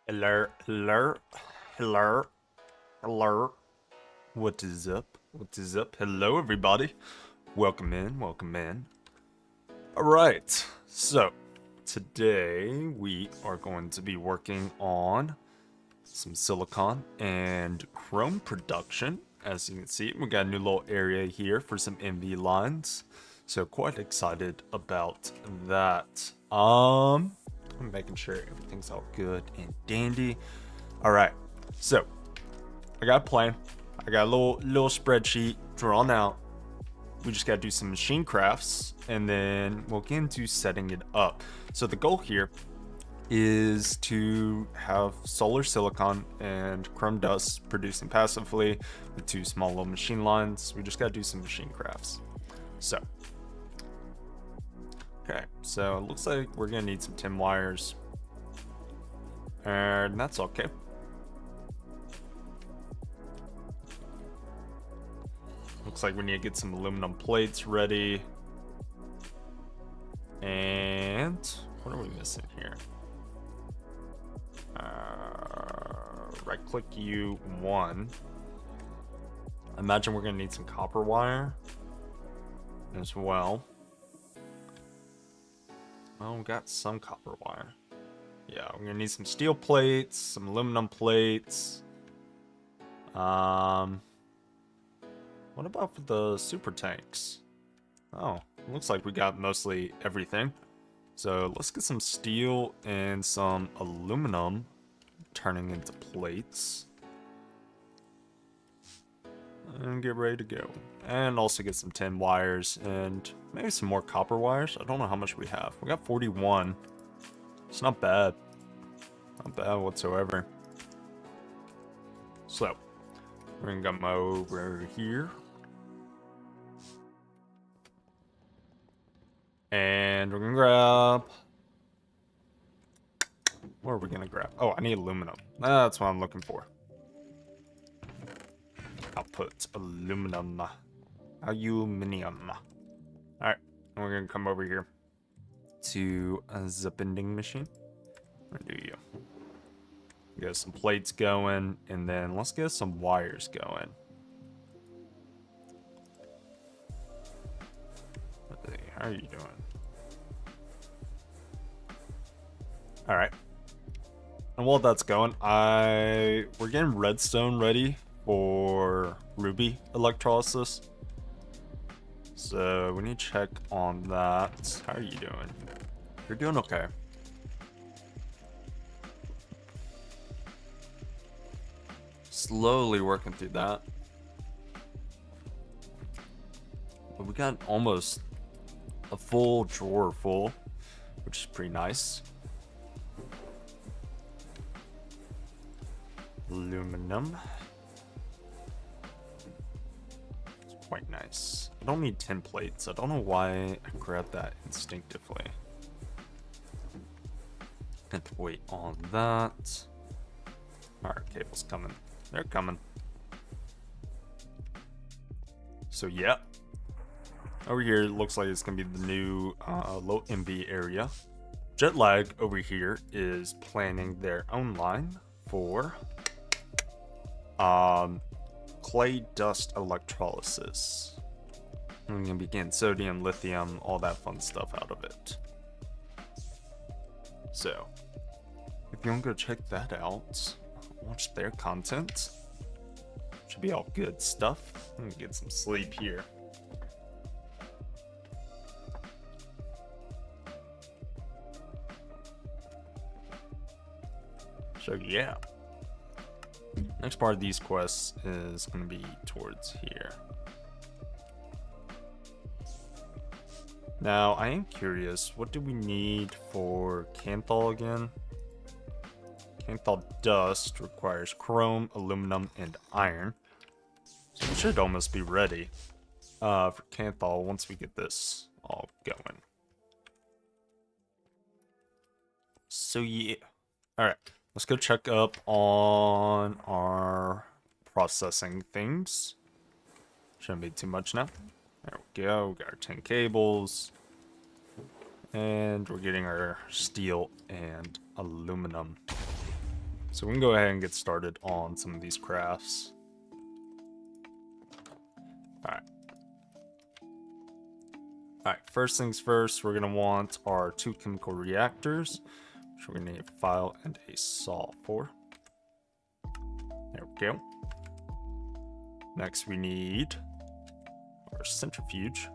Hello, hello, hello, hello. What is up? What is up? Hello, everybody. Welcome in, welcome in. Alright, so today we are going to be working on some silicon and chrome production. As you can see, we got a new little area here for some NV lines. So quite excited about that. I'm making sure everything's all good and dandy. All right, so I got a plan. I got a little spreadsheet drawn out. We just got to do some machine crafts, and then we'll get into setting it up. So the goal here is to have solar silicon and chrome dust producing passively with two small little machine lines. We just got to do some machine crafts. So, okay, so it looks like we're gonna need some tin wires, and that's okay. Looks like we need to get some aluminum plates ready. And what are we missing here? Right click U1. I imagine we're gonna need some copper wire as well. Oh, we got some copper wire. Yeah, we're gonna need some steel plates, some aluminum plates. What about for the super tanks? Oh, looks like we got mostly everything. So let's get some steel and some aluminum turning into plates. And get ready to go. And also get some tin wires and maybe some more copper wires. I don't know how much we have. We got 41. It's not bad. Not bad whatsoever. So, we're gonna come over here. And we're gonna grab... What are we gonna grab? Oh, I need aluminum. That's what I'm looking for. I'll put aluminum. Aluminium. Alright, and we're gonna come over here to the bending machine. Where do you? Get some plates going, and then let's get some wires going. How are you doing? Alright. And while that's going, we're getting redstone ready for ruby electrolysis. So we need to check on that. How are you doing? You're doing okay. Slowly working through that. But we got almost a full drawer full, which is pretty nice. Aluminum. It's quite nice. I don't need 10 plates. I don't know why I grabbed that instinctively. Can't wait on that. Alright, cable's coming. They're coming. So yeah. Over here, it looks like it's going to be the new low MB area. Jetlagg over here is planning their own line for clay dust electrolysis. And we're going to be getting sodium, lithium, all that fun stuff out of it. So, if you want to go check that out, watch their content. Should be all good stuff. I'm going to get some sleep here. So yeah, next part of these quests is going to be towards here. Now, I am curious, what do we need for Kanthal again? Kanthal dust requires chrome, aluminum, and iron. So we should almost be ready for Kanthal once we get this all going. So yeah, alright. Let's go check up on our processing things. Shouldn't be too much now. There we go. We got our 10 cables. And we're getting our steel and aluminum. So we can go ahead and get started on some of these crafts. Alright. Alright, first things first, we're going to want our 2 chemical reactors, which we're going to need a file and a saw for. There we go. Next we need our centrifuge.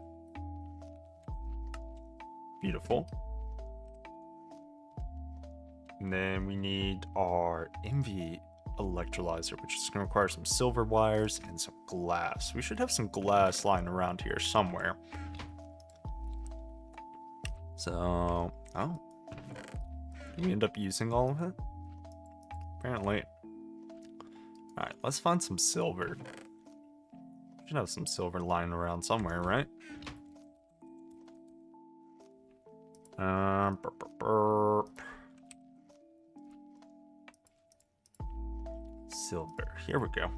Beautiful. And then we need our MV electrolyzer, which is going to require some silver wires and some glass. We should have some glass lying around here somewhere. So, oh. Did we end up using all of it? Apparently. Alright, let's find some silver. We should have some silver lying around somewhere, right? Burp, burp, burp. Silver. Here we go.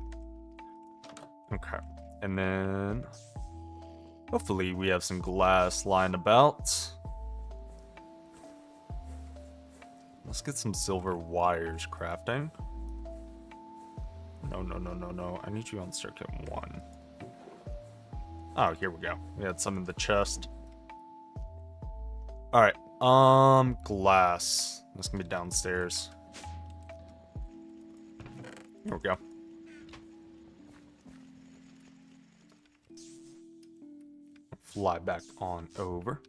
Okay. And then hopefully we have some glass lying about. Let's get some silver wires crafting. No. I need you on circuit 1. Oh, here we go. We had some in the chest. Alright. Glass. That's gonna be downstairs. Here we go. Fly back on over.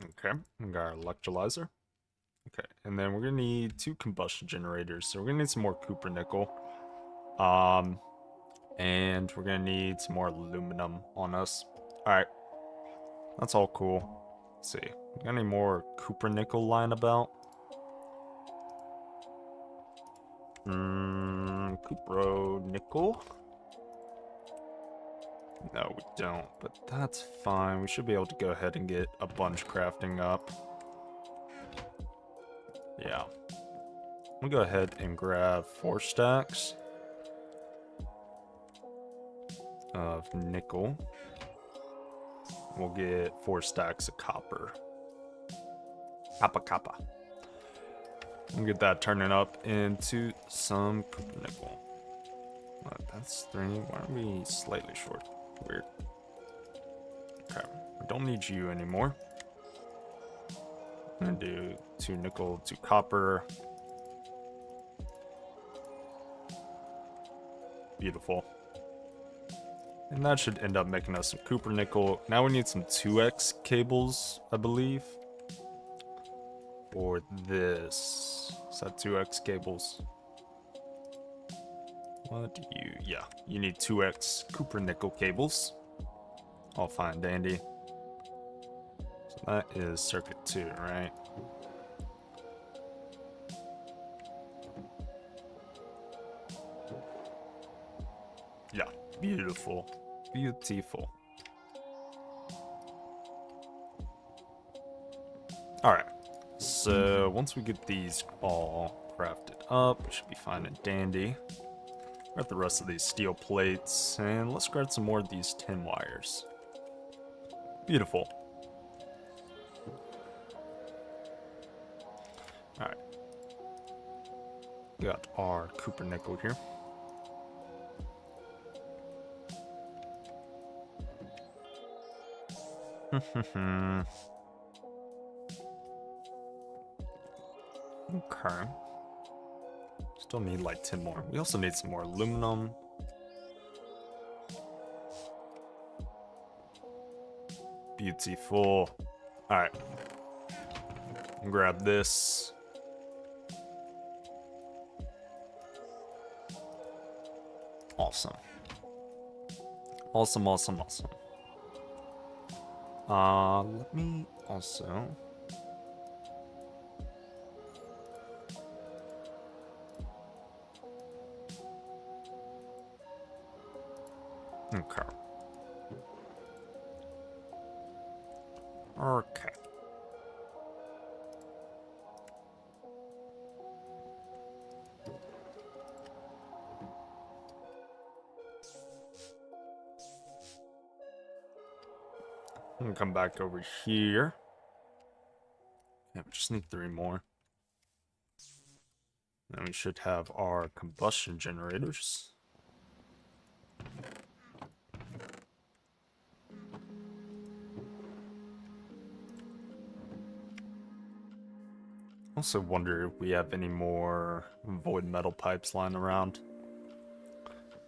Okay, we got our electrolyzer. Okay, and then we're gonna need 2 combustion generators. So we're gonna need some more copper nickel. And we're gonna need some more aluminum on us. Alright. That's all cool. Let's see. We got any more copper nickel lying about? Copro nickel? No, we don't, but that's fine. We should be able to go ahead and get a bunch crafting up. Yeah. I'm gonna go ahead and grab 4 stacks of nickel. We'll get 4 stacks of copper. Kappa. We'll get that turning up into some copper nickel. What, that's 3. Why are we slightly short? Weird. Okay, we don't need you anymore. I'm gonna do 2 nickel, 2 copper. Beautiful. And that should end up making us some copper nickel. Now we need some 2x cables, I believe. For this. Is that 2x cables? What do you... Yeah, you need 2x copper nickel cables. All fine, dandy. So that is circuit 2, right? Yeah, beautiful. Beautiful. Alright, so once we get these all crafted up, we should be fine and dandy. Grab the rest of these steel plates, and let's grab some more of these tin wires. Beautiful. Alright. Got our copper nickel here. Okay. Still need like 10 more. We also need some more aluminum. Beautiful. Alright. Grab this. Awesome. Awesome. Let me also... Okay. Okay. I'm gonna come back over here. Yeah, we just need 3 more. Then we should have our combustion generators. Also wonder if we have any more void metal pipes lying around.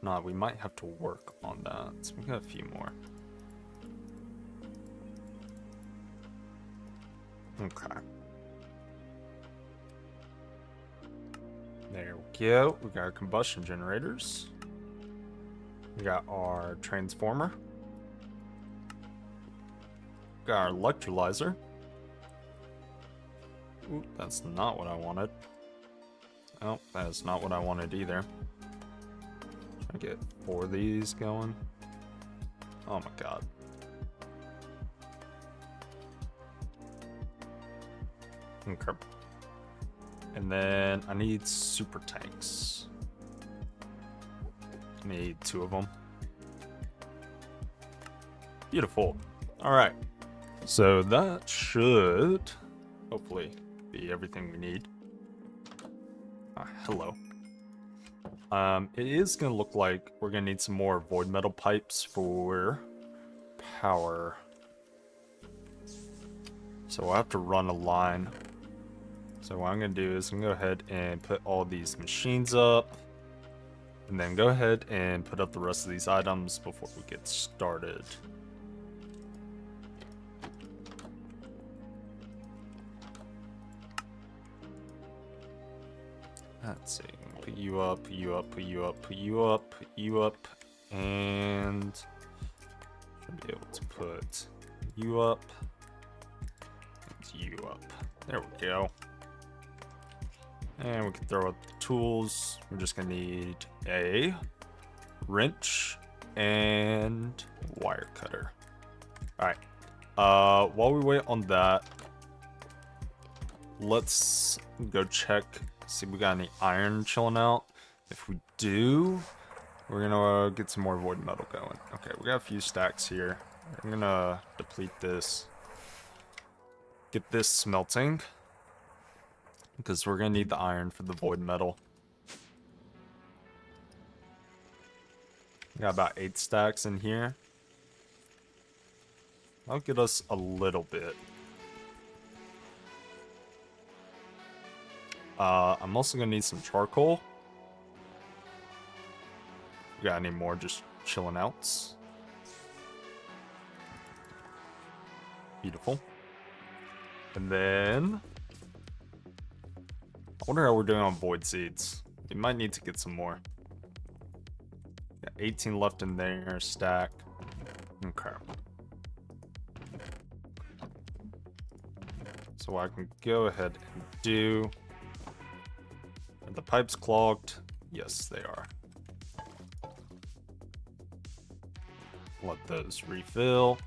Nah, we might have to work on that. So we got a few more. Okay. There we go. We got our combustion generators. We got our transformer. Got our electrolyzer. Ooh, that's not what I wanted. Oh, that is not what I wanted either. I get 4 of these going. Oh my god. Okay. And then I need super tanks. I need 2 of them. Beautiful. Alright. So that should hopefully be everything we need. Hello. It is going to look like we're going to need some more void metal pipes for power. So we'll have to run a line. So what I'm going to do is I'm going to go ahead and put all these machines up. And then go ahead and put up the rest of these items before we get started. Let's see. Put you up, put you up, put you up, put you up, put you up, and should be able to put you up and you up. There we go. And we can throw up the tools. We're just gonna need a wrench and wire cutter. Alright. While we wait on that, let's go check, see if we got any iron chilling out. If we do, we're gonna get some more void metal going. Okay, we got a few stacks here. I'm gonna deplete this. Get this smelting. Because we're gonna need the iron for the void metal. We got about 8 stacks in here. That'll get us a little bit. I'm also gonna need some charcoal. We got any more just chilling out? Beautiful. And then I wonder how we're doing on void seeds. We might need to get some more. Got 18 left in there, stack. Okay. So what I can go ahead and do. Are the pipes clogged? Yes, they are. Let those refill.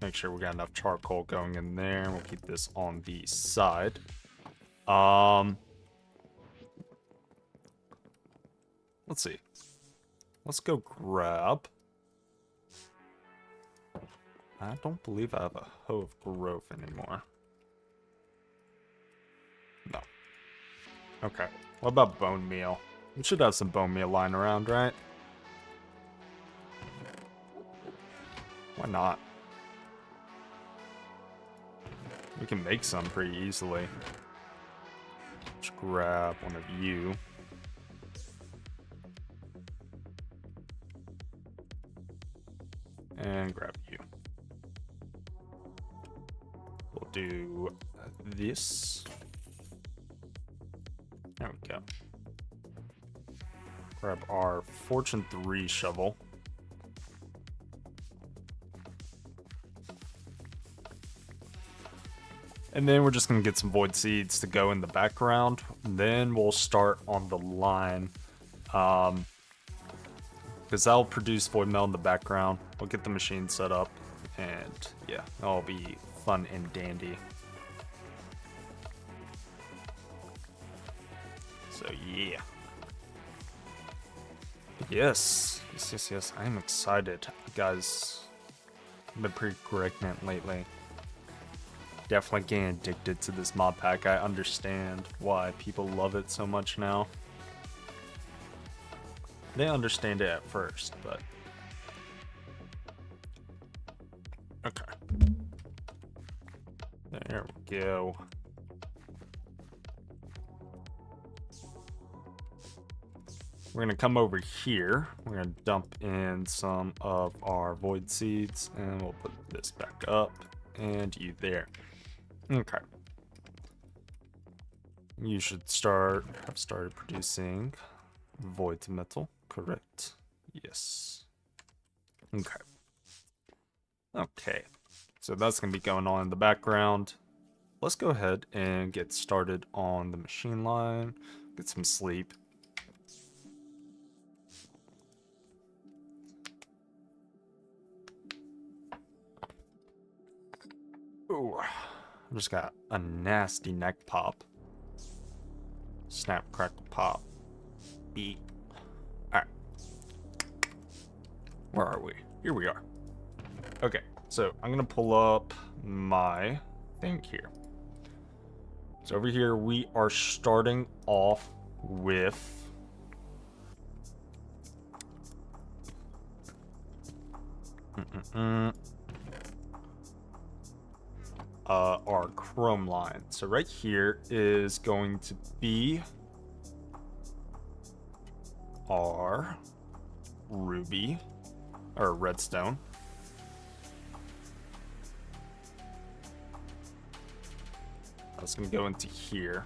Make sure we got enough charcoal going in there. We'll keep this on the side. Let's see. Let's go grab. I don't believe I have a hoe of growth anymore. No. Okay. What about bone meal? We should have some bone meal lying around, right? Why not? We can make some pretty easily. Let's grab one of you. And grab you. We'll do this. There we go. Grab our Fortune 3 shovel. And then we're just going to get some void seeds to go in the background. And then we'll start on the line. Because that'll produce void metal in the background. We'll get the machine set up. And yeah, that'll be fun and dandy. So yeah. Yes. Yes. I'm excited. Guys, I've been pretty pregnant lately. Definitely getting addicted to this mod pack. I understand why people love it so much now. They understand it at first, but okay. There we go. We're gonna come over here. We're gonna dump in some of our void seeds, and we'll put this back up, and you there. Okay. You should have started producing void metal, correct? Yes. Okay. Okay. So that's gonna be going on in the background. Let's go ahead and get started on the machine line. Get some sleep. Ooh, I just got a nasty neck pop. Snap, crackle, pop. Beat. Alright. Where are we? Here we are. Okay, so I'm gonna pull up my thing here. So over here we are starting off with our chrome line. So right here is going to be our ruby or redstone. That's going to go into here.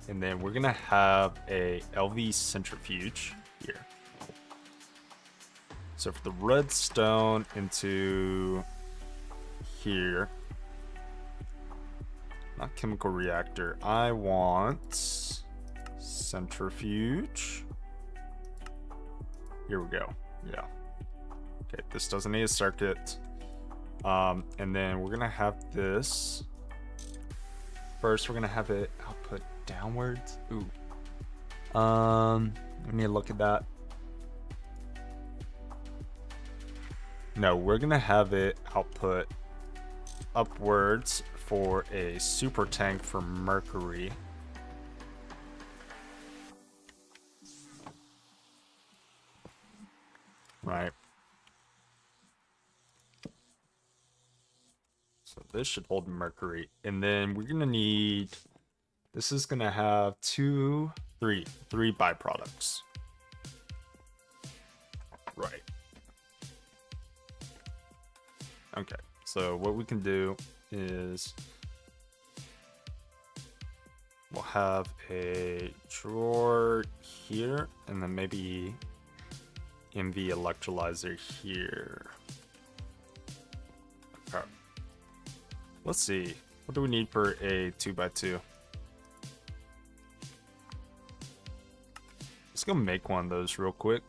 And then we're going to have a LV centrifuge here. So for the redstone into here, not chemical reactor, I want centrifuge. Here we go. Yeah. Okay, this doesn't need a circuit. And then we're gonna have this. First, we're gonna have it output downwards. Ooh. We need to look at that. No, we're gonna have it output upwards for a super tank for mercury. Right. So this should hold mercury. And then we're gonna need, this is gonna have three byproducts. Right. Okay, so what we can do is we'll have a drawer here and then maybe MV electrolyzer here. Okay. Let's see, what do we need for a 2x2? Let's go make one of those real quick.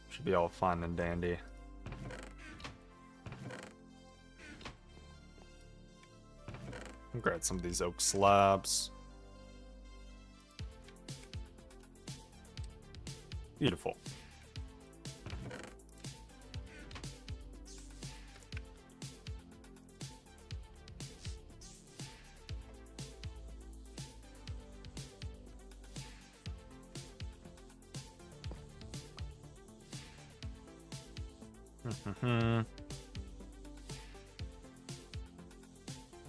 Should be all fine and dandy. I'll grab some of these oak slabs. Beautiful.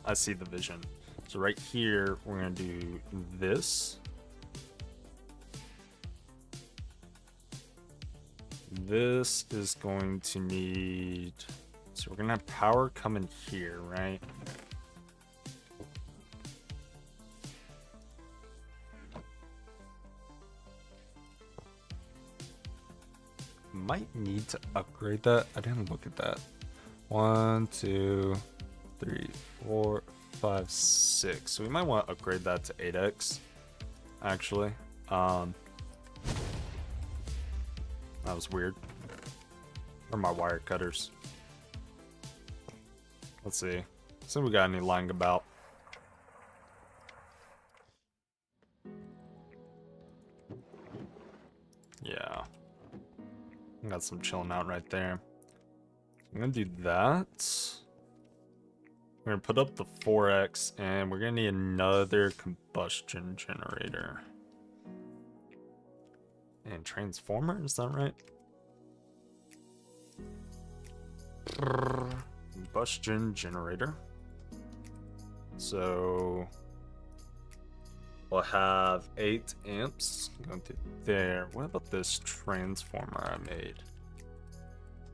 I see the vision. So right here, we're gonna do this. This is going to need, so we're gonna have power coming here, right? Might need to upgrade that. I didn't look at that. 1, 2, 3, 4, 5, 6. So we might want to upgrade that to 8x, actually. That was weird. Or my wire cutters. Let's see. See if we got any lying about. Yeah. Got some chilling out right there. I'm gonna do that. We're gonna put up the 4x, and we're gonna need another combustion generator. And transformer, is that right? Combustion generator. So we'll have 8 amps going through there. What about this transformer I made?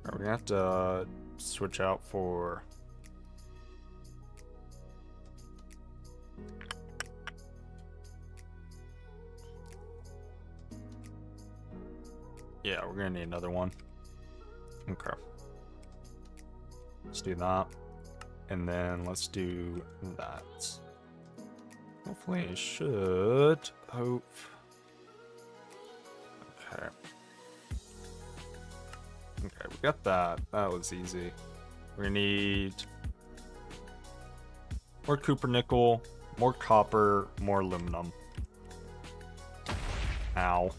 Are we gonna have to switch out for... Yeah, we're gonna need another one. Okay. Let's do that. And then let's do that. Hopefully it should hope. Okay. Okay, we got that. That was easy. We're gonna need more copper nickel, more copper, more aluminum. Ow.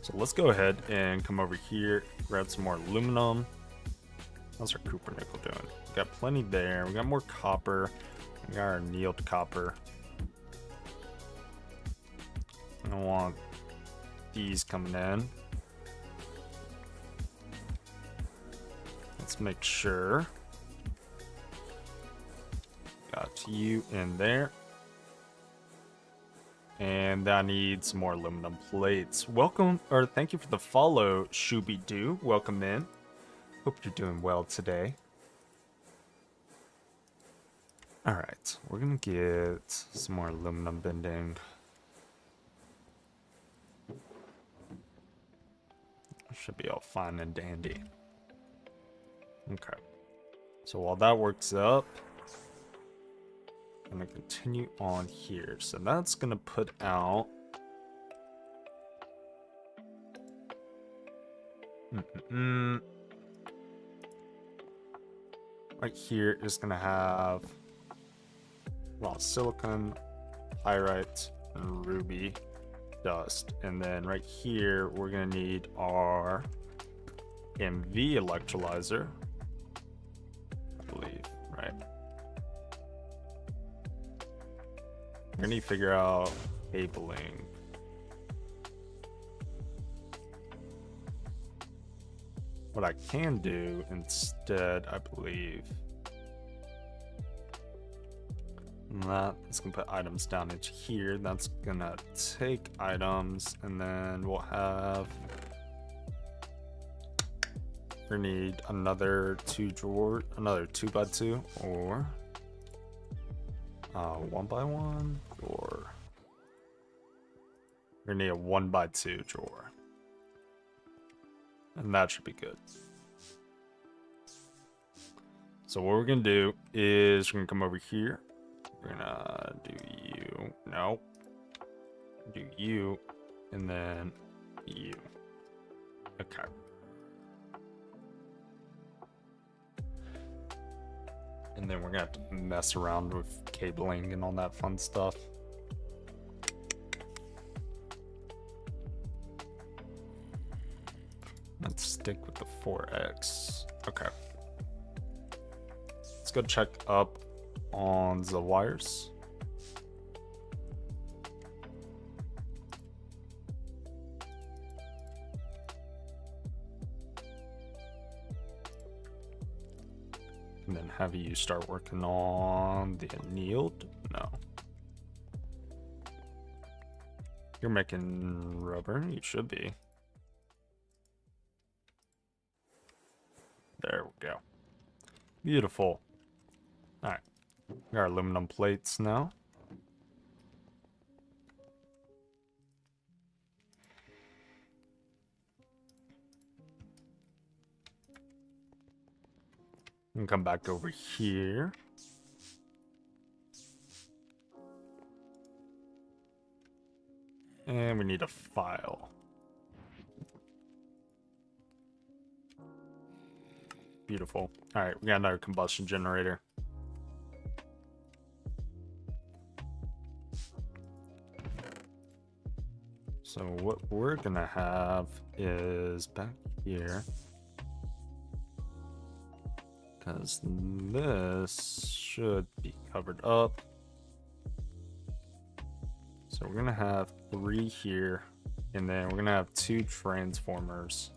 So let's go ahead and come over here, grab some more aluminum. How's our copper nickel doing? We got plenty there. We got more copper. We got our annealed copper. I don't want these coming in. Let's make sure. Got you in there. And I need some more aluminum plates. Welcome, or thank you for the follow, Shooby-Doo. Welcome in. Hope you're doing well today. Alright, we're gonna get some more aluminum bending. Should be all fine and dandy. Okay. So while that works up, I'm gonna continue on here. So that's gonna put out right here is gonna have raw silicon, pyrite, and ruby dust. And then right here we're gonna need our MV electrolyzer, I believe, right? We're gonna need to figure out cabling. What I can do instead, I believe, that's gonna put items down into here. That's gonna take items, and then we'll have, we need another 2 drawer, another 2x2, or 1x1, or we're gonna need a 1x2 drawer. And that should be good. So what we're gonna do is we're gonna come over here. We're gonna do you. No. Do you. And then you. Okay. And then we're gonna have to mess around with cabling and all that fun stuff. Let's stick with the 4x. Okay. Let's go check up on the wires. And then have you start working on the annealed? No. You're making rubber? You should be. There we go. Beautiful. Alright. We got our aluminum plates now. And come back over here. And we need a file. Beautiful. Alright, we got another combustion generator. So what we're gonna have is back here, because this should be covered up. So we're gonna have 3 here, and then we're gonna have 2 transformers.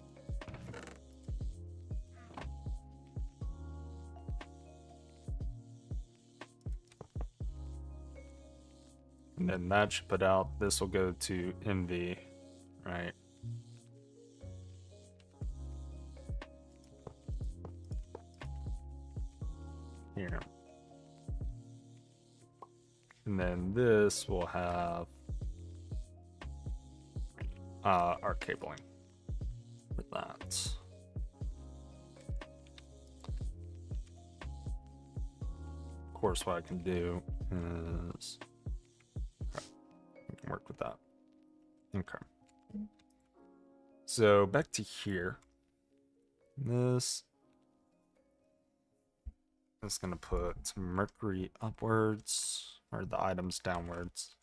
And then that should put out, this will go to MV, right? Here. And then this will have our cabling for that. Of course, what I can do is work with that. Okay. So back to here. This is going to put Mercury upwards, or the items downwards.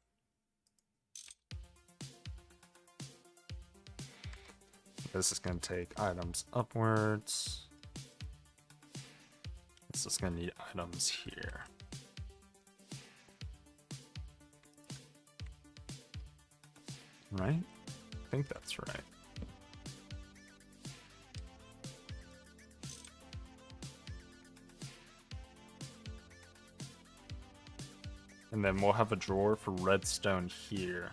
This is going to take items upwards. This is going to need items here. Right? I think that's right. And then we'll have a drawer for redstone here.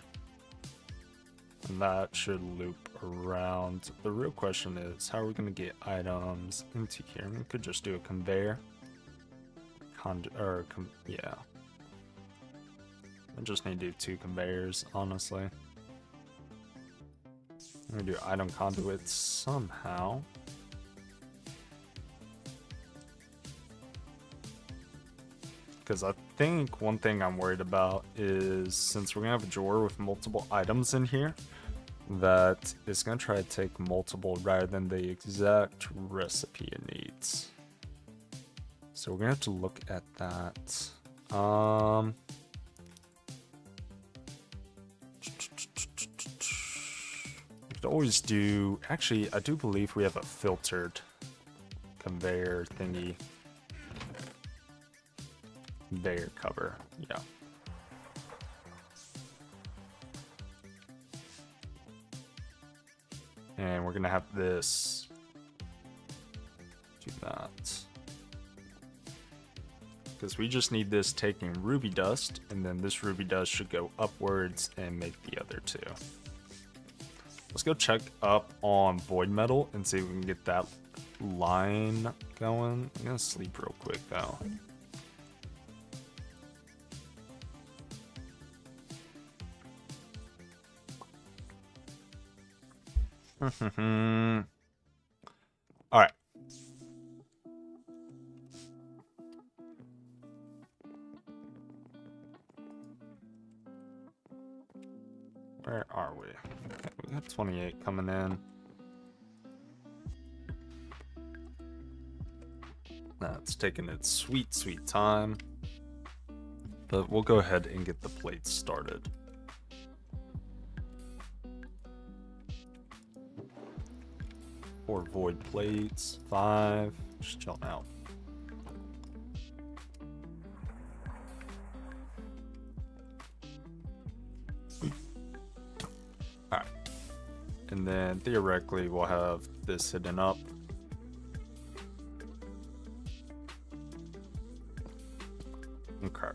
And that should loop around. The real question is, how are we going to get items into here? We could just do a conveyor. Yeah. I just need to do 2 conveyors, honestly. I'm gonna do item conduits somehow. Because I think one thing I'm worried about is, since we're gonna have a drawer with multiple items in here, that it's gonna try to take multiple rather than the exact recipe it needs. So we're gonna have to look at that. Always do. Actually, I do believe we have a filtered conveyor thingy. Conveyor cover, yeah. And we're gonna have this do that, because we just need this taking ruby dust, and then this ruby dust should go upwards and make the other 2. Let's go check up on void metal and see if we can get that line going. I'm gonna sleep real quick though. All right. Where are we? Okay, we got 28 coming in. That's taking its sweet, sweet time. But we'll go ahead and get the plates started. Four void plates, 5. Just chilling out. Alright. And then theoretically we'll have this hidden up. Okay.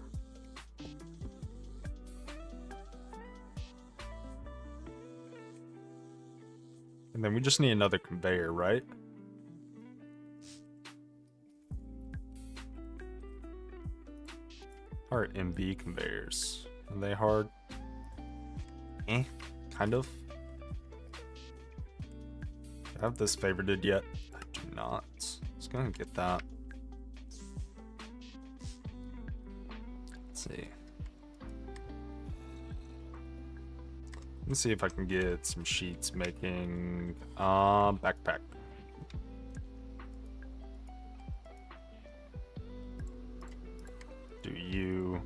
And then we just need another conveyor, right? Are MB conveyors? Are they hard? Kind of. Do I have this favorited yet? I do not. Let's go and get that. Let's see. Let's see if I can get some sheets making backpack. Do you?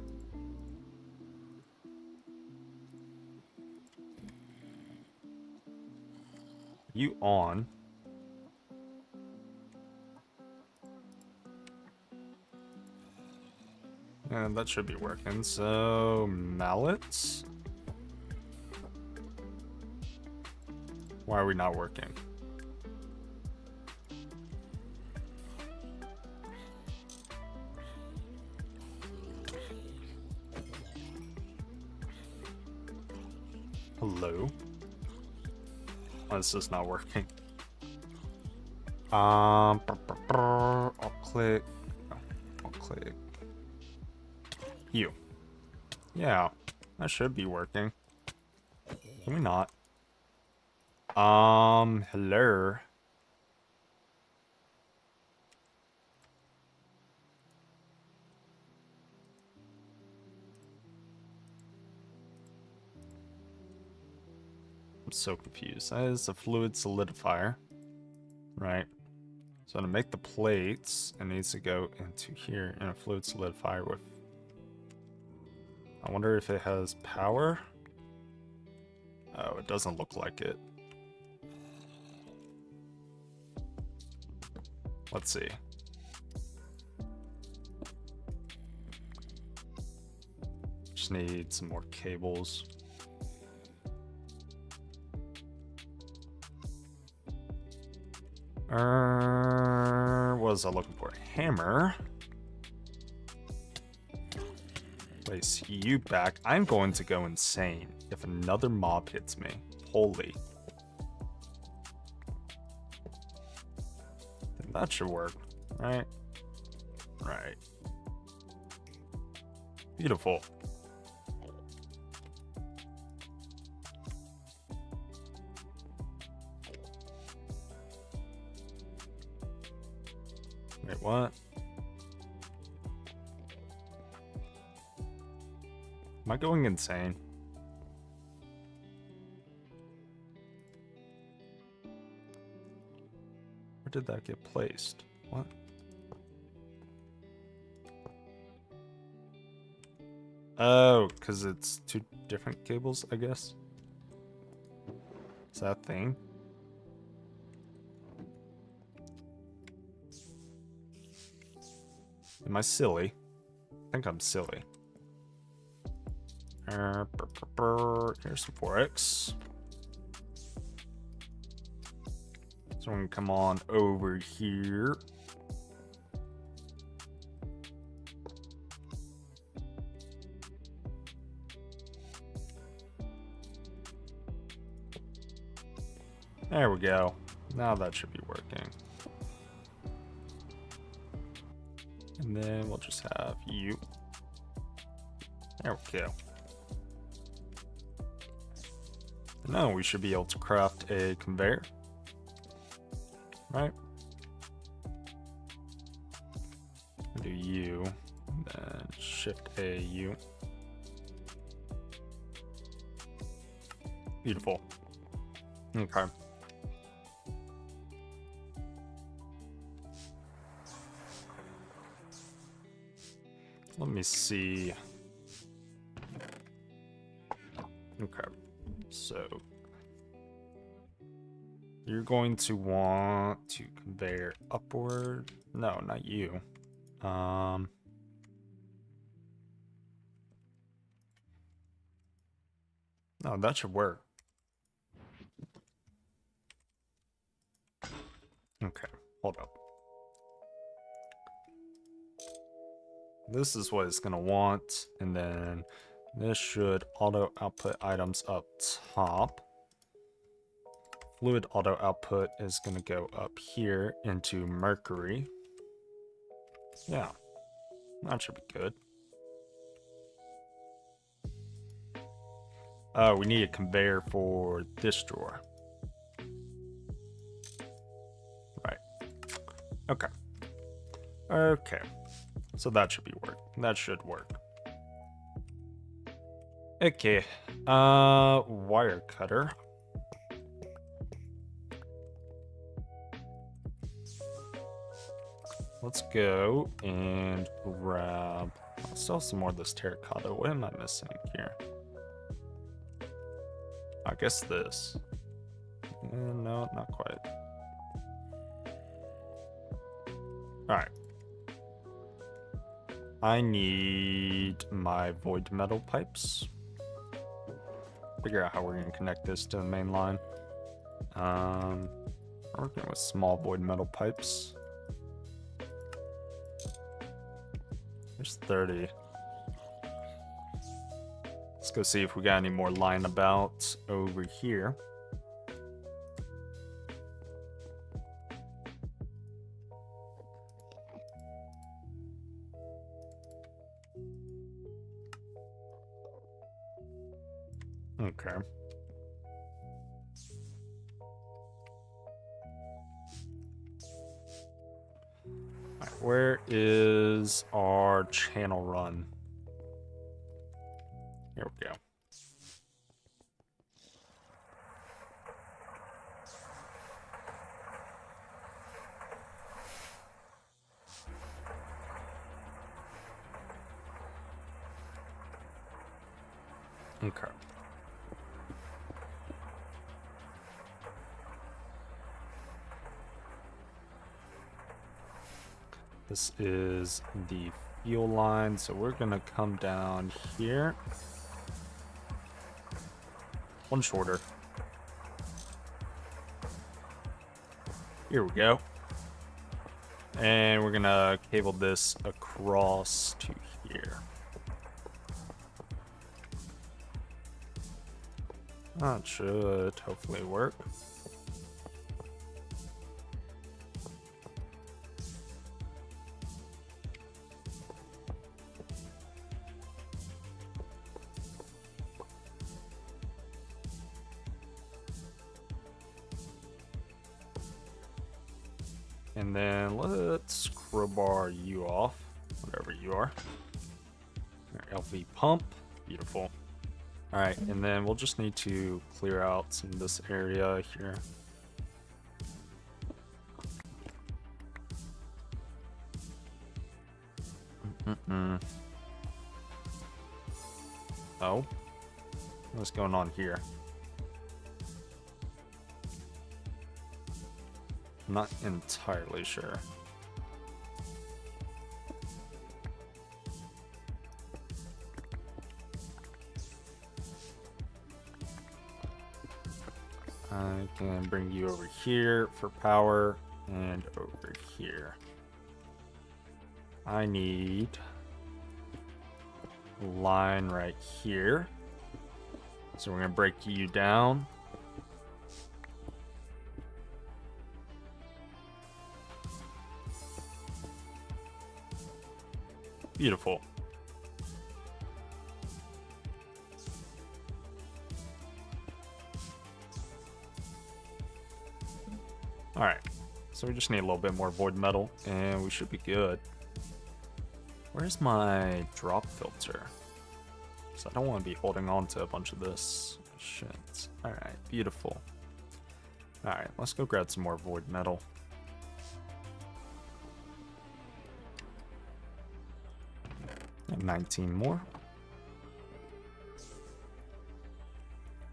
you on. And that should be working. So, mallets? Why are we not working? Hello? Why is this not working? I'll click. I'll click. You. Yeah, that should be working. Can we not? Hello. I'm so confused. That is a fluid solidifier, right? So to make the plates, it needs to go into here in a fluid solidifier with... I wonder if it has power? Oh, it doesn't look like it. Let's see. Just need some more cables. What was I looking for? Hammer. Place you back. I'm going to go insane if another mob hits me. Holy. That should work, right? Right. Beautiful. Wait, what? Am I going insane? Where did that get placed? What? Oh, because it's two different cables, I guess. Is that a thing? Am I silly? I think I'm silly. Here's some 4x. So we can come on over here. There we go. Now that should be working. And then we'll just have you. There we go. Now we should be able to craft a conveyor. Right? Do you, and then shift A U. Beautiful. Okay. Let me see. Okay. So you're going to want to conveyor upward. No, not you. No, that should work. Okay, hold up. This is what it's gonna want, and then this should auto output items up top. Fluid auto output is gonna go up here into mercury. Yeah, that should be good. Oh, we need a conveyor for this drawer. Right. Okay. Okay. So that should be work. That should work. Okay. Wire cutter. Let's go and grab. I still have some more of this terracotta. What am I missing here? I guess this. No, not quite. Alright. I need my void metal pipes. Figure out how we're going to connect this to the main line. We're working with small void metal pipes. There's 30. Let's go see if we got any more line about over here. Okay. Alright, where is our channel run? Here we go. Okay. This is the fuel line, so we're gonna come down here. One shorter. Here we go. And we're gonna cable this across to here. That should hopefully work. And then let's crowbar you off, whatever you are. Our LV pump, beautiful. All right, and then we'll just need to clear out some of this area here. Oh, what's going on here? I'm not entirely sure. I can bring you over here for power and over here. I need a line right here. So we're gonna break you down. Beautiful. Alright, so we just need a little bit more void metal and we should be good. Where's my drop filter? Because I don't want to be holding on to a bunch of this shit. Alright, beautiful. Alright, let's go grab some more void metal. And 19 more.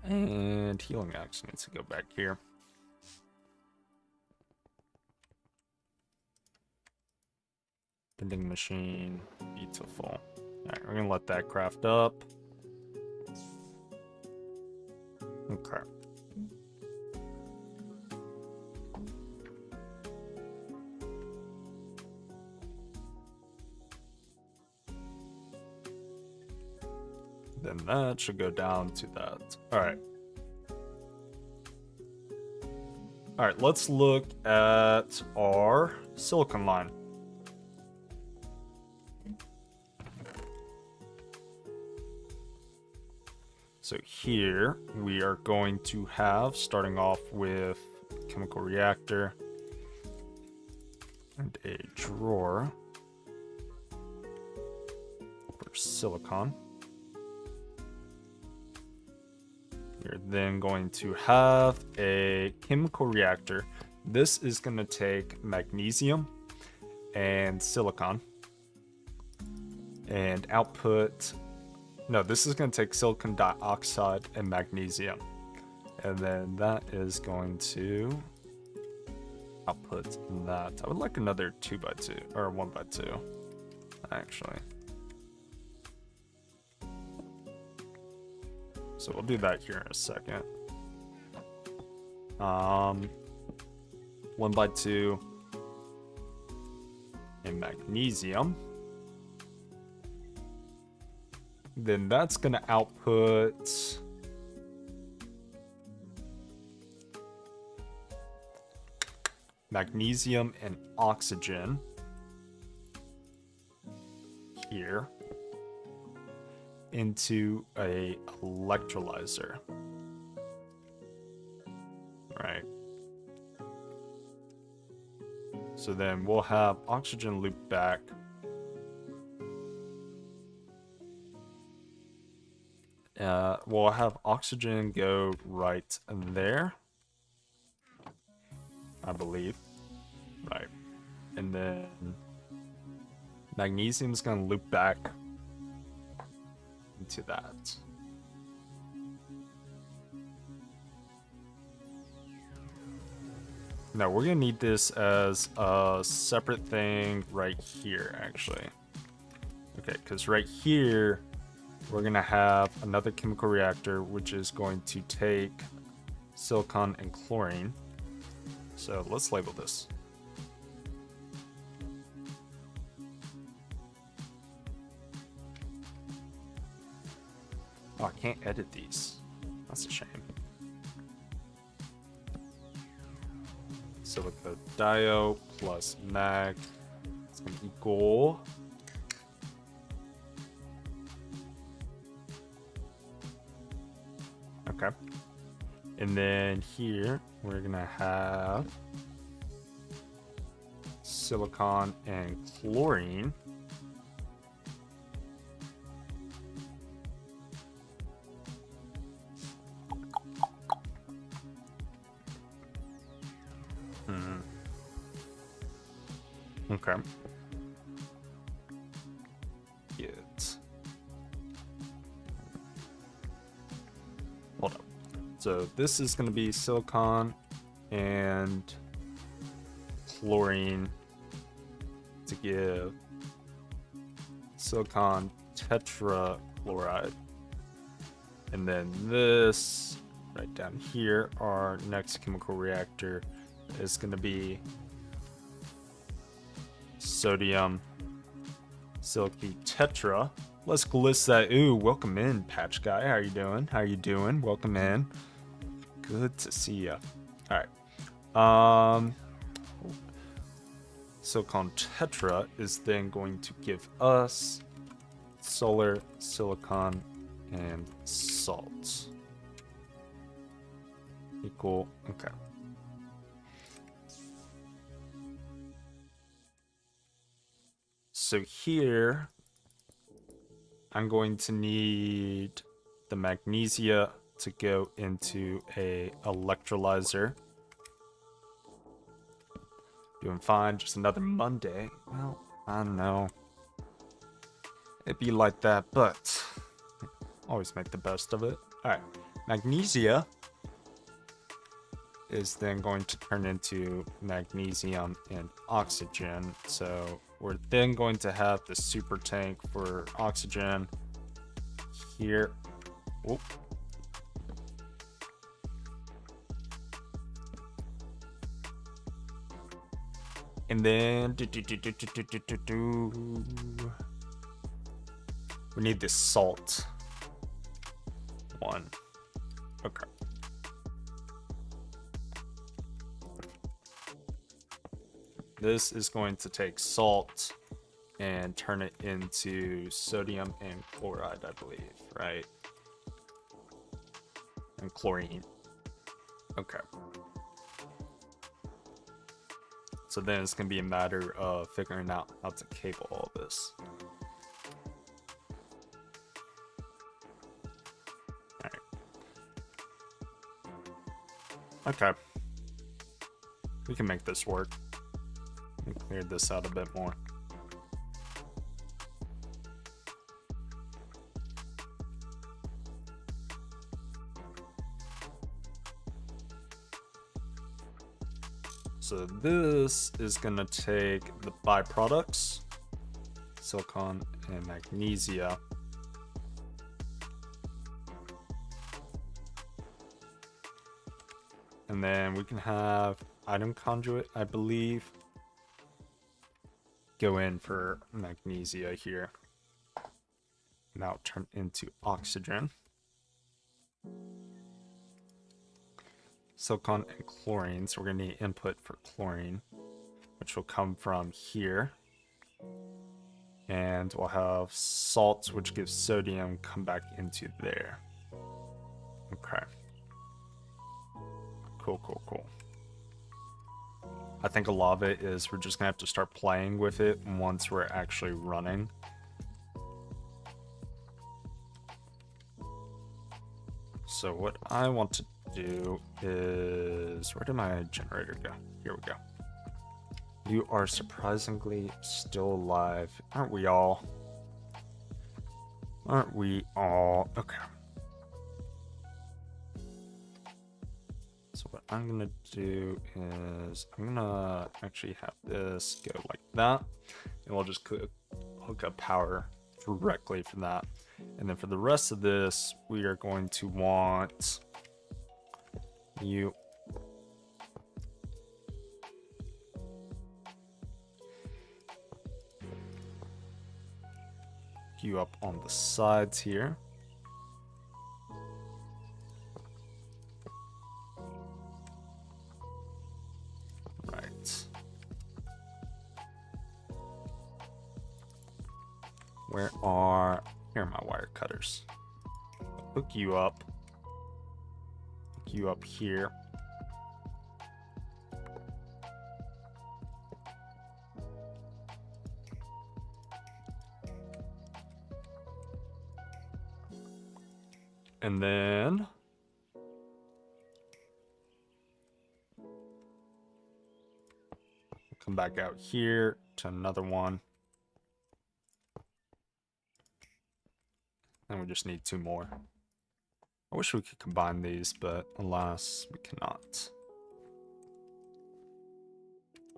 And healing axe needs to go back here. Vending machine, beautiful. Alright, we're gonna let that craft up. Okay. Then that should go down to that. Alright. Alright, let's look at our silicon line. So here we are going to have, starting off with chemical reactor and a drawer for silicon. You're then going to have a chemical reactor. This is going to take magnesium and silicon and output. No, this is going to take silicon dioxide and magnesium And then that is going to output that. I would like another 2x2 or 1x2 actually. So we'll do that here in a second. 1x2 and magnesium. Then that's gonna output magnesium and oxygen here into a electrolyzer. Right. So then we'll have oxygen loop back. We'll have oxygen go right there, I believe. Right. And then magnesium's gonna loop back into that. Now we're gonna need this as a separate thing right here, actually. Okay, because right here, we're gonna have another chemical reactor, which is going to take silicon and chlorine. So let's label this. Oh, I can't edit these. That's a shame. Silica dio plus mag. It's gonna equal okay. And then here we're gonna have silicon and chlorine. Okay. Get. Hold up. So this is going to be silicon and chlorine to give silicon tetrachloride. And then this right down here, our next chemical reactor is going to be sodium silicate tetra. Let's list that. Ooh, welcome in, Patch Guy. How you doing? How you doing? Welcome in. Good to see ya. All right. Silicon tetra is then going to give us solar, silicon, and salt. Equal. Okay. So here, I'm going to need the magnesia to go into a electrolyzer. Doing fine, just another Monday. Well, I don't know. It'd be like that, but always make the best of it. Alright, magnesia is then going to turn into magnesium and oxygen. So we're then going to have the super tank for oxygen here. Whoop. And then we need this salt one. Okay. This is going to take salt and turn it into sodium and chloride, I believe, right? And chlorine. Okay. So then it's going to be a matter of figuring out how to cable all this. Alright. Okay. We can make this work. Clear this out a bit more. So this is gonna take the byproducts, silicon and magnesia, and then we can have item conduit, I believe, go in for magnesia here. Now turn into oxygen. Silicon and chlorine, so we're gonna need input for chlorine, which will come from here. And we'll have salts, which gives sodium, come back into there. Okay. Cool. I think a lot of it is we're just gonna have to start playing with it once we're actually running. So what I want to do is, where did my generator go? Here we go. You are surprisingly still alive. Aren't we all? Aren't we all? Okay. So what I'm gonna do is I'm gonna actually have this go like that, and we'll just hook up power directly from that. And then for the rest of this, we are going to want you up on the sides here. Right. Here are my wire cutters. Hook you up here. And then come back out here to another one. And we just need 2 more. I wish we could combine these, but alas, we cannot.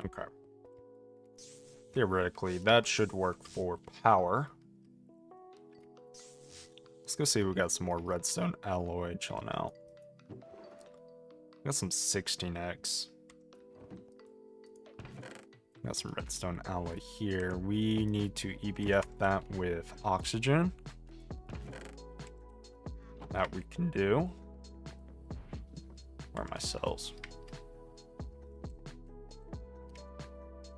Okay. Theoretically, that should work for power. Let's go see if we got some more redstone alloy chilling out. Got some 16x. Got some redstone alloy here. We need to EBF that with oxygen. That we can do. Where are my cells?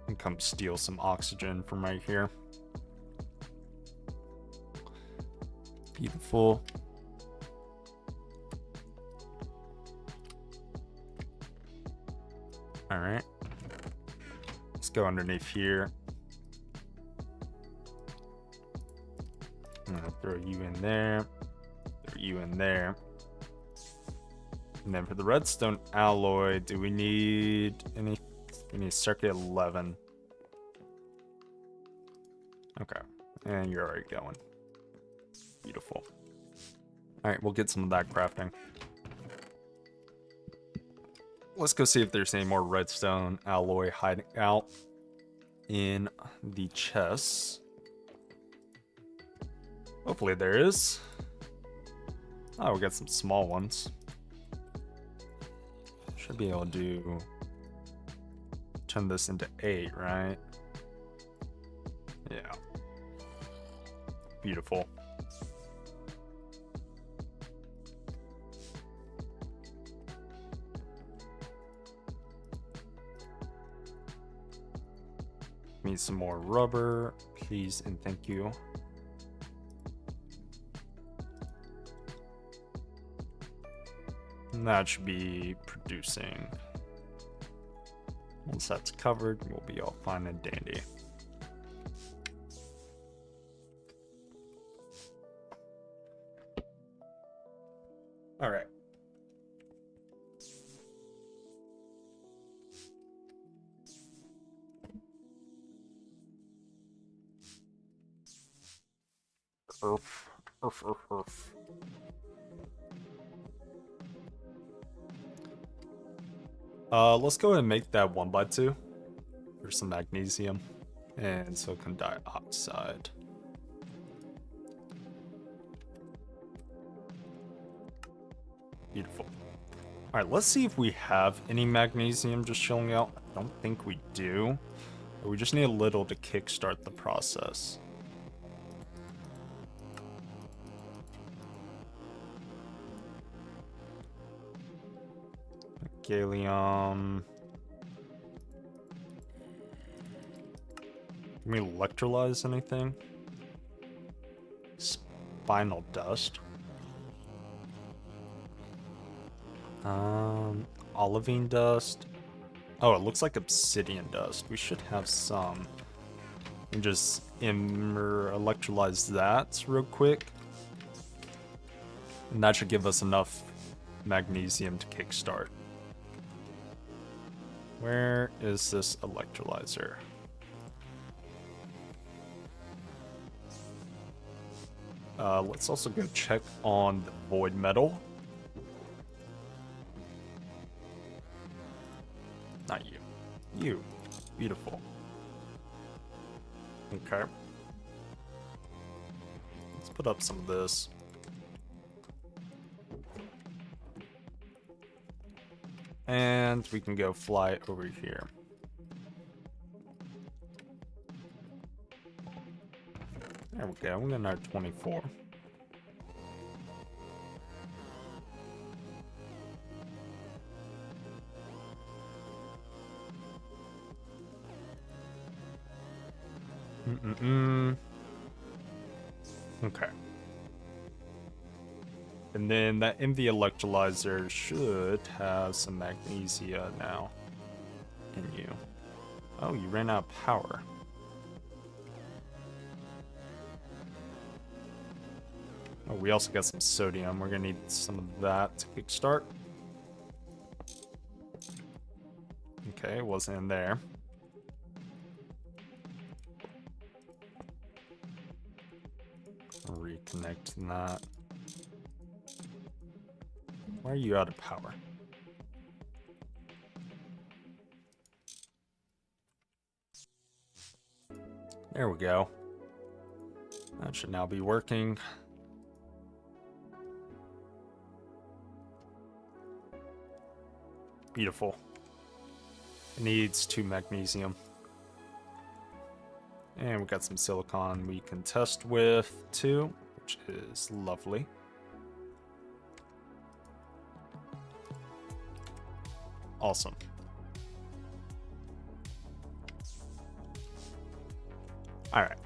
And come steal some oxygen from right here. Beautiful. All right. Let's go underneath here. I'm gonna throw you in there. Throw you in there. And then for the redstone alloy, do we need any? We need circuit 11. Okay. And you're already going. Beautiful. Alright, we'll get some of that crafting. Let's go see if there's any more redstone alloy hiding out in the chests. Hopefully there is. Oh, we got some small ones. Should be able to turn this into 8, right? Yeah. Beautiful. Need some more rubber, please and thank you. And that should be producing. Once that's covered, we'll be all fine and dandy. All right. Earth. Let's go ahead and make that 1x2. There's some magnesium and silicon dioxide. Beautiful. All right, let's see if we have any magnesium just chilling out. I don't think we do. But we just need a little to kickstart the process. Gallium. Can we electrolyze anything? Spinal dust. Olivine dust. Oh, it looks like obsidian dust. We should have some. And just electrolyze that real quick. And that should give us enough magnesium to kickstart. Where is this electrolyzer? Let's also go check on the void metal. Not you. You. Beautiful. Okay. Let's put up some of this. And we can go fly over here. There we go. We got another 24. Okay. And then that MV electrolyzer should have some magnesia now in you. Oh, you ran out of power. Oh, we also got some sodium. We're gonna need some of that to kickstart. Okay, it wasn't in there. Reconnect that. Why are you out of power? There we go. That should now be working. Beautiful. It needs 2 magnesium. And we got some silicon we can test with too, which is lovely. Awesome. All right.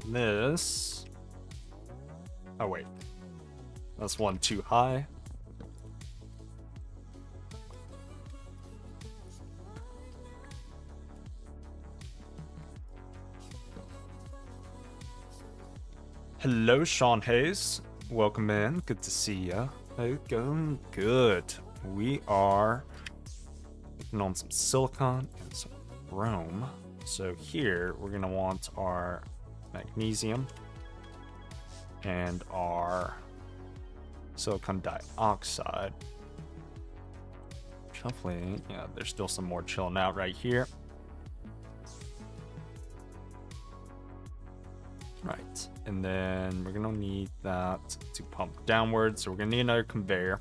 This. Oh, wait. That's one too high. Hello, Sean Hayes. Welcome in. Good to see ya. Hey, going good. We are working on some silicon and some chrome. So here we're gonna want our magnesium and our silicon dioxide. Hopefully, yeah, there's still some more chilling out right here. Right, and then we're gonna need that to pump downwards, so we're gonna need another conveyor.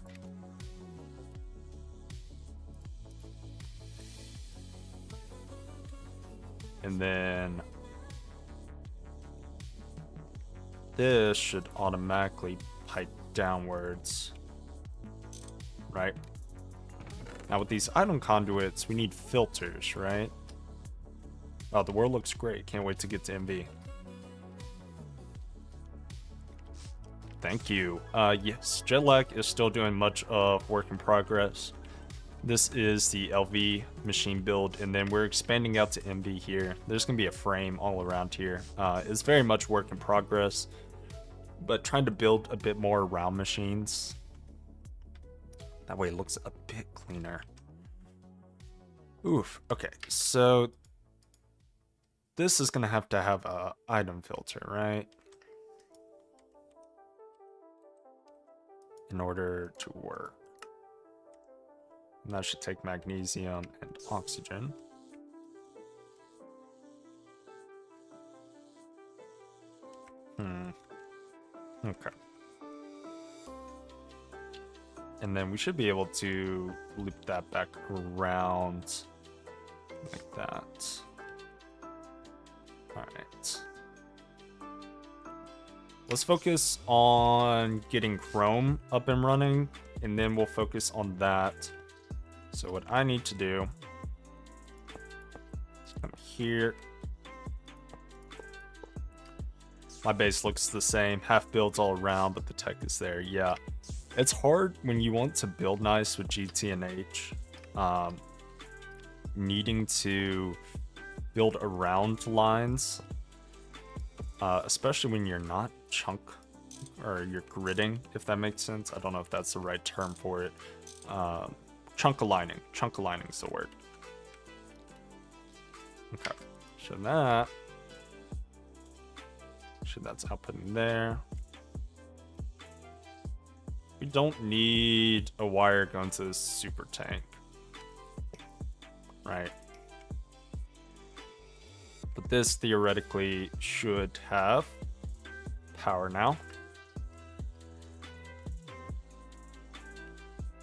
And then this should automatically pipe downwards, right? Now with these item conduits, we need filters, right? Oh, the world looks great. Can't wait to get to MV. Thank you. Yes, Jetlagg is still doing much of work in progress. This is the LV machine build, and then we're expanding out to MV here. There's gonna be a frame all around here. It's very much work in progress, but trying to build a bit more round machines. That way it looks a bit cleaner. Oof, okay, so this is going to have a item filter, right? In order to work. And that should take magnesium and oxygen. Okay. And then we should be able to loop that back around like that. All right. Let's focus on getting Chrome up and running, and then we'll focus on that. So what I need to do is come here. My base looks the same, half builds all around, but the tech is there. Yeah, it's hard when you want to build nice with GTNH, needing to build around lines, especially when you're not chunk or you're gridding, if that makes sense. I don't know if that's the right term for it. Chunk aligning is the word. Okay, so that's outputting there. We don't need a wire going to this super tank, right? But this theoretically should have power now.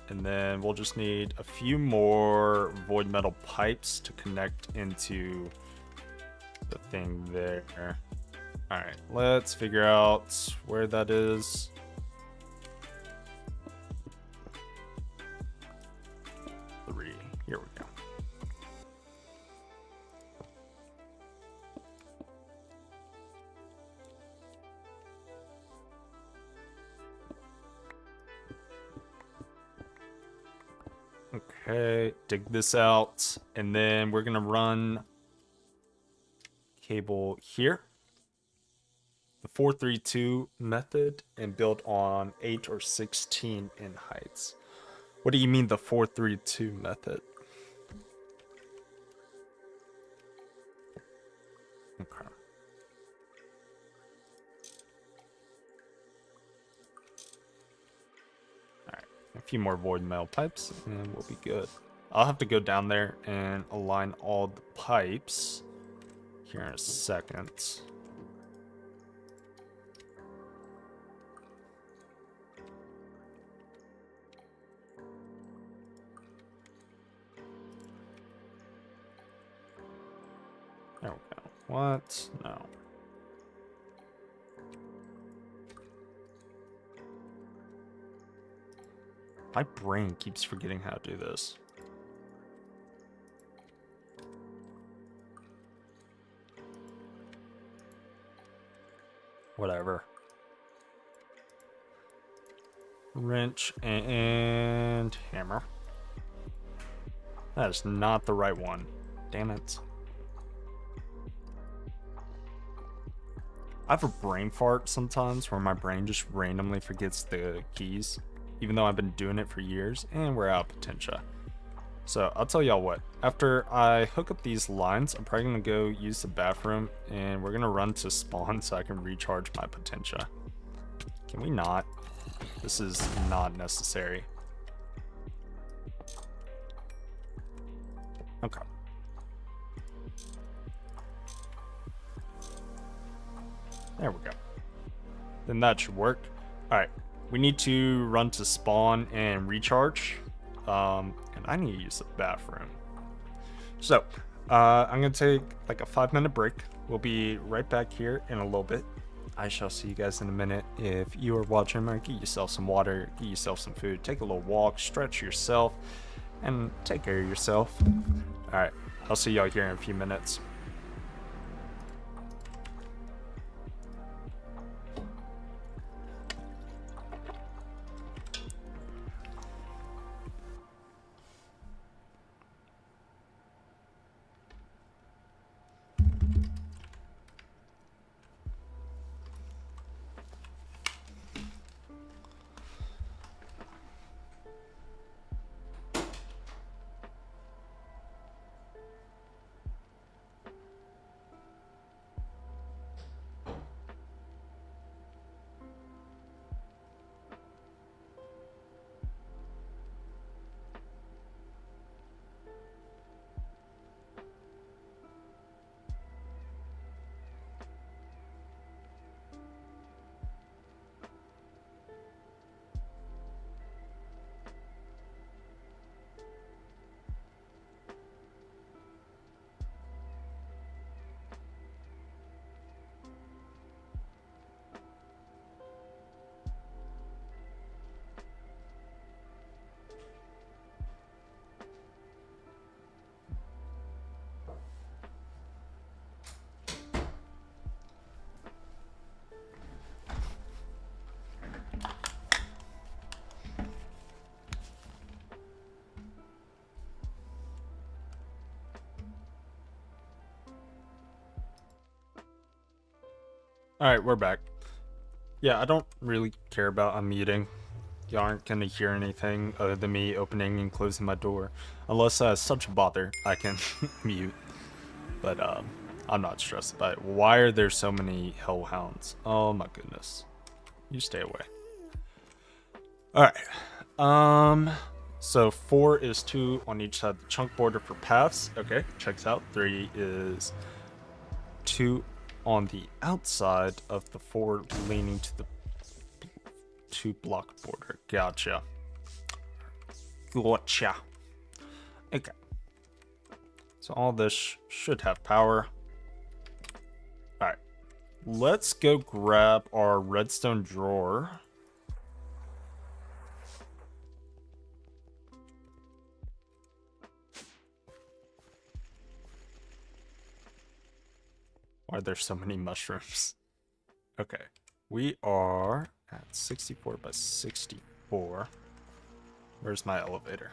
And then we'll just need a few more void metal pipes to connect into the thing there. All right, let's figure out where that is. Here we go. Okay, dig this out, and then we're gonna run cable here, the 432 method, and build on 8 or 16 in heights. What do you mean the 432 method? Okay. Alright, a few more void metal pipes and we'll be good. I'll have to go down there and align all the pipes here in a second. There we go. What? No. My brain keeps forgetting how to do this. Whatever. Wrench and hammer. That is not the right one. Damn it. I have a brain fart sometimes where my brain just randomly forgets the keys, even though I've been doing it for years, and we're out of potential. So I'll tell y'all what, after I hook up these lines, I'm probably gonna go use the bathroom, and we're gonna run to spawn so I can recharge my potential. Can we not? This is not necessary. Okay. There we go. Then that should work. All right, we need to run to spawn and recharge. And I need to use the bathroom. So I'm gonna take like a 5-minute break. We'll be right back here in a little bit. I shall see you guys in a minute. If you are watching, get yourself some water, get yourself some food, take a little walk, stretch yourself, and take care of yourself. All right, I'll see y'all here in a few minutes. Alright, we're back. Yeah, I don't really care about unmuting. You aren't gonna hear anything other than me opening and closing my door. Unless such a bother, I can mute. But I'm not stressed about it. Why are there so many hellhounds? Oh my goodness. You stay away. Alright. So 4 is 2 on each side of the chunk border for paths. Okay, checks out. 3 is 2 on the outside of the 4 leaning to the 2 block border. Gotcha. Gotcha. Okay. So all this should have power. Alright. Let's go grab our redstone drawer. Why are there so many mushrooms? Okay. We are at 64 by 64. Where's my elevator?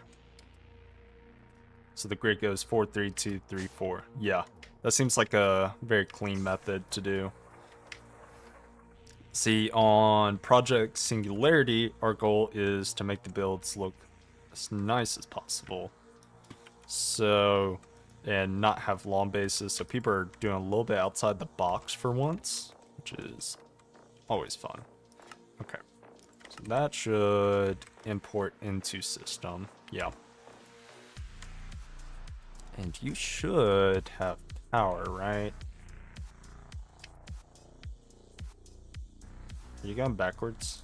So the grid goes 4, 3, 2, 3, 4. Yeah, that seems like a very clean method to do. See, on Project Singularity, our goal is to make the builds look as nice as possible. So, and not have long bases, so people are doing a little bit outside the box for once, which is always fun. Okay, so that should import into system. Yeah. And you should have power, right? Are you going backwards?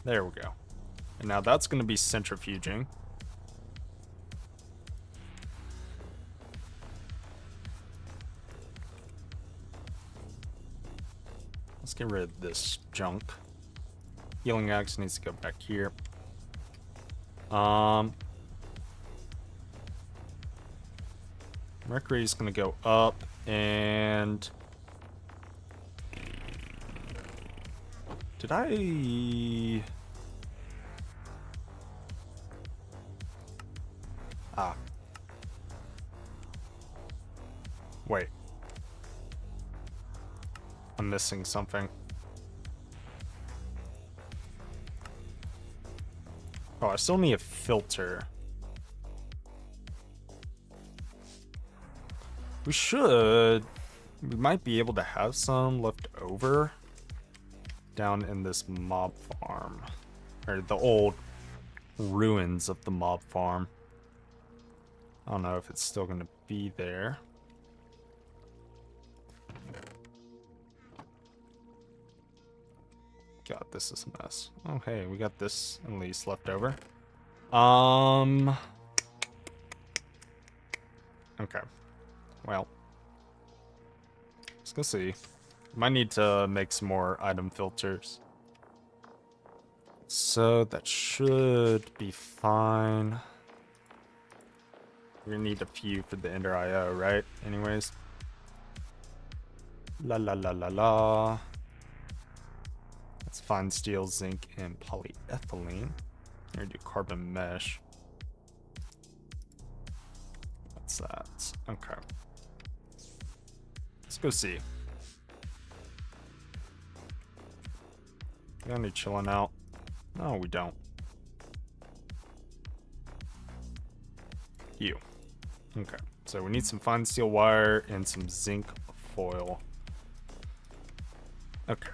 There we go. And now that's going to be centrifuging. Let's get rid of this junk. Healing axe needs to go back here. Mercury's gonna go up, and did I? Wait. I'm missing something. Oh, I still need a filter. We might be able to have some left over down in this mob farm. Or the old ruins of the mob farm. I don't know if it's still going to be there. God, this is a mess. Oh, hey, we got this at least left over. Okay. Well. Let's go see. Might need to make some more item filters. So that should be fine. We're gonna need a few for the Ender IO, right? Anyways. La la la la la. That's fine steel, zinc, and polyethylene. We're gonna do carbon mesh. What's that? Okay. Let's go see. We got any chilling out? No, we don't. You. Okay. So we need some fine steel wire and some zinc foil. Okay.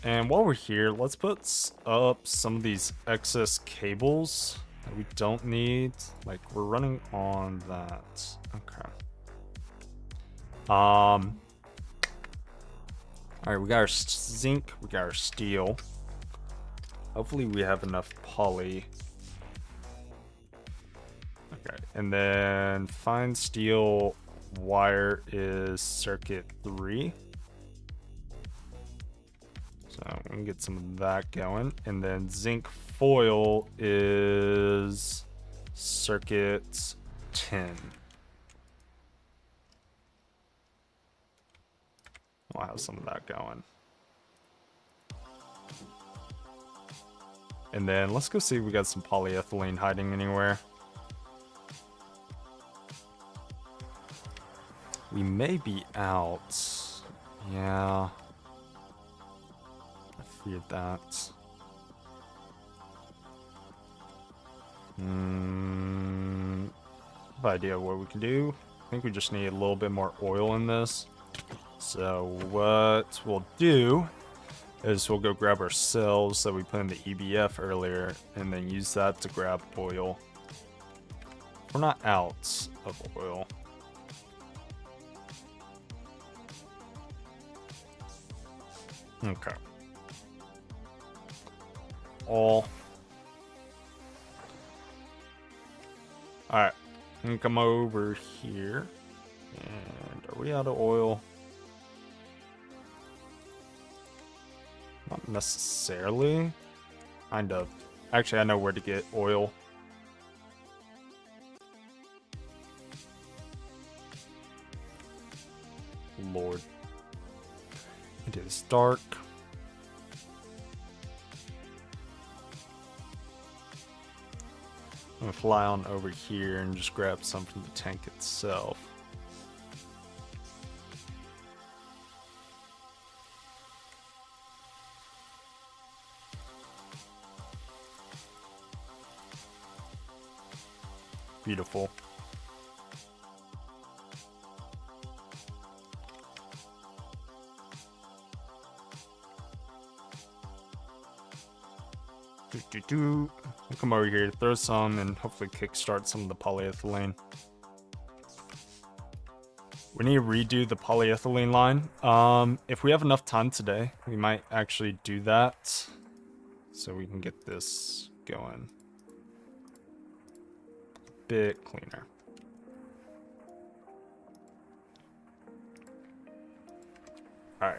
And while we're here, let's put up some of these excess cables that we don't need. Like, we're running on that. Okay. Alright, we got our zinc, we got our steel. Hopefully we have enough poly. Okay, and then fine steel wire is circuit 3. So we can get some of that going. And then zinc foil is circuit 10. I'll have some of that going. And then let's go see if we got some polyethylene hiding anywhere. We may be out Yeah. I feared that. Have idea what we can do. I think we just need a little bit more oil in this. So what we'll do is we'll go grab our cells that we put in the EBF earlier and then use that to grab oil. We're not out of oil. Okay. All. Alright. I'm gonna come over here. And are we out of oil? Not necessarily. Kind of. Actually, I know where to get oil. Lord. It is dark. I'm gonna fly on over here and just grab some from the tank itself. Beautiful. We'll come over here, throw some, and hopefully kickstart some of the polyethylene. We need to redo the polyethylene line. If we have enough time today, we might actually do that so we can get this going a bit cleaner. All right.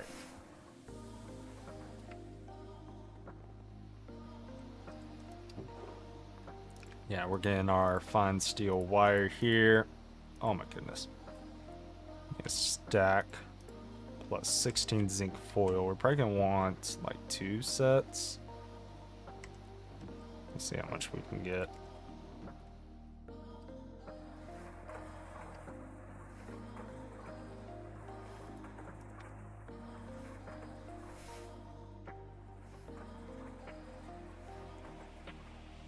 Yeah, we're getting our fine steel wire here. Oh my goodness. A stack plus 16 zinc foil. We're probably gonna want like 2 sets. Let's see how much we can get.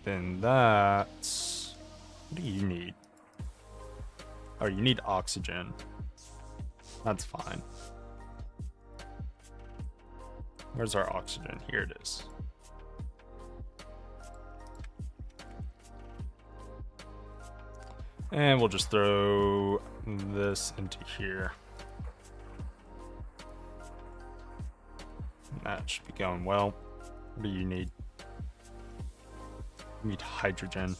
Then that's... What do you need? Oh, you need oxygen. That's fine. Where's our oxygen? Here it is. And we'll just throw this into here. That should be going well. What do you need? You need hydrogen.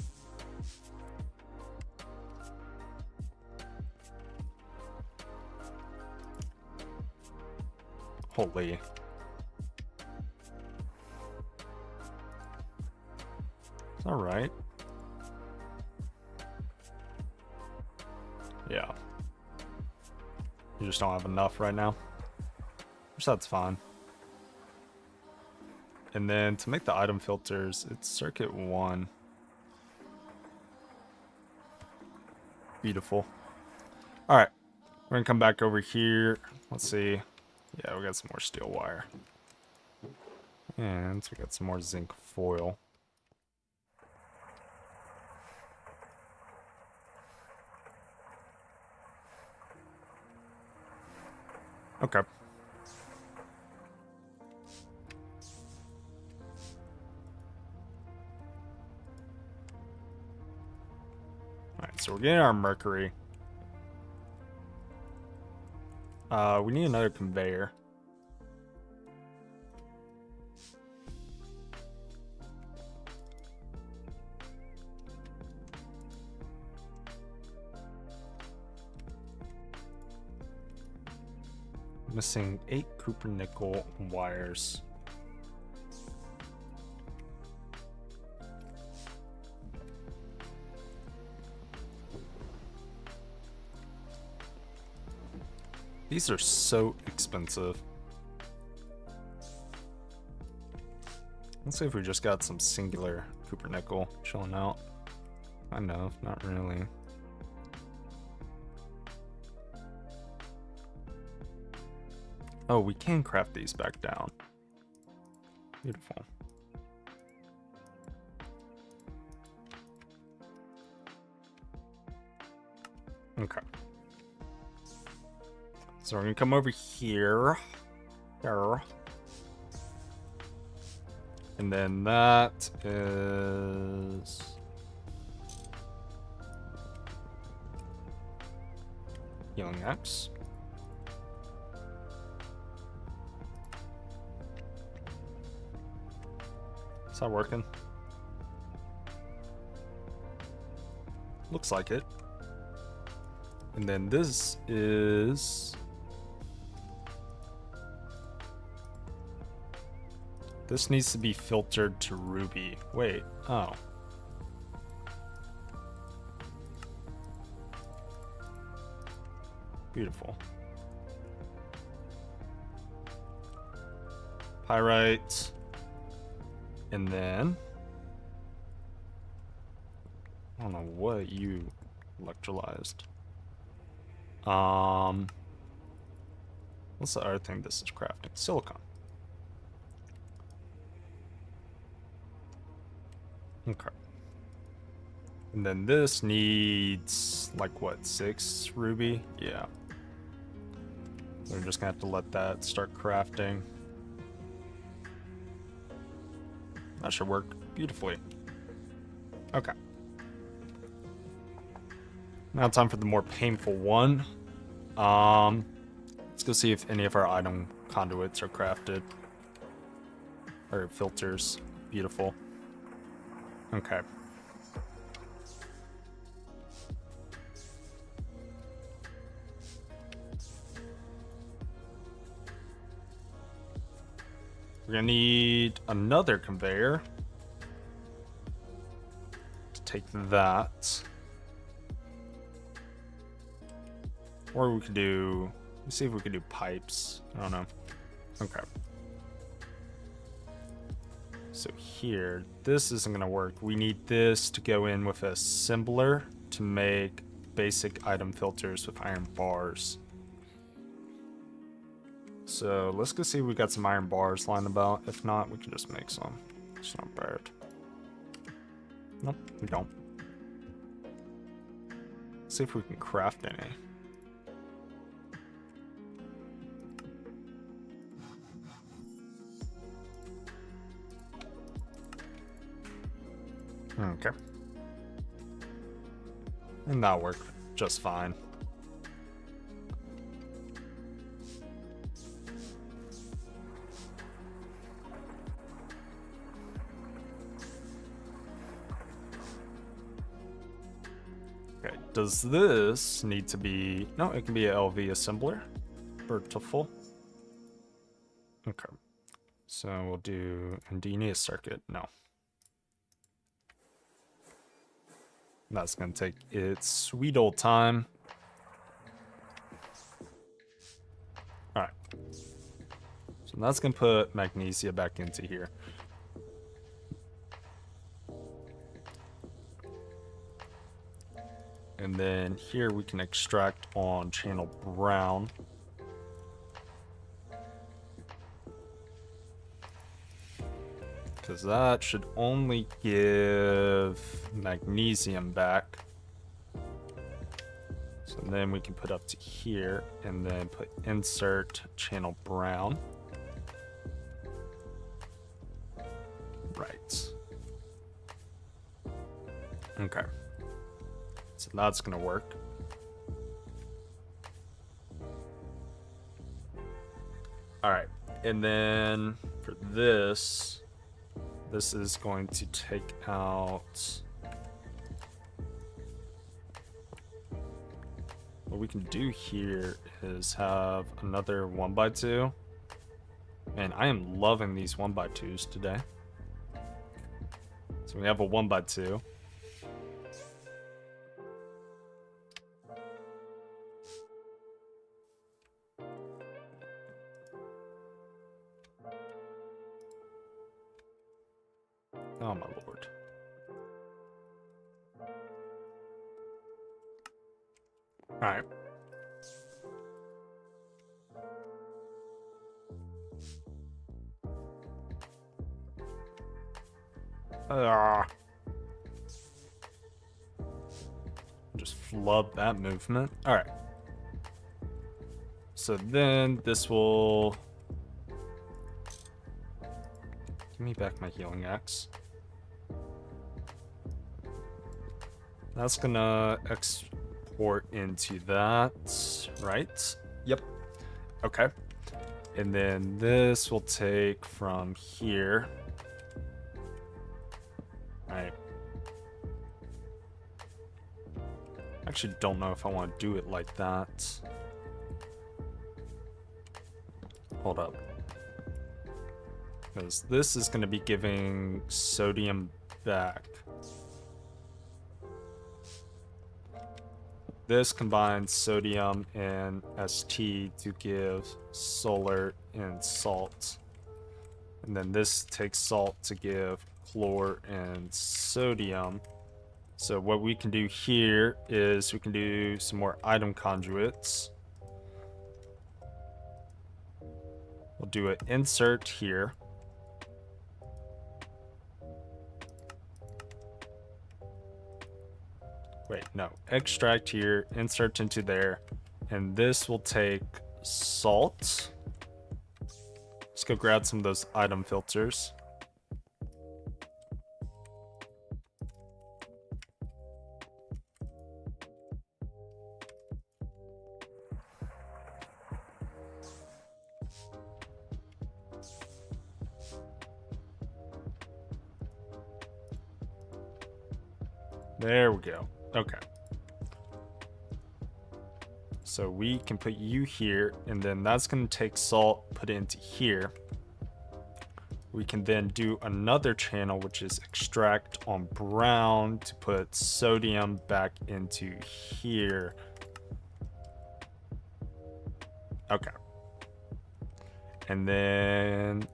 Holy. Is that right? Yeah. You just don't have enough right now. Which that's fine. And then to make the item filters, it's circuit 1. Beautiful. Alright. We're gonna come back over here. Let's see. Yeah, we got some more steel wire. And we got some more zinc foil. Okay. Alright, so we're getting our mercury. We need another conveyor. Missing 8 copper nickel wires. These are so expensive. Let's see if we just got some singular copper nickel chilling out. I know, not really. Oh, we can craft these back down. Beautiful. Okay. So we're gonna come over here. Here. And then that is... Healing X. Is that working? Looks like it. And then this is... This needs to be filtered to Ruby. Wait, oh. Beautiful. Pyrite. And then... I don't know what you electrolyzed. What's the other thing this is crafting? Silicon. Okay. And then this needs, like, what, 6 ruby? Yeah. We're just gonna have to let that start crafting. That should work beautifully. Okay. Now time for the more painful one. Let's go see if any of our item conduits are crafted. Or filters. Beautiful. Okay. We're gonna need another conveyor to take that. Or we could do, let's see if we could do pipes. I don't know. Okay. So here, this isn't gonna work. We need this to go in with a assembler to make basic item filters with iron bars. So let's go see if we got some iron bars lying about. If not, we can just make some. It's not bad. Nope, we don't. Let's see if we can craft any. Okay. And that'll work just fine. Okay, does this need to be... No, it can be a LV assembler. Beautiful. Okay. So we'll do... And do you need a circuit? No. That's going to take its sweet old time. Alright. So that's going to put magnesia back into here. And then here we can extract on channel brown. Because that should only give magnesium back. So then we can put up to here and then put insert channel brown. Right. Okay. So that's gonna work. Alright. And then for this... This is going to take out... What we can do here is have another 1x2. Man, I am loving these 1x2s today. So we have a 1x2. Oh my lord. Alright. Just flub that movement. All right. So then this will give me back my healing axe. That's gonna export into that, right? Yep. Okay. And then this will take from here. All right. Actually don't know if I want to do it like that. Hold up. Because this is going to be giving sodium back. This combines sodium and ST to give solar and salt. And then this takes salt to give chlor and sodium. So what we can do here is we can do some more item conduits. We'll do an insert here. Wait, no. Extract here, insert into there. And this will take salt. Let's go grab some of those item filters. There we go. Okay. So we can put you here, and then that's going to take salt, put it into here. We can then do another channel, which is extract on brown to put sodium back into here. Okay. And then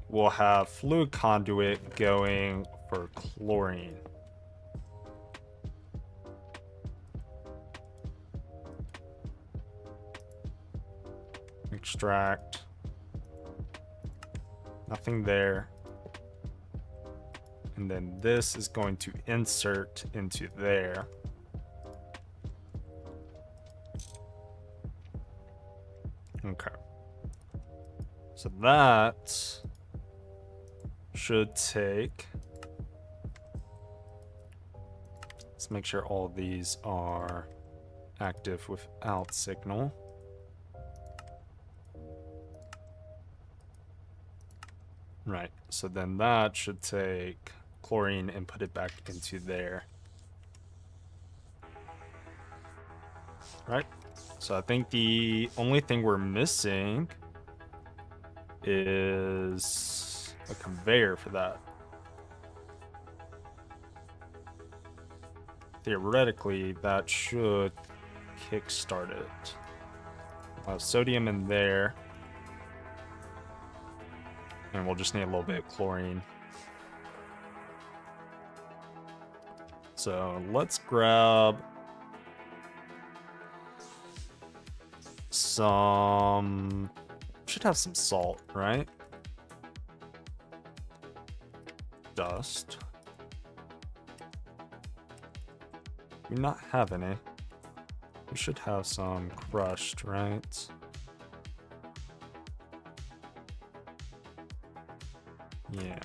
we'll have fluid conduit going for chlorine. Extract. Nothing there. And then this is going to insert into there. Okay. So that should take... Let's make sure all of these are active without signal. Right, so then that should take chlorine and put it back into there. Right, so I think the only thing we're missing is a conveyor for that. Theoretically, that should kickstart it. Sodium in there. And we'll just need a little bit of chlorine. So let's grab some... Should have some salt, right? Dust. Do we not have any? We should have some crushed, right? Yeah.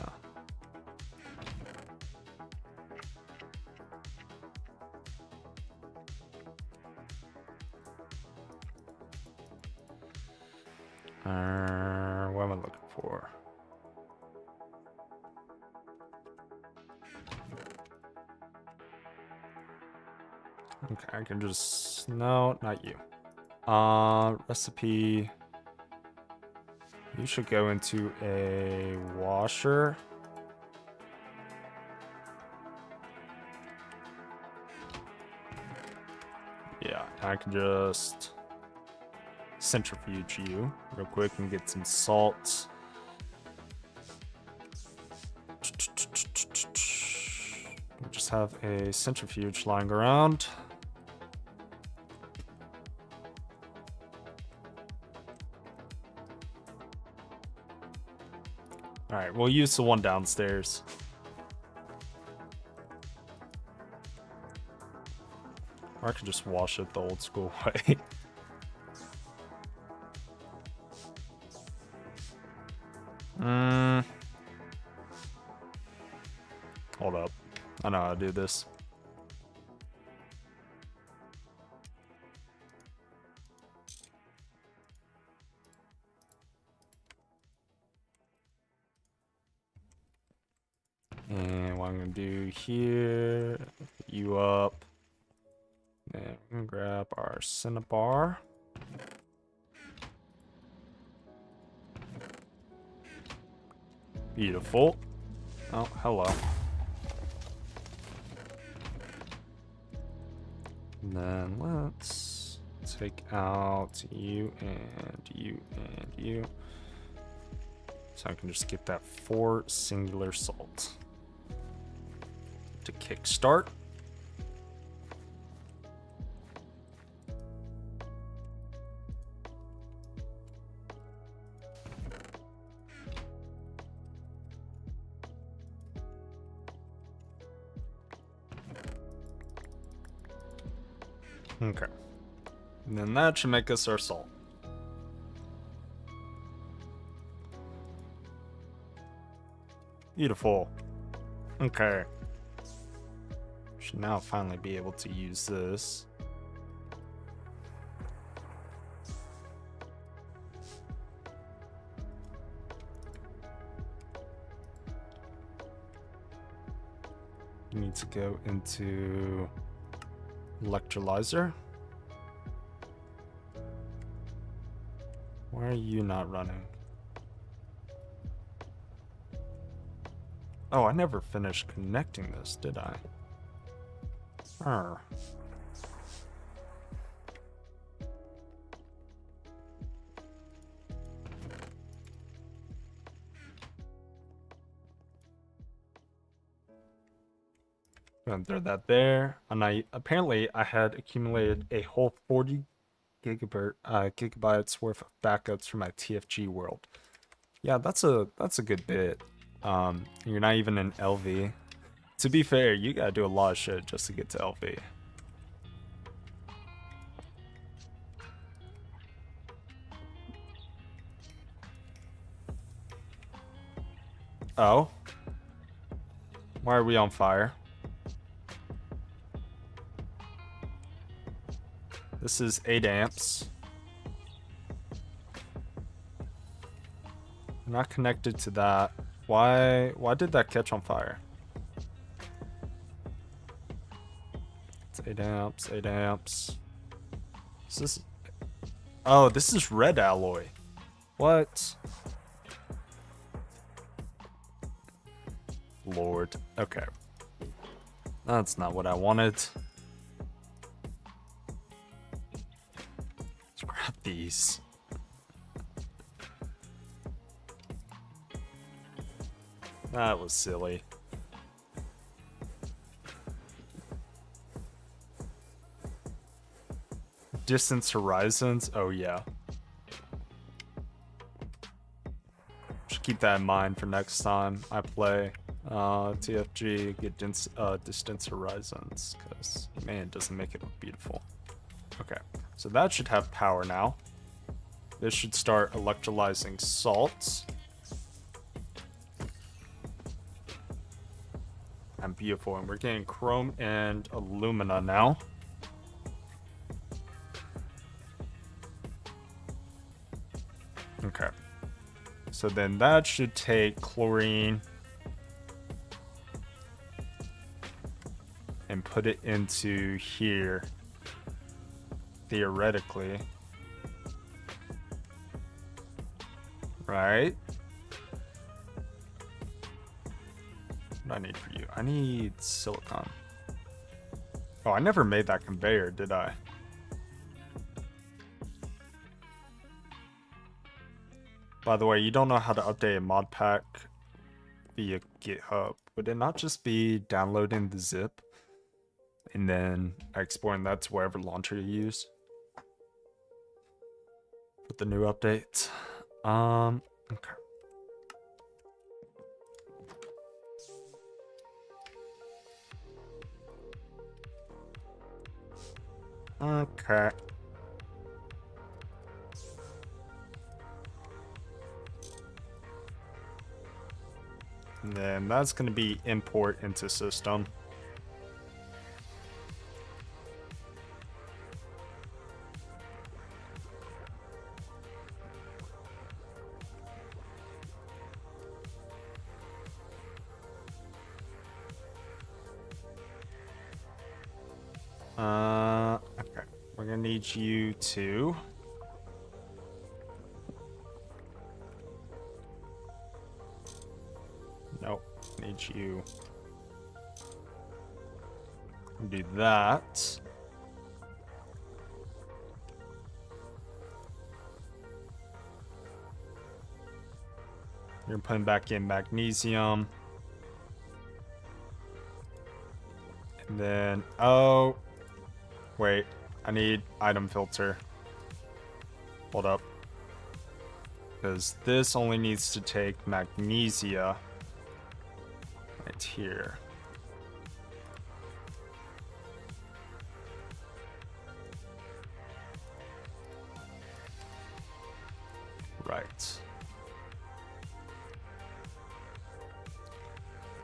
What am I looking for? Okay, I can just... No, not you. Recipe... You should go into a washer. Yeah, I can just centrifuge you real quick and get some salt. Just have a centrifuge lying around. Alright, Alright, we'll use the one downstairs. Or I could just wash it the old school way. Hold up. I know how to do this. And what I'm gonna do here, put you up. Then we're gonna grab our Cinnabar. Beautiful. Oh, hello. And then let's take out you and you and you. So I can just get that 4 singular salt. To kickstart. Okay. And then that should make us our salt. Beautiful. Okay. Should now finally be able to use this. You need to go into electrolyzer. Why are you not running? Oh, I never finished connecting this, did I? Gonna throw that there, and apparently I had accumulated a whole 40 gigabytes worth of backups for my TFG world. Yeah, that's a good bit. You're not even in LV. To be fair, you gotta do a lot of shit just to get to LV. Oh? Why are we on fire? This is 8 amps. I'm not connected to that. Why did that catch on fire? It's 8 amps, 8 amps. Is this... Oh, this is red alloy. What? Lord. Okay. That's not what I wanted. Let's grab these. That was silly. Distance horizons? Oh yeah. Should keep that in mind for next time I play TFG, get distance horizons, because man, it doesn't make it look beautiful. Okay, so that should have power now. This should start electrolyzing salts. And beautiful, and we're getting chrome and alumina now. Okay, so then that should take chlorine and put it into here, theoretically, right? What do I need for you? I need silicon. Oh, I never made that conveyor, did I? By the way, you don't know how to update a MODPACK via GitHub. Would it not just be downloading the zip and then exporting that to whatever launcher you use with the new update? Okay. Okay. And then that's going to be import into system. Okay. We're gonna need you to nope. Need you do that. You're putting back in magnesium. And then, oh, wait, I need item filter. Hold up. Because this only needs to take magnesia right here. Right.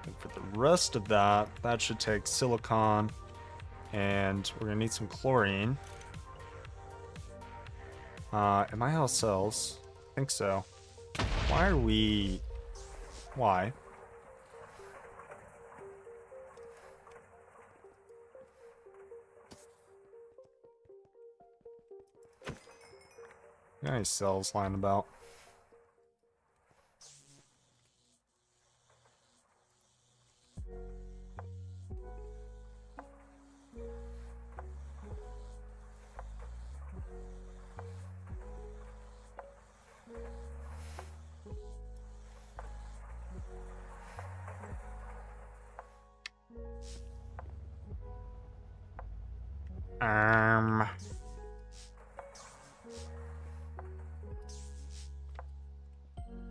And for the rest of that, that should take silicon. And we're gonna need some chlorine. Am I out of cells? I think so. Why are we... Why? Any cells lying about?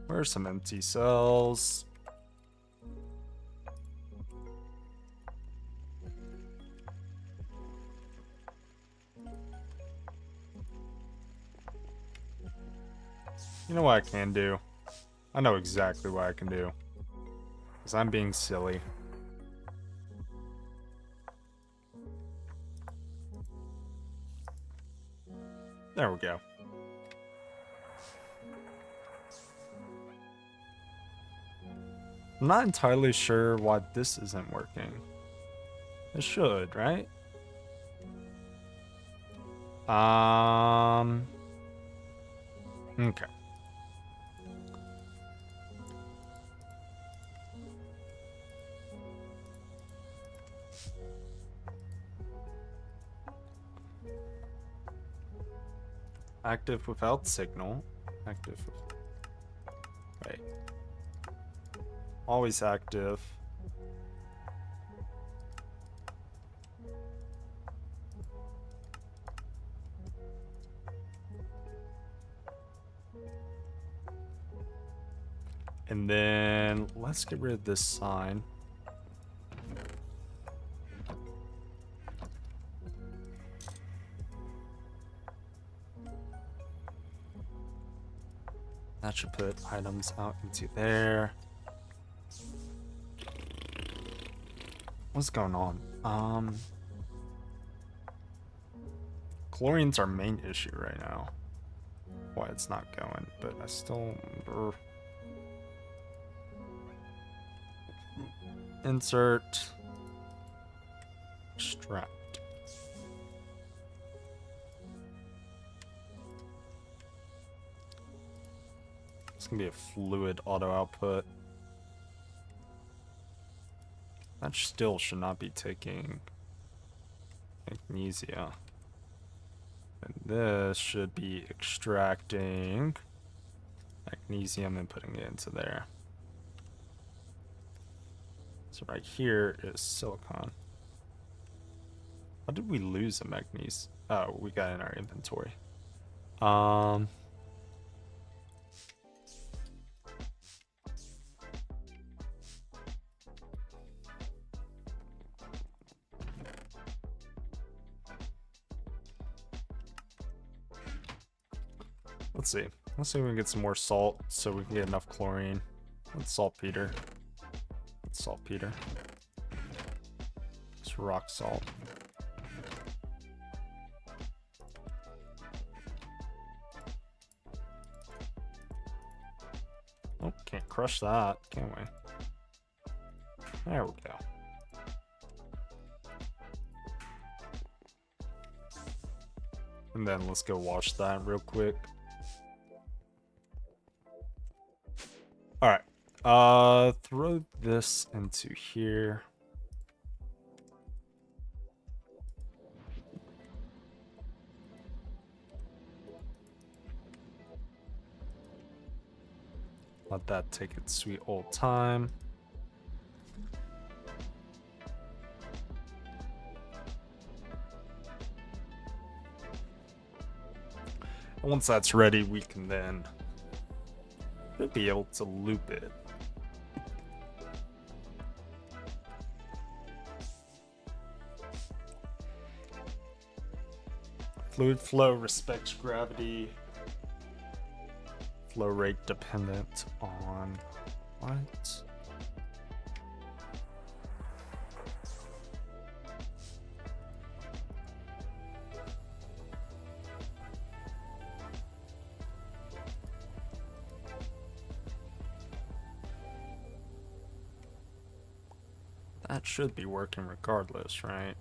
Where's some empty cells? You know what I can do? I know exactly what I can do. Because I'm being silly. There we go. I'm not entirely sure why this isn't working. It should, right? Okay. Active without signal. Active with... Wait. Always active. And then let's get rid of this sign. That should put items out into there. What's going on? Chlorine's our main issue right now. Why it's not going, but I still... Insert. Extract. It's gonna be a fluid auto output. That still should not be taking magnesia. And this should be extracting magnesium and putting it into there. So right here is silicon. How did we lose a magnesium? Oh, we got it in our inventory. Let's see. Let's see if we can get some more salt so we can get enough chlorine. Let's saltpeter. Let's saltpeter. It's rock salt. Oh, can't crush that, can we? There we go. And then let's go wash that real quick. Alright. Throw this into here. Let that take its sweet old time. And once that's ready, we can then be able to loop it. Fluid flow respects gravity. Flow rate dependent on what? That should be working regardless, right?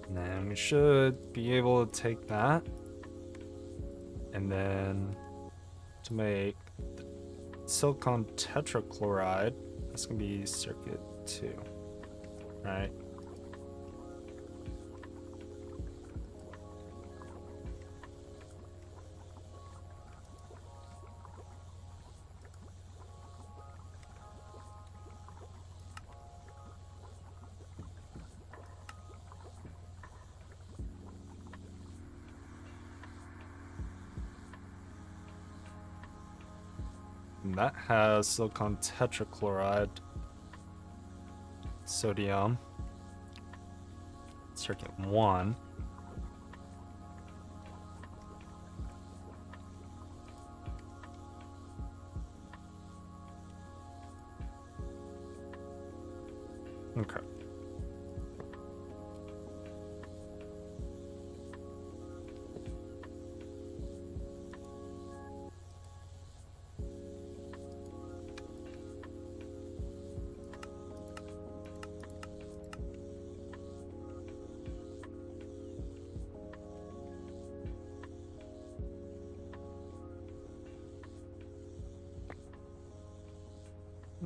And then we should be able to take that and then to make silicon tetrachloride, that's gonna be circuit 2, right? And that has silicon tetrachloride, sodium, circuit 1. Okay.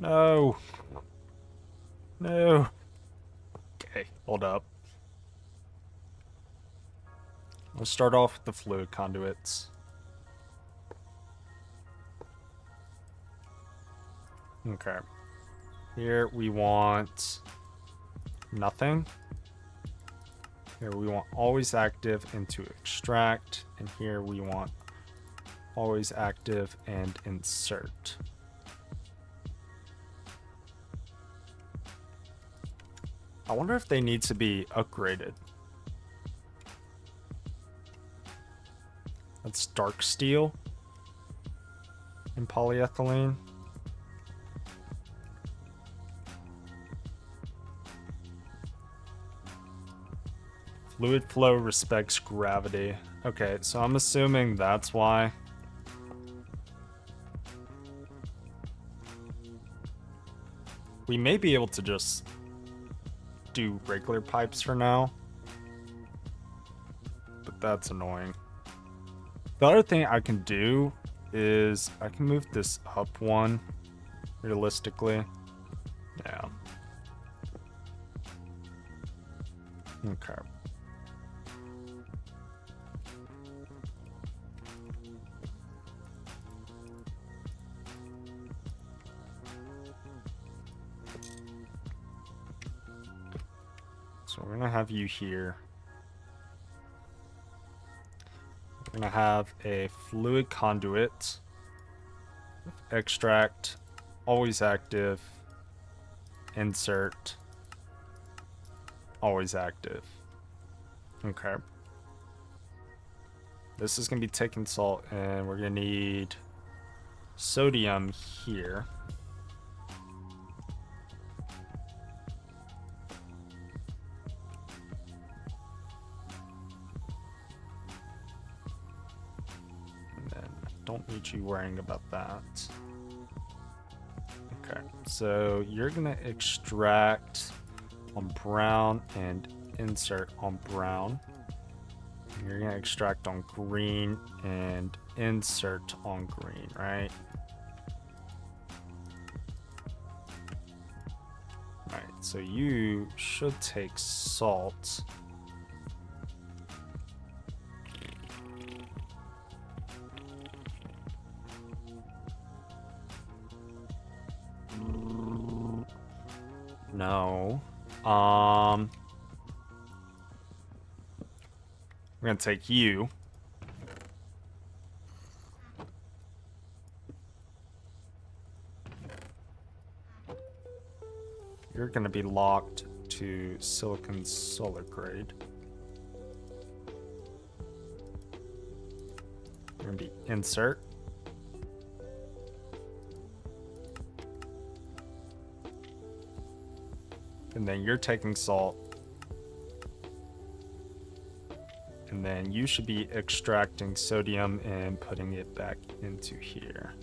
No. No. Okay, hold up. Let's start off with the fluid conduits. Okay. Here we want nothing. Here we want always active into extract. And here we want always active and insert. I wonder if they need to be upgraded. That's dark steel and polyethylene. Fluid flow respects gravity. Okay, so I'm assuming that's why. We may be able to just do regular pipes for now, but that's annoying. The other thing I can do is I can move this up one realistically. Yeah. Okay. So we're gonna have you here. We're gonna have a fluid conduit, extract, always active, insert, always active. Okay. This is gonna be taking salt, and we're gonna need sodium here. And then I don't need you worrying about that. Okay, so you're gonna extract on brown and insert on brown. You're gonna extract on green and insert on green, right? Right, so you should take salt. No. We're gonna take you. You're gonna be locked to silicon solar grade. You're gonna be insert. And then you're taking salt. And then you should be extracting sodium and putting it back into here.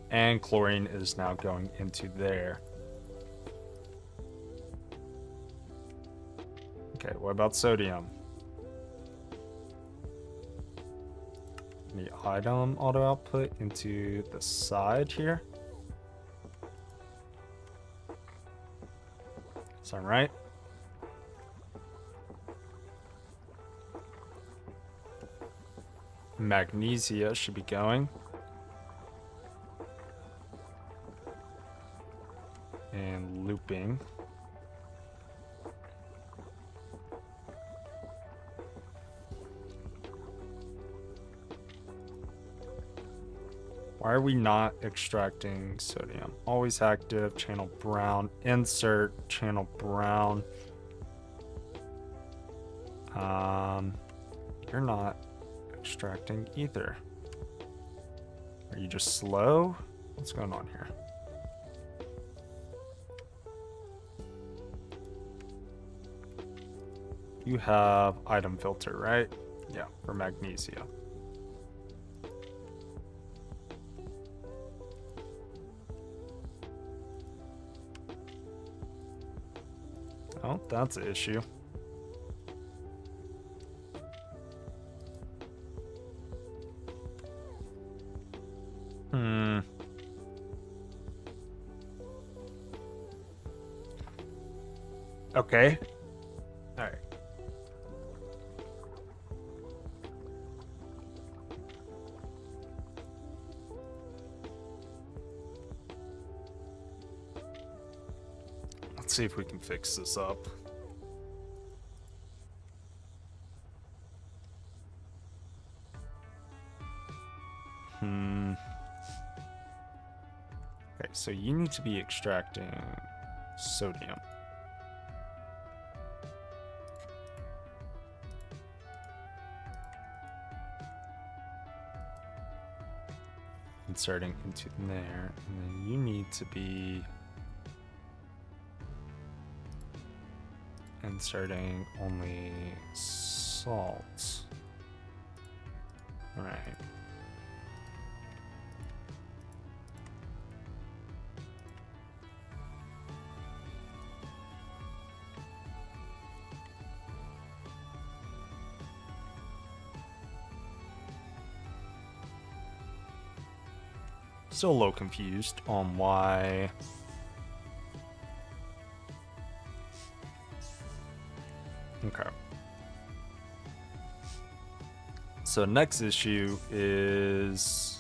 And chlorine is now going into there. Okay, what about sodium? The item auto output into the side here. Sound right? Magnesia should be going. And looping. Why are we not extracting sodium? Always active, channel brown, insert, channel brown. You're not extracting either. Are you just slow? What's going on here? You have item filter, right? Yeah, for magnesia. Oh, that's an issue. Okay. All right. Let's see if we can fix this up. Okay, so you need to be extracting sodium. Inserting into there, and then you need to be inserting only salt. All right. Still a little confused on why. Okay. So next issue is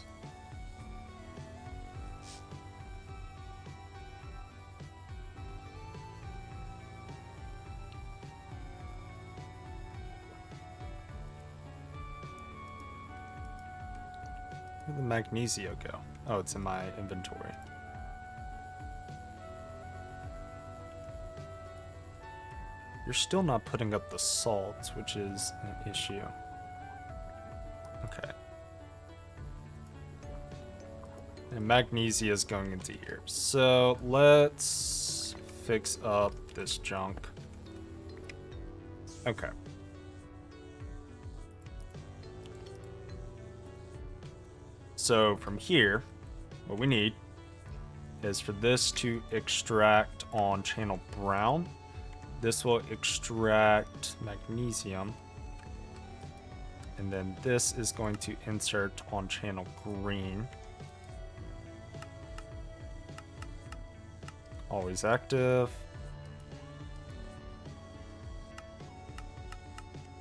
where'd the magnesia go? Oh, it's in my inventory. You're still not putting up the salts, which is an issue. Okay. And magnesia is going into here. So let's fix up this junk. Okay. So from here, what we need is for this to extract on channel brown. This will extract magnesium. And then this is going to insert on channel green. Always active.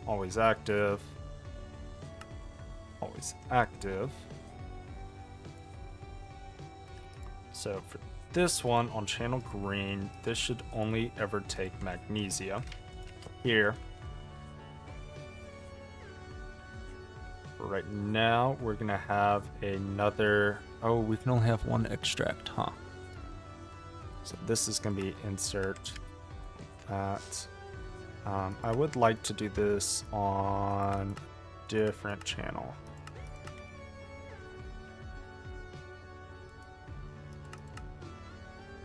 Always active. Always active. So for this one on channel green, this should only ever take magnesia. Here. For right now, we're gonna have another, oh, we can only have one extract, huh? So this is gonna be insert that. I would like to do this on different channel.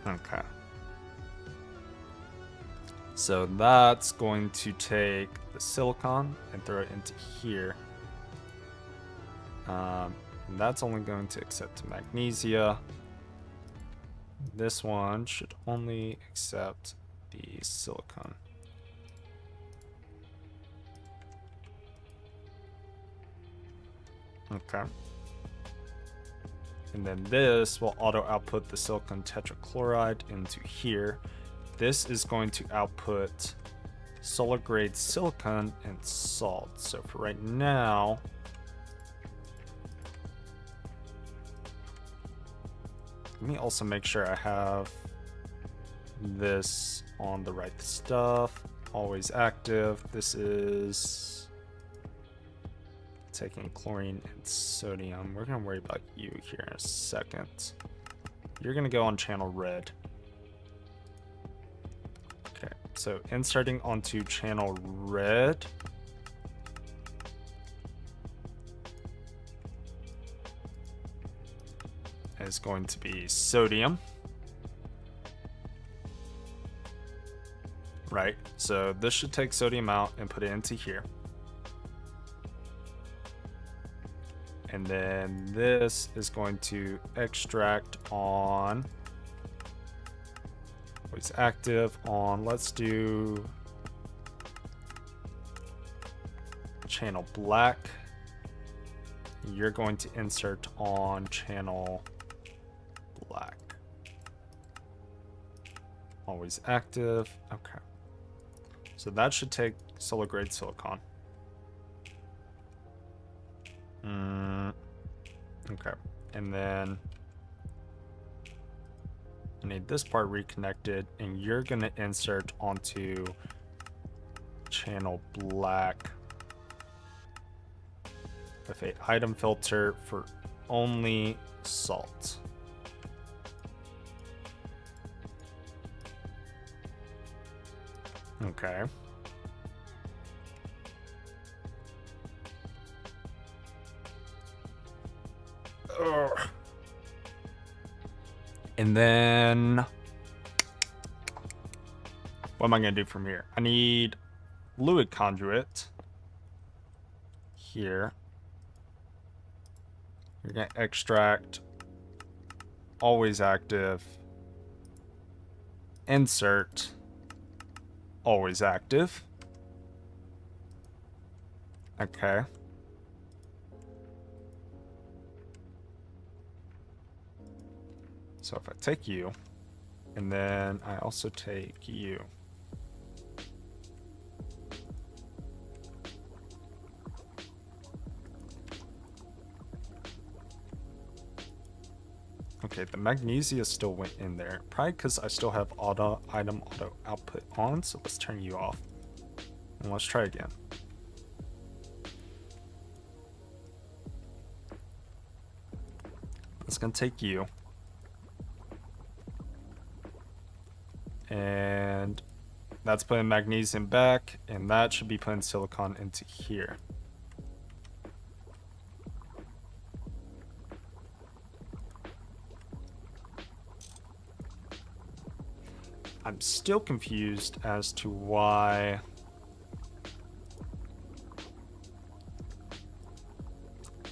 Okay. So that's going to take the silicon and throw it into here. And that's only going to accept magnesia. This one should only accept the silicon. Okay. And then this will auto output the silicon tetrachloride into here. This is going to output solar grade silicon and salt. So for right now, let me also make sure I have this on the right stuff. Always active. This is taking chlorine and sodium. We're gonna worry about you here in a second. You're gonna go on channel red. Okay, so inserting onto channel red. Is going to be sodium. Right, so this should take sodium out and put it into here. And then this is going to extract on, it's active on, let's do channel black. You're going to insert on channel black. Always active. Okay. So that should take solar grade silicon. Okay. And then I need this part reconnected, and you're going to insert onto channel black with a item filter for only salt. Okay. Ugh. And then what am I going to do from here? I need fluid conduit here. You're going to extract always active, insert always active. Okay. So if I take you, and then I also take you. Okay, the magnesia still went in there. Probably because I still have item auto output on, so let's turn you off. And let's try again. It's gonna take you. And that's putting magnesium back, and that should be putting silicon into here. I'm still confused as to why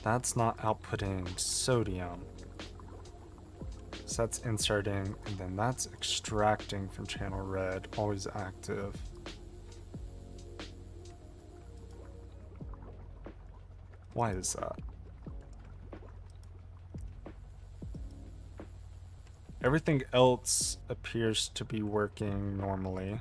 that's not outputting sodium. So that's inserting, and then that's extracting from channel red, always active. Why is that? Everything else appears to be working normally.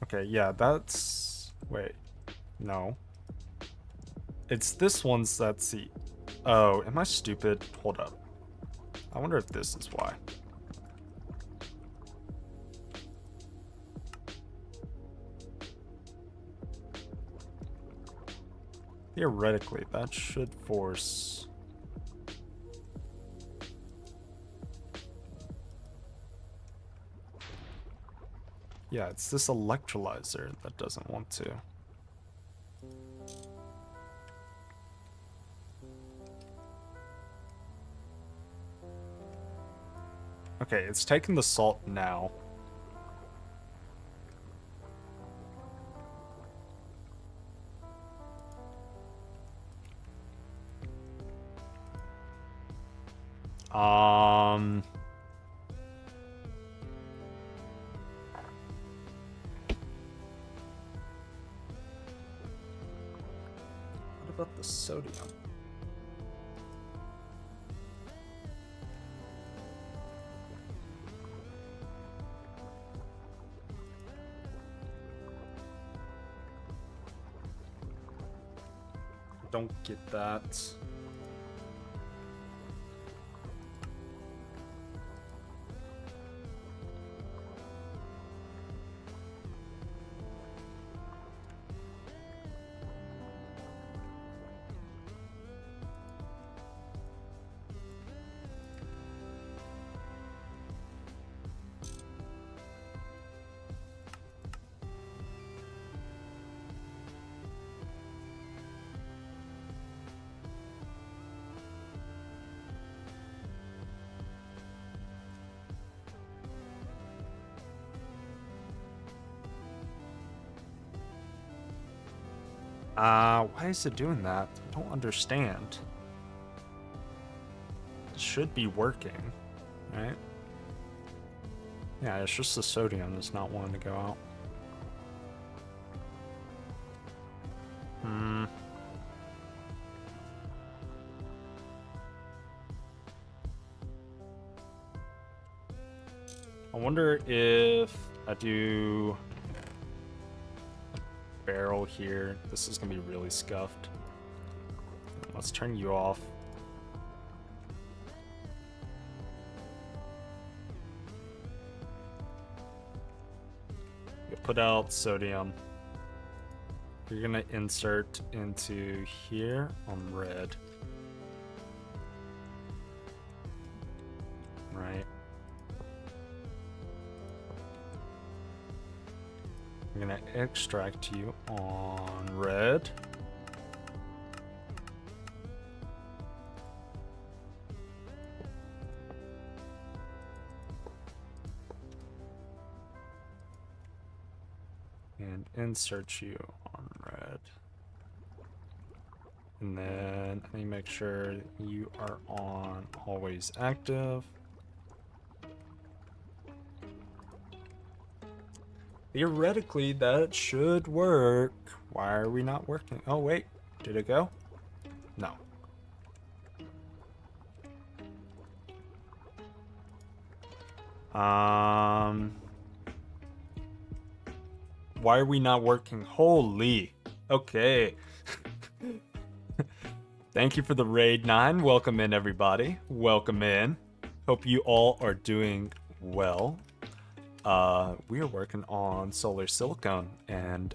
Okay, yeah, that's... Wait. No. It's this one's that's the... Oh, am I stupid? Hold up. I wonder if this is why. Theoretically, that should force... Yeah, it's this electrolyzer that doesn't want to. Okay, it's taking the salt now. What about the sodium? Don't get that. Why is it doing that? I don't understand. It should be working, right? Yeah, it's just the sodium that's not wanting to go out. I wonder if I do barrel here. This is gonna be really scuffed. Let's turn you off. You put out sodium. You're gonna insert into here on red. Right. I'm gonna extract you on red. And insert you on red. And then let me make sure you are on always active. Theoretically, that should work. Why are we not working? Oh, wait. Did it go? No. Why are we not working? Holy. Okay. Thank you for the raid 9. Welcome in, everybody. Welcome in. Hope you all are doing well. We are working on solar silicone and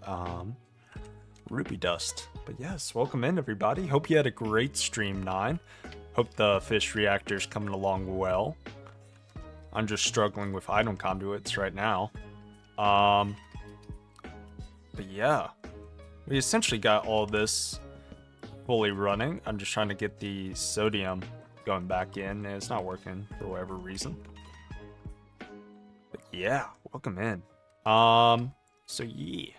ruby dust. But yes, welcome in, everybody. Hope you had a great stream 9. Hope the fish reactor's coming along well. I'm just struggling with item conduits right now. But yeah, we essentially got all this fully running. I'm just trying to get the sodium going back in, and it's not working for whatever reason. But yeah, welcome in. So yeah.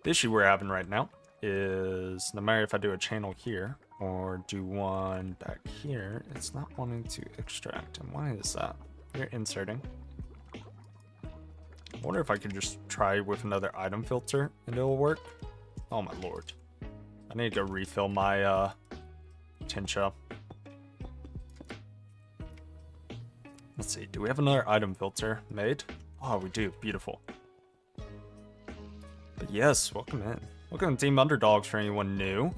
The issue we're having right now is no matter if I do a channel here or do one back here, it's not wanting to extract. And why is that? You're inserting. I wonder if I could just try with another item filter and it'll work. Oh my lord. I need to go refill my tinsha. Let's see, do we have another item filter made? Oh, we do. Beautiful. But yes, welcome in. Welcome to Team Underdogs for anyone new.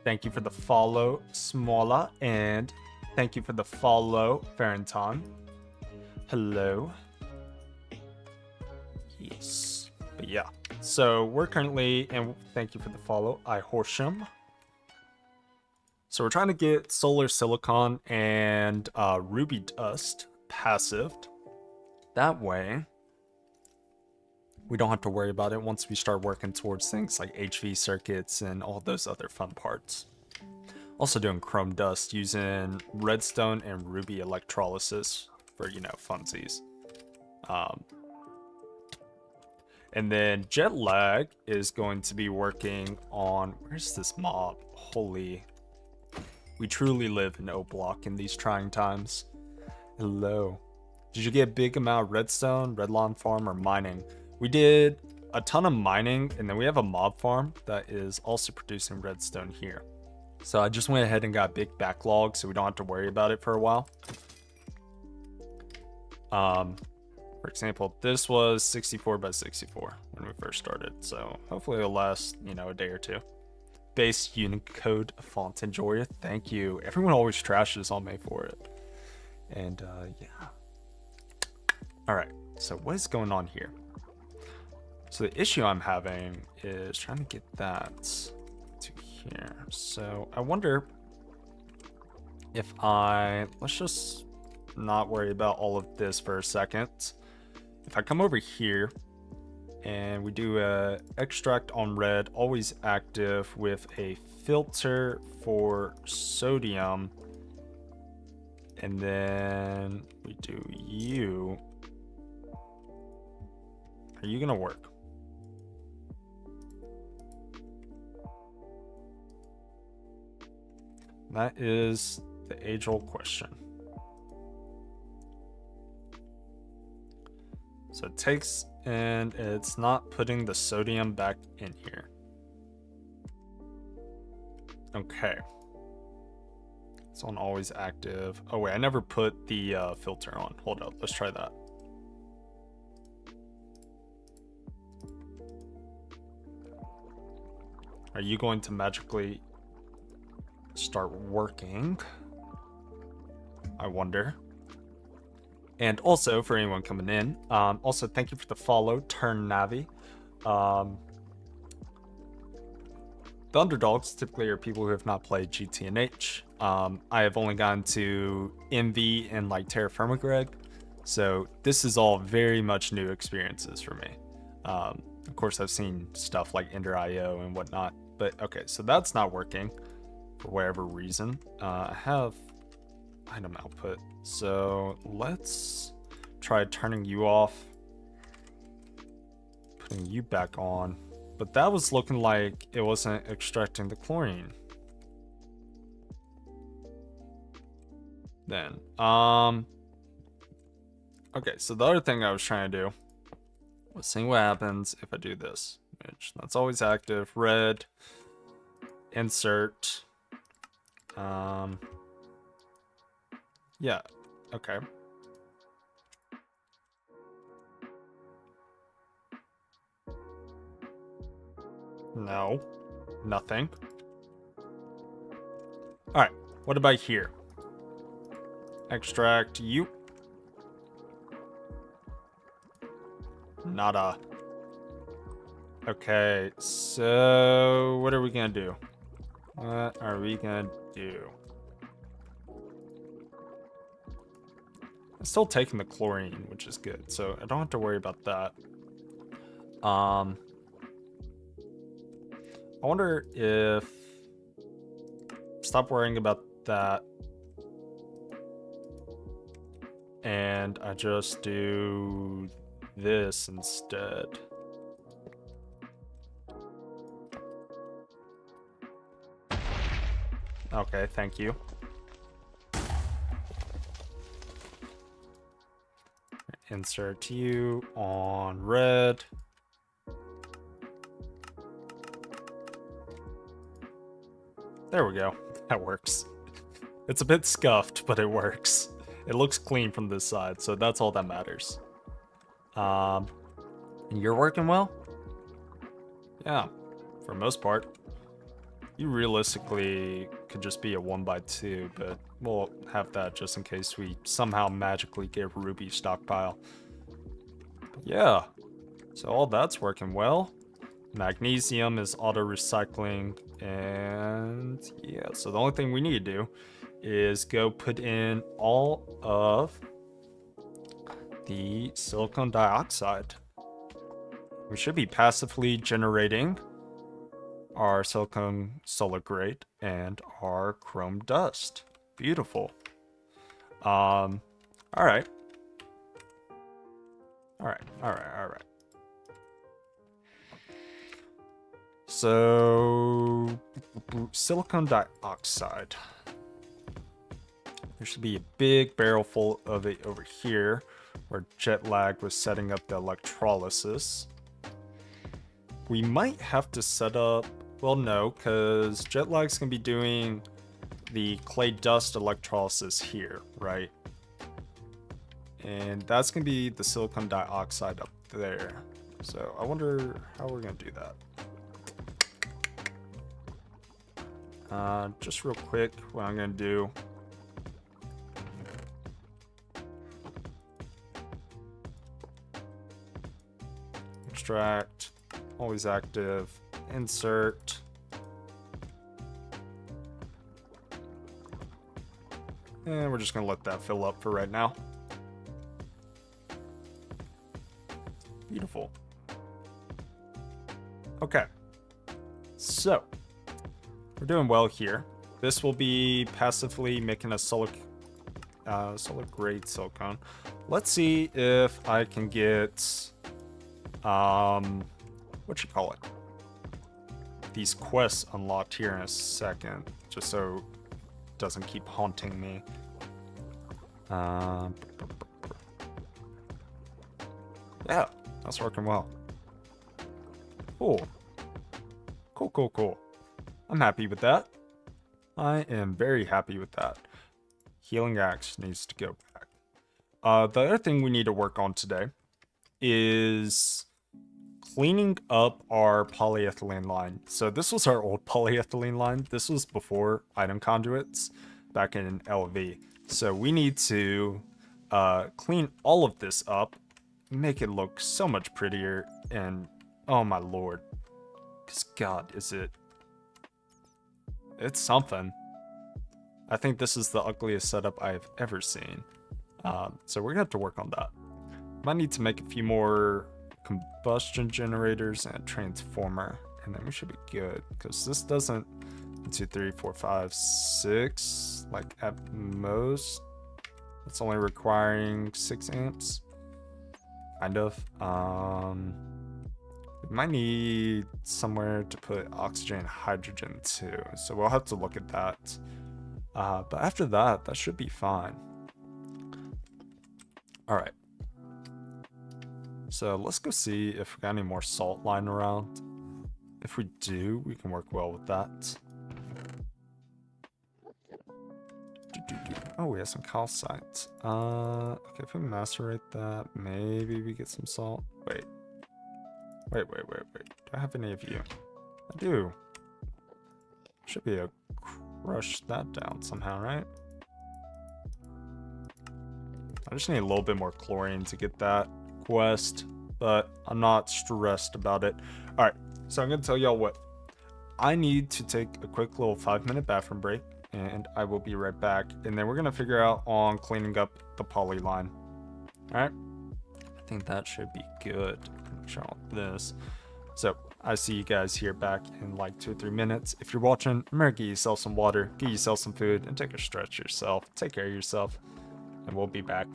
Thank you for the follow, Smola, and thank you for the follow, Farrington. Hello. Yes. But yeah. So we're currently, and thank you for the follow, I Horsham. So we're trying to get solar silicon and ruby dust passived. That way, we don't have to worry about it once we start working towards things like HV circuits and all those other fun parts. Also doing chrome dust using redstone and ruby electrolysis for, you know, funsies. And then Jetlagg is going to be working on, where's this mob? Holy, we truly live in O Block in these trying times. Hello. Did you get a big amount of redstone, red lawn farm, or mining? We did a ton of mining, and then we have a mob farm that is also producing redstone here. So I just went ahead and got a big backlog so we don't have to worry about it for a while. For example, this was 64 by 64 when we first started, so hopefully it'll last, you know, a day or two. Base Unicode font enjoyer, thank you. Everyone always trashes on me for it. And yeah. Alright, so what is going on here? So the issue I'm having is trying to get that to here. So I wonder if let's just not worry about all of this for a second. If I come over here and we do a extract on red, always active with a filter for sodium, and then we do you. Are you gonna work? That is the age-old question. So it takes, and it's not putting the sodium back in here. Okay. It's on always active. Oh wait, I never put the filter on. Hold up, let's try that. Are you going to magically start working? I wonder. And also, for anyone coming in, also thank you for the follow, Turn Navi. The underdogs typically are people who have not played GTNH. I have only gotten to MV and like Terra Firma Greg, so this is all very much new experiences for me. Of course, I've seen stuff like Ender IO and whatnot, but okay, so that's not working for whatever reason. I have item output, so let's try turning you off, putting you back on. But that was looking like it wasn't extracting the chlorine. Then, okay, so the other thing I was trying to do was seeing what happens if I do this. image. That's always active. Red. Insert. Yeah. Okay. No. Nothing. Alright. What about here? Extract you. Nada. Okay, so what are we gonna do? What are we gonna do? I'm still taking the chlorine, which is good, so I don't have to worry about that. I wonder if... Stop worrying about that. And I just do this instead. Okay, thank you. Insert you on red. There we go. That works. It's a bit scuffed, but it works. It looks clean from this side, so that's all that matters. And you're working well? Yeah, for the most part. You realistically could just be a 1x2, but we'll have that just in case we somehow magically get Ruby stockpile. But yeah, so all that's working well. Magnesium is auto-recycling, and yeah, so the only thing we need to do is go put in all of the silicon dioxide. We should be passively generating our silicon solar grate and our chrome dust. Beautiful. All right. So silicon dioxide. There should be a big barrel full of it over here where Jetlagg was setting up the electrolysis. We might have to set up, well, no, because Jetlagg's gonna be doing the clay dust electrolysis here, right? And that's gonna be the silicon dioxide up there. So I wonder how we're gonna do that. Just real quick, what I'm gonna do. Extract, always active, insert. And we're just gonna let that fill up for right now. Beautiful. Okay. So, we're doing well here. This will be passively making a solar grade silicone. Let's see if I can get what you call it? These quests unlocked here in a second, just so it doesn't keep haunting me. Yeah, that's working well. Cool. Cool. I'm happy with that. I am very happy with that. Healing Axe needs to go back. The other thing we need to work on today is cleaning up our polyethylene line. So this was our old polyethylene line. This was before item conduits back in LV. So we need to clean all of this up, make it look so much prettier, and oh my lord. Because God, it's something. I think this is the ugliest setup I've ever seen. So we're gonna have to work on that. Might need to make a few more combustion generators and a transformer, and then we should be good, because this doesn't 1, 2, 3, 4, 5, 6, like at most it's only requiring 6 amps, kind of. We might need somewhere to put oxygen and hydrogen too, so we'll have to look at that. But after that, that should be fine. All right. So let's go see if we got any more salt lying around. If we do, we can work well with that. Oh, we have some calcite. Okay, if we macerate that, maybe we get some salt. Wait. Do I have any of you? I do. Should be able to crush that down somehow, right? I just need a little bit more chlorine to get that quest, but I'm not stressed about it. Alright, so I'm going to tell y'all what. I need to take a quick little 5-minute bathroom break, and I will be right back. And then we're going to figure out on cleaning up the poly line. Alright? I think that should be good. Show this. So, I see you guys here back in like 2 or 3 minutes. If you're watching, remember, get yourself some water, get yourself some food, and take a stretch yourself. Take care of yourself, and we'll be back.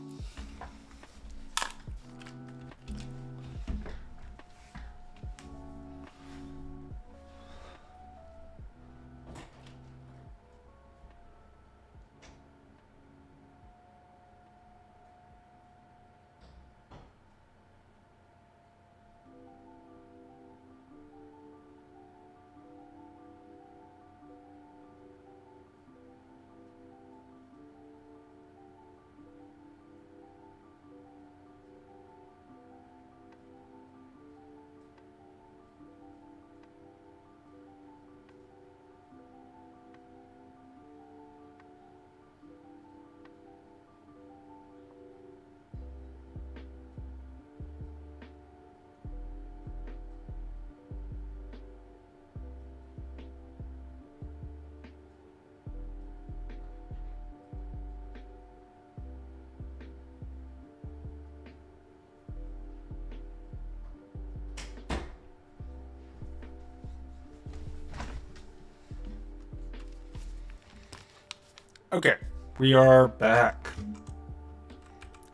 Okay, we are back.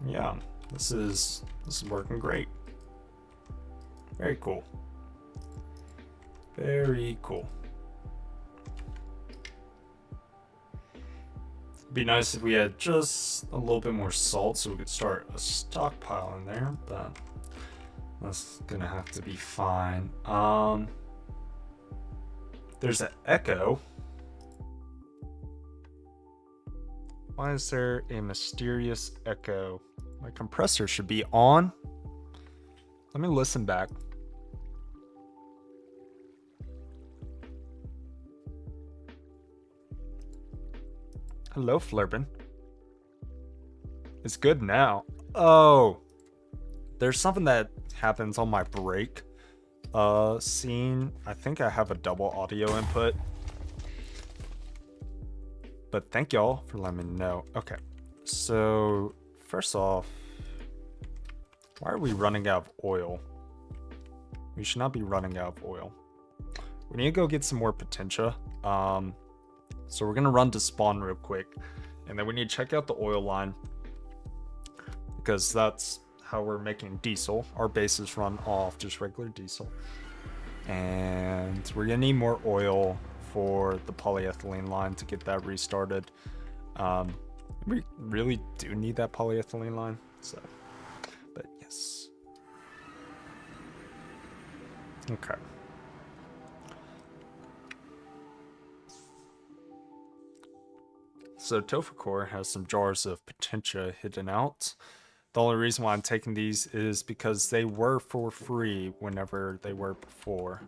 Yeah, this is working great. Very cool. Very cool. It'd be nice if we had just a little bit more salt so we could start a stockpile in there, but that's gonna have to be fine. There's an echo. Why is there a mysterious echo? My compressor should be on. Let me listen back. Hello, Flurben. It's good now. Oh, there's something that happens on my break. Scene. I think I have a double audio input. But thank y'all for letting me know. Okay, so first off, why are we running out of oil? We should not be running out of oil. We need to go get some more potentia. So we're gonna run to spawn real quick, and then we need to check out the oil line because that's how we're making diesel. Our bases run off just regular diesel, and we're gonna need more oil for the polyethylene line to get that restarted. We really do need that polyethylene line, so, but yes. Okay. So Topher has some jars of potentia hidden out. The only reason why I'm taking these is because they were for free whenever they were before.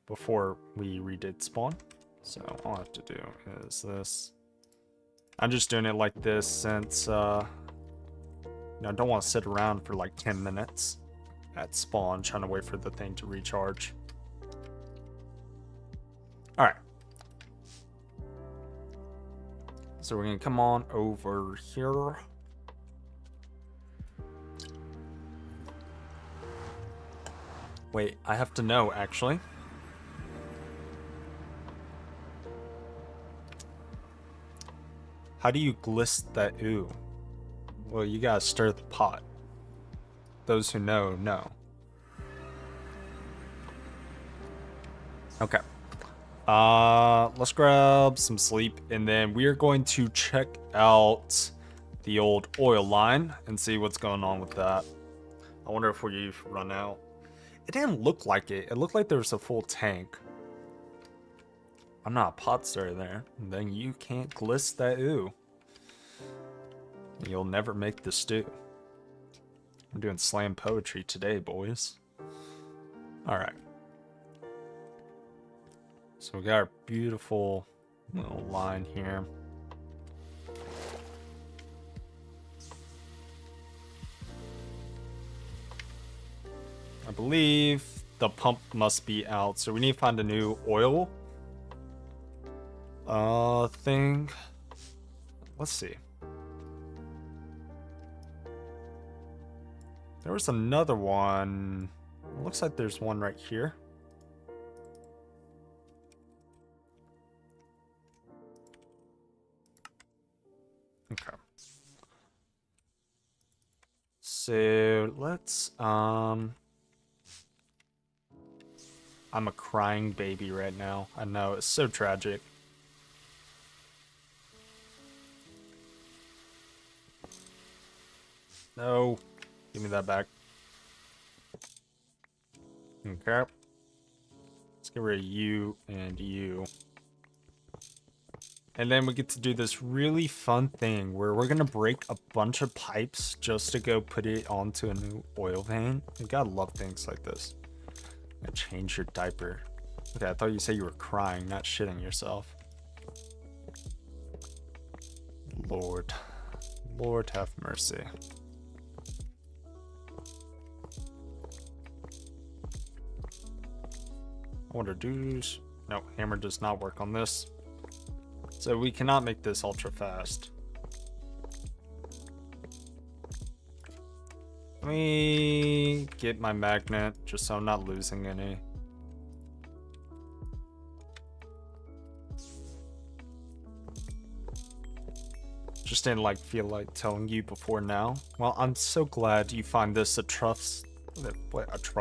Before we redid spawn. So all I have to do is this. I'm just doing it like this since I don't want to sit around for like 10 minutes at spawn trying to wait for the thing to recharge. Alright. So we're gonna come on over here. Wait, I have to know actually. How do you glist that ooh? Well, you gotta stir the pot. Those who know, know. Okay. Let's grab some sleep, and then we are going to check out the old oil line and see what's going on with that. I wonder if we've run out. It didn't look like it. It looked like there was a full tank. I'm not a pot stirrer there. Then you can't gliss that ooh. You'll never make the stew. I'm doing slam poetry today, boys. Alright. So we got our beautiful little line here. I believe the pump must be out, so we need to find a new oil thing. Let's see. There was another one. It looks like there's one right here. Okay. So let's I'm a crying baby right now. I know, it's so tragic. No. Give me that back. Okay. Let's get rid of you and you. And then we get to do this really fun thing where we're gonna break a bunch of pipes just to go put it onto a new oil vein. You gotta love things like this. I change your diaper. Okay, I thought you said you were crying, not shitting yourself. Lord. Lord have mercy. I wonder, dudes. No, hammer does not work on this. So we cannot make this ultra fast. Let me get my magnet just so I'm not losing any. Just didn't feel like telling you before now. Well, I'm so glad you find this a trust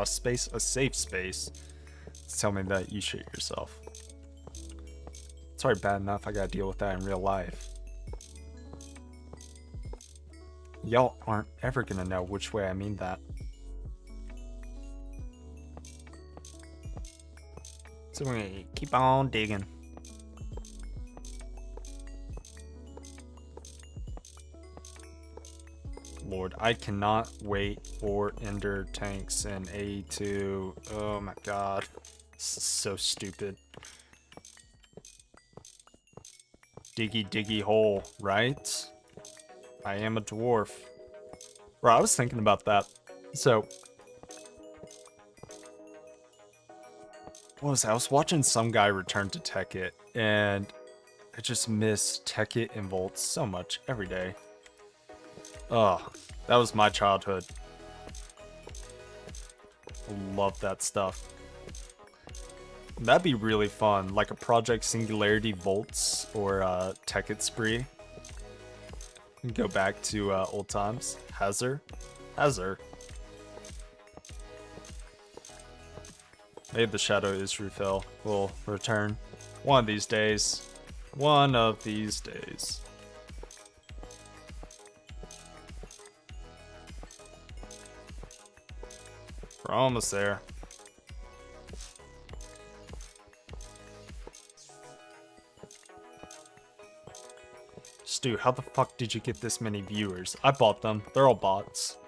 space, a safe space. Tell me that you shit yourself. It's already bad enough I gotta deal with that in real life. Y'all aren't ever gonna know which way I mean that. So we keep on digging. Lord, I cannot wait for ender tanks and A2. Oh my god. This is so stupid. Diggy diggy hole, right? I am a dwarf. Bro, I was thinking about that. So, what was that? I was watching some guy return to Tekkit, and I just miss Tekkit and Volt so much every day. Oh, that was my childhood. Love that stuff. That'd be really fun, like a Project Singularity Volts or Tekkit Spree. Go back to old times. Hazard. Maybe the Shadow Israfel will return one of these days. One of these days. We're almost there. Stu, how the fuck did you get this many viewers? I bought them. They're all bots.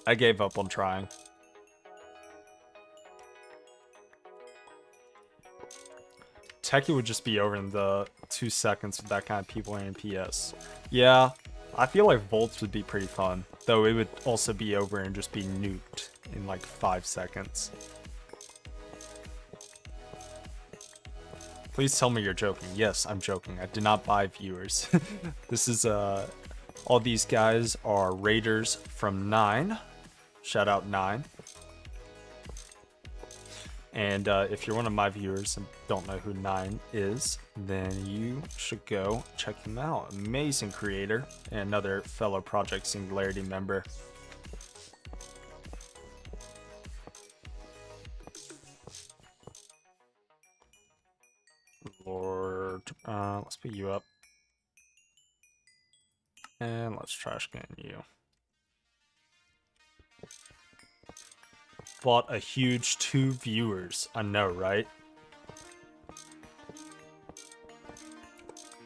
I gave up on trying. Tekkit would just be over in the 2 seconds with that kind of people in PS. Yeah, I feel like Volts would be pretty fun. Though it would also be over and just be nuked in like 5 seconds. Please tell me you're joking. Yes, I'm joking. I did not buy viewers. This is, all these guys are raiders from 9. Shout out 9. And if you're one of my viewers and don't know who 9 is, then you should go check him out. Amazing creator and another fellow Project Singularity member. Lord, let's put you up. And let's trash can you. fought a huge 2 viewers. I know, right?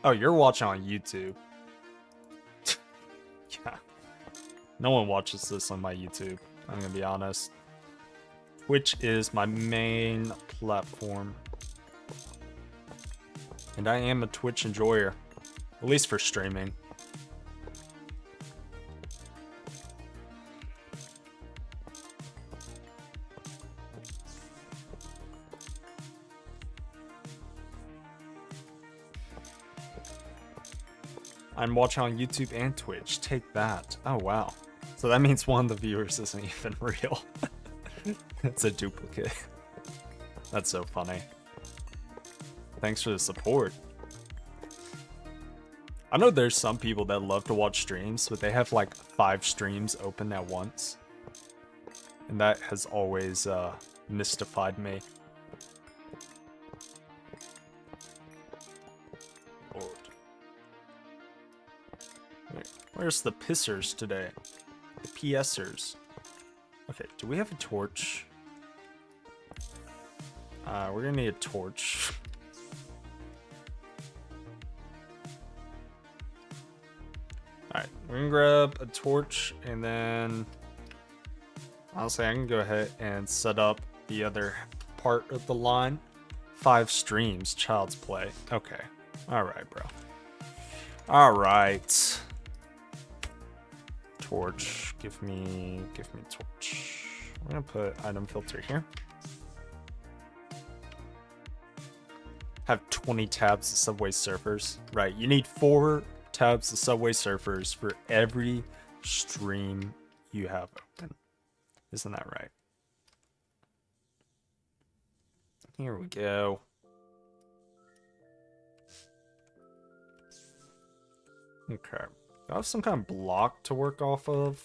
Oh, you're watching on YouTube. Yeah. No one watches this on my YouTube, I'm gonna be honest. Twitch is my main platform. And I am a Twitch enjoyer. At least for streaming. I'm watching on YouTube and Twitch. Take that. Oh, wow. So that means one of the viewers isn't even real. It's a duplicate. That's so funny. Thanks for the support. I know there's some people that love to watch streams, but they have like 5 streams open at once. And that has always mystified me. Lord. Where's the pissers today? The PSers. Okay, do we have a torch? We're gonna need a torch. Alright, we're gonna grab a torch and then honestly I can go ahead and set up the other part of the line. 5 streams, child's play. Okay. Alright, bro. Alright. Torch. Give me torch. I'm gonna put item filter here. Have 20 tabs of Subway Surfers. Right, you need 4 tabs of Subway Surfers for every stream you have open. Isn't that right? Here we go. Okay. Do I have some kind of block to work off of?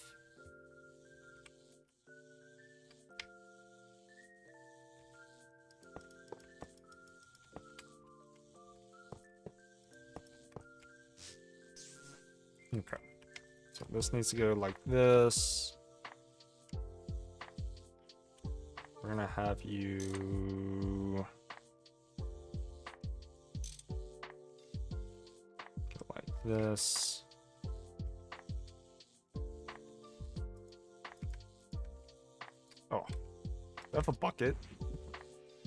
Okay. So this needs to go like this. We're gonna have you go like this. Oh, do I have a bucket?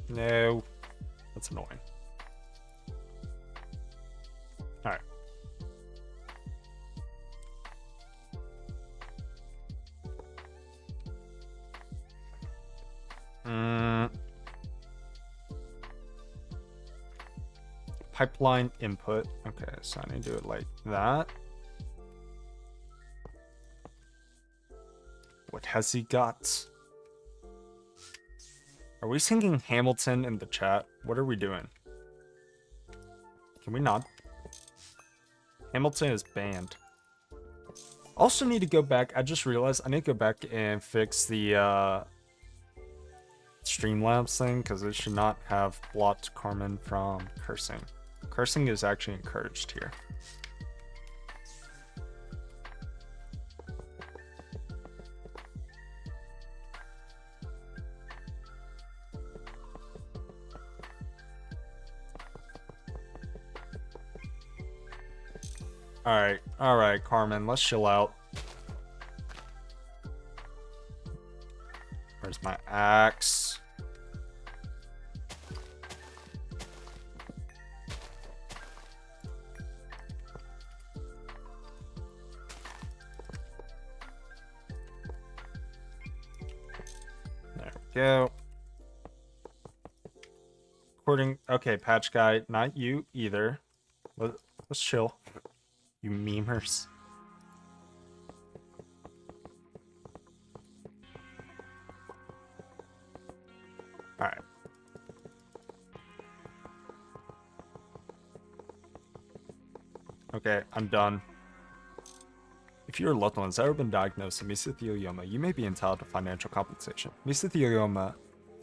No, that's annoying. All right. Pipeline input. Okay, so I need to do it like that. What has he got? Are we singing Hamilton in the chat? What are we doing? Can we not? Hamilton is banned. Also need to go back. I just realized I need to go back and fix the Streamlabs thing because it should not have blocked Carmen from cursing. Cursing is actually encouraged here. Alright, Carmen, let's chill out. Where's my axe? There we go. Recording. Okay, patch guy, not you either. Let's chill. You memers. Alright. Okay, I'm done. If your loved one has ever been diagnosed with mesothelioma, you may be entitled to financial compensation. Mesothelioma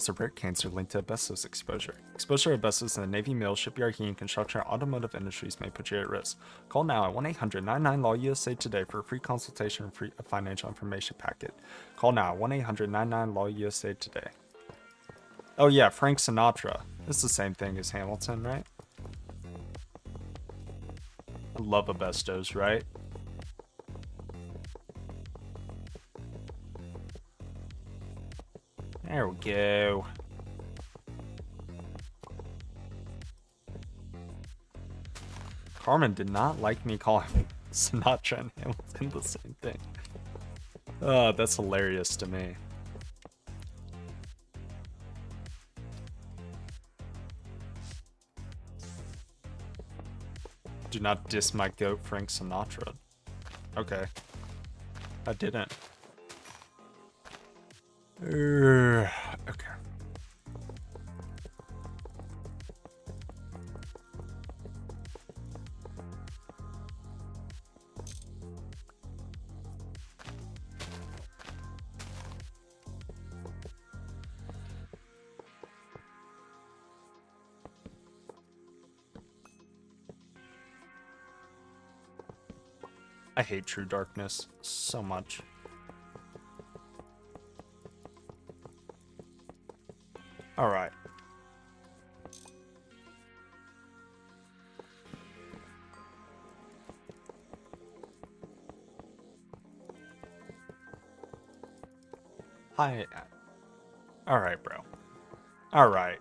It's a rare cancer linked to asbestos exposure. Exposure to asbestos in the Navy, mill, shipyard, heating, construction, or automotive industries may put you at risk. Call now at 1-800-99-LAW-USA today for a free consultation and free financial information packet. Call now at 1-800-99-LAW-USA today. Oh yeah, Frank Sinatra. It's the same thing as Hamilton, right? I love asbestos, right? There we go. Carmen did not like me calling Sinatra and Hamilton the same thing. Oh, that's hilarious to me. Do not diss my goat, Frank Sinatra. Okay. I didn't. Okay. I hate True Darkness so much. Alright. Hi. Alright, bro. Alright.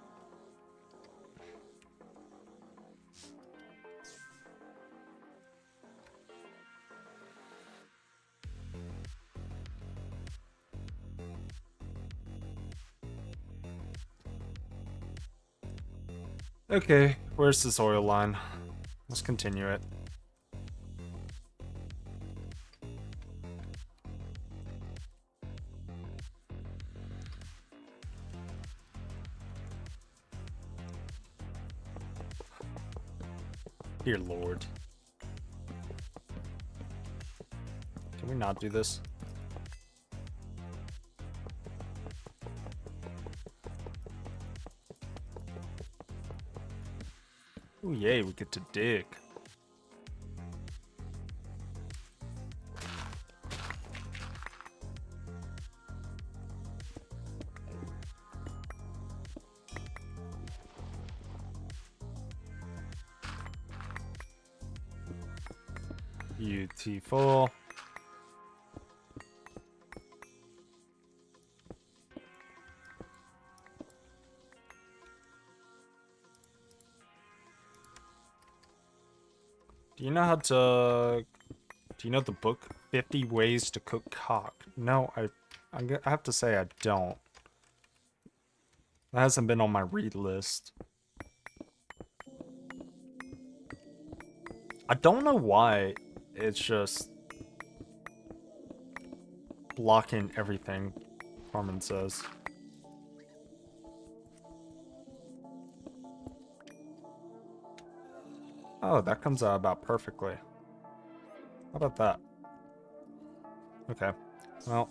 Okay, where's this oil line? Let's continue it. Dear Lord. Can we not do this? Oh yay, we get to dig. Beautiful. Do you know how to... Do you know the book 50 Ways to Cook Cock? No, I have to say I don't. That hasn't been on my read list. I don't know why it's just blocking everything, Carmen says. Oh, that comes out about perfectly. How about that? Okay. Well.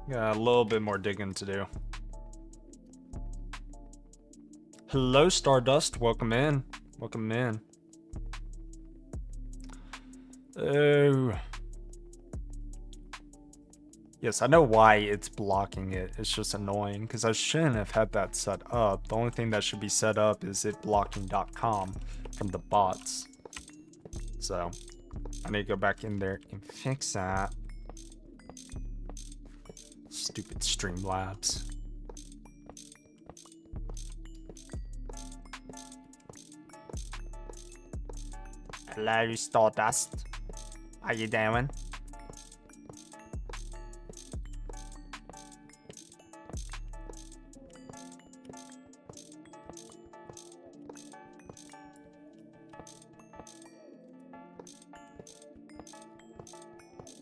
Got a little bit more digging to do. Hello, Stardust. Welcome in. Welcome in. Oh. Yes, I know why it's blocking it. It's just annoying because I shouldn't have had that set up. The only thing that should be set up is it blocking.com from the bots. So I need to go back in there and fix that. Stupid Streamlabs. Hello, Stardust. How you doing?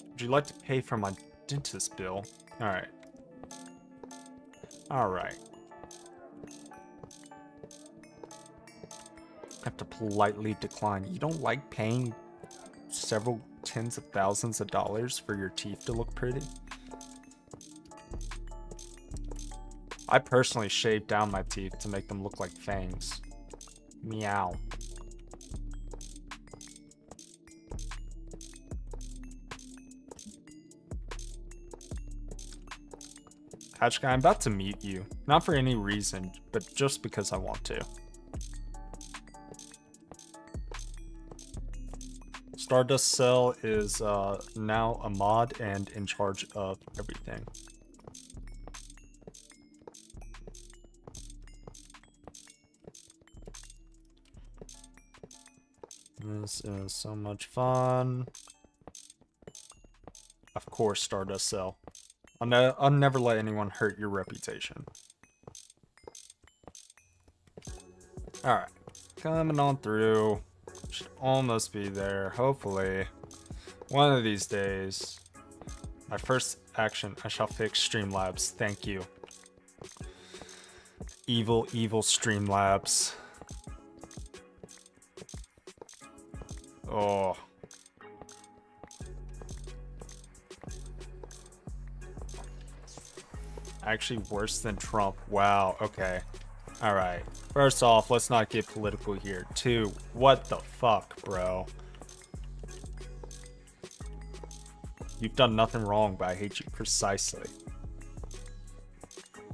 Would you like to pay for my dentist bill? Alright. Alright. I have to politely decline. You don't like paying several tens of thousands of dollars for your teeth to look pretty? I personally shave down my teeth to make them look like fangs. Meow. Hatch guy, I'm about to mute you. Not for any reason, but just because I want to. Stardust Cell is now a mod and in charge of everything. This is so much fun. Of course, Stardust Cell. I'll never let anyone hurt your reputation. Alright. Coming on through. Should almost be there. Hopefully. One of these days. My first action, I shall fix Streamlabs. Thank you. Evil, evil Streamlabs. Oh. Actually worse than Trump. Wow, okay. Alright. First off, let's not get political here. 2, what the fuck, bro? You've done nothing wrong, but I hate you precisely.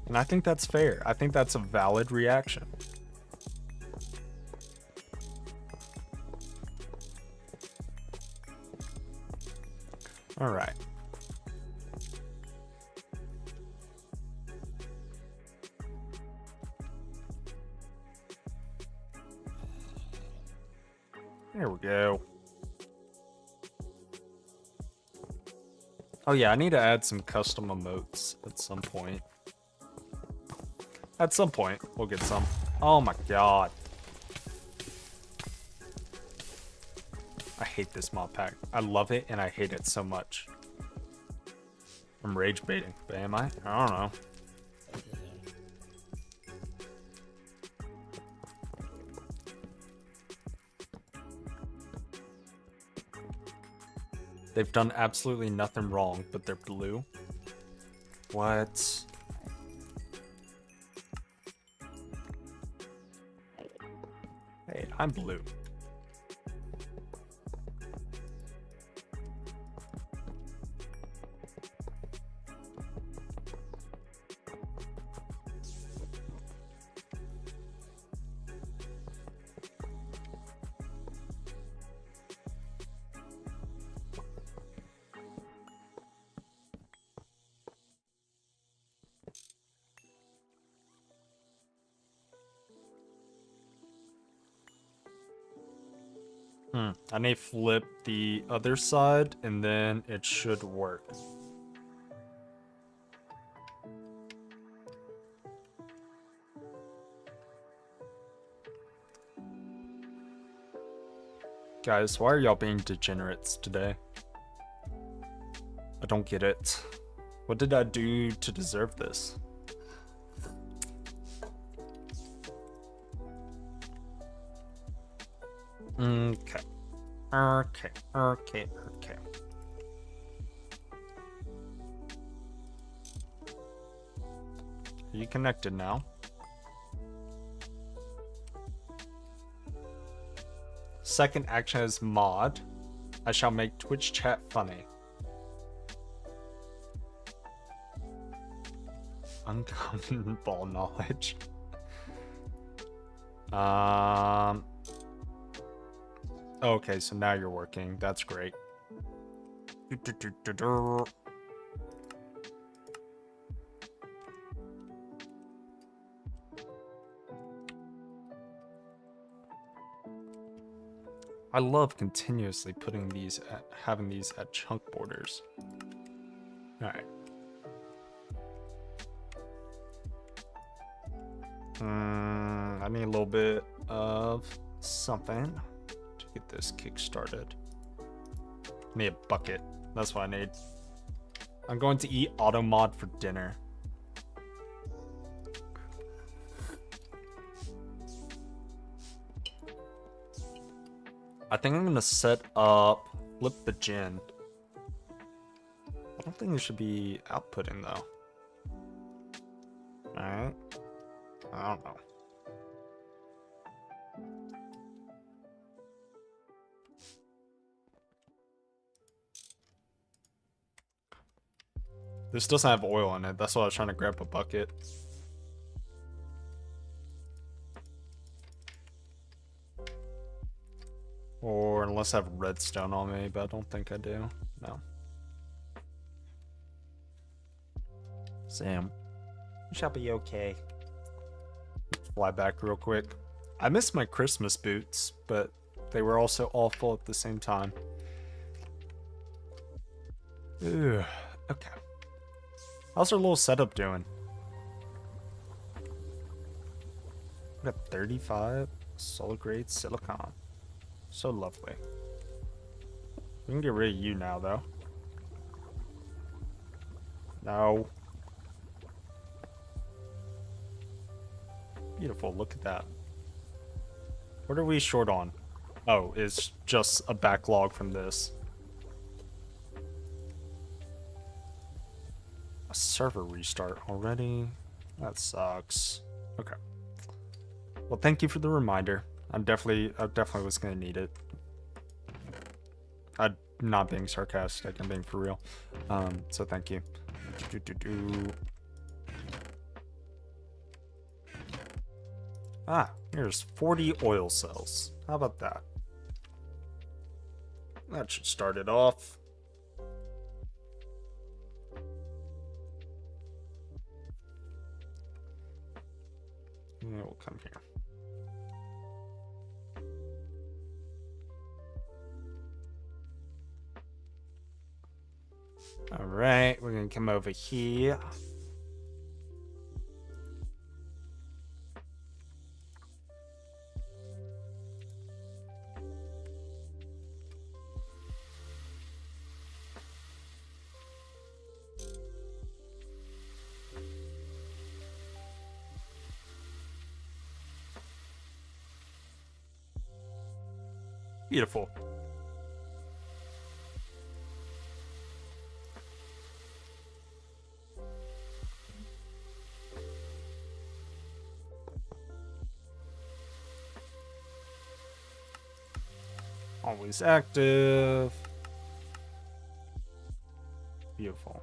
And I think that's fair. I think that's a valid reaction. Alright. There we go. Oh yeah, I need to add some custom emotes at some point. At some point, we'll get some. Oh my god. I hate this mod pack. I love it and I hate it so much. I'm rage baiting, but am I? I don't know. They've done absolutely nothing wrong, but they're blue. What? Hey, I'm blue. I need to flip the other side and then it should work. Guys, why are y'all being degenerates today? I don't get it. What did I do to deserve this? Okay. Okay. Are you connected now? Second action is mod. I shall make Twitch chat funny. Uncommon ball knowledge. Okay, so now you're working. That's great. I love continuously putting these at, having these at chunk borders. All right. I need a little bit of something to get this kick started. I need a bucket. That's what I need. I'm going to eat auto mod for dinner. I think I'm gonna set up flip the gen. I don't think it should be outputting though. Alright. I don't know. This doesn't have oil in it. That's why I was trying to grab a bucket. Or unless I have redstone on me, but I don't think I do. No. Sam. You shall be okay. Fly back real quick. I missed my Christmas boots, but they were also awful at the same time. Ugh. Okay. How's our little setup doing? We got 35 solid grade silicon. So lovely. We can get rid of you now, though. No. Beautiful, look at that. What are we short on? Oh, it's just a backlog from this. A server restart already? That sucks. Okay. Well, thank you for the reminder. I definitely was gonna need it. I'm not being sarcastic, I'm being for real. So thank you. Ah, here's 40 oil cells. How about that? That should start it off. And it will come here. All right, we're gonna come over here. Beautiful. Always active. Beautiful.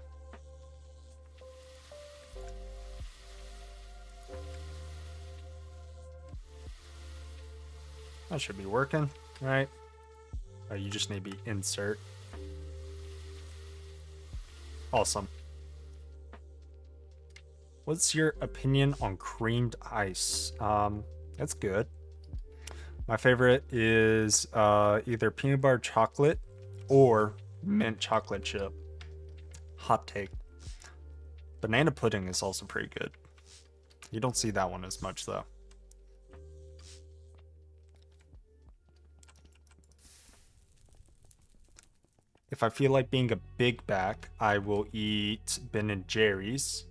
That should be working, right? Oh, you just need to be insert. Awesome. What's your opinion on creamed ice? That's good. My favorite is either peanut butter chocolate or mint chocolate chip. Hot take. Banana pudding is also pretty good. You don't see that one as much though. If I feel like being a big back, I will eat Ben & Jerry's.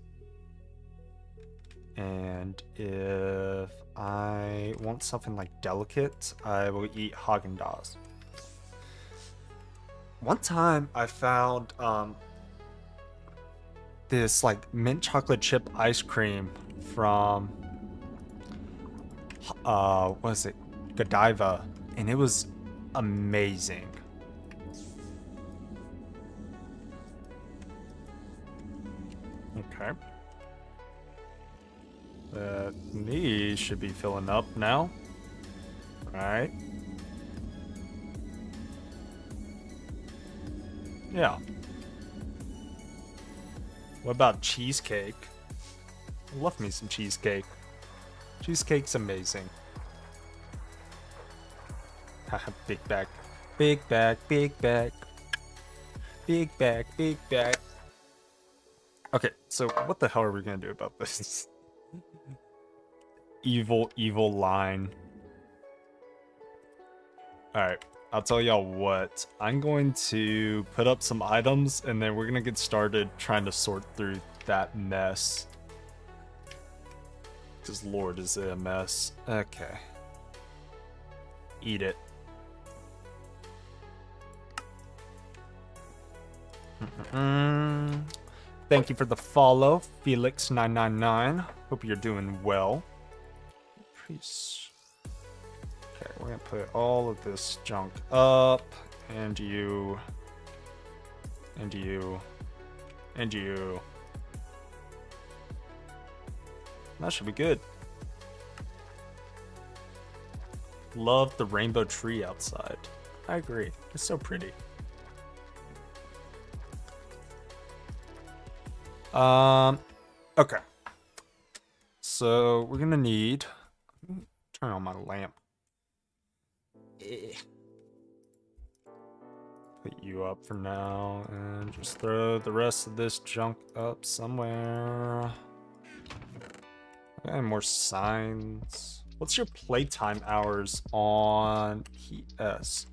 And if I want something like delicate, I will eat Haagen-Dazs. One time I found this like mint chocolate chip ice cream from what is it? Godiva, and it was amazing. Okay. These should be filling up now. Alright. Yeah. What about cheesecake? I love me some cheesecake. Cheesecake's amazing. Haha, big back. Big back, big back. Big back, big back. Okay, so what the hell are we gonna do about this? Evil line. Alright, I'll tell y'all what. I'm going to put up some items and then we're gonna get started trying to sort through that mess. Because Lord, is it a mess. Okay. Eat it. Thank you for the follow, Felix999. Hope you're doing well. Please. Okay, we're gonna put all of this junk up, and you, and you, and you. That should be good. Love the rainbow tree outside. I agree. It's so pretty. Okay. So we're gonna need. Turn on my lamp. Put you up for now, and just throw the rest of this junk up somewhere. Okay, more signs. What's your playtime hours on PS?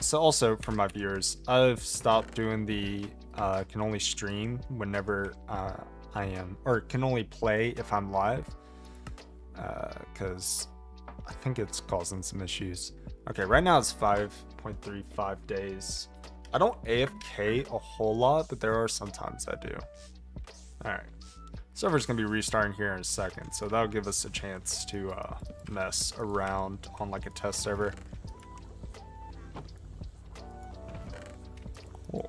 So also for my viewers, I've stopped doing the can only stream whenever I am, or can only play if I'm live, because I think it's causing some issues. Okay, right now it's 5.35 days. I don't AFK a whole lot, but there are some times I do. Alright. Server's gonna be restarting here in a second, so that'll give us a chance to mess around on like a test server. Cool.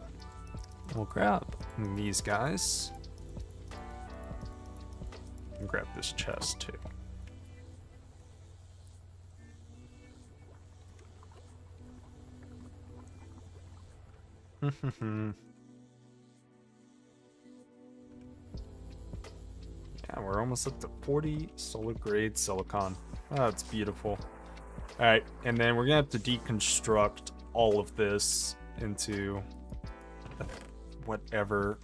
We'll grab these guys. And grab this chest too. Yeah, we're almost up to 40 solar grade silicon. Oh, that's beautiful. Alright, and then we're gonna have to deconstruct all of this into whatever.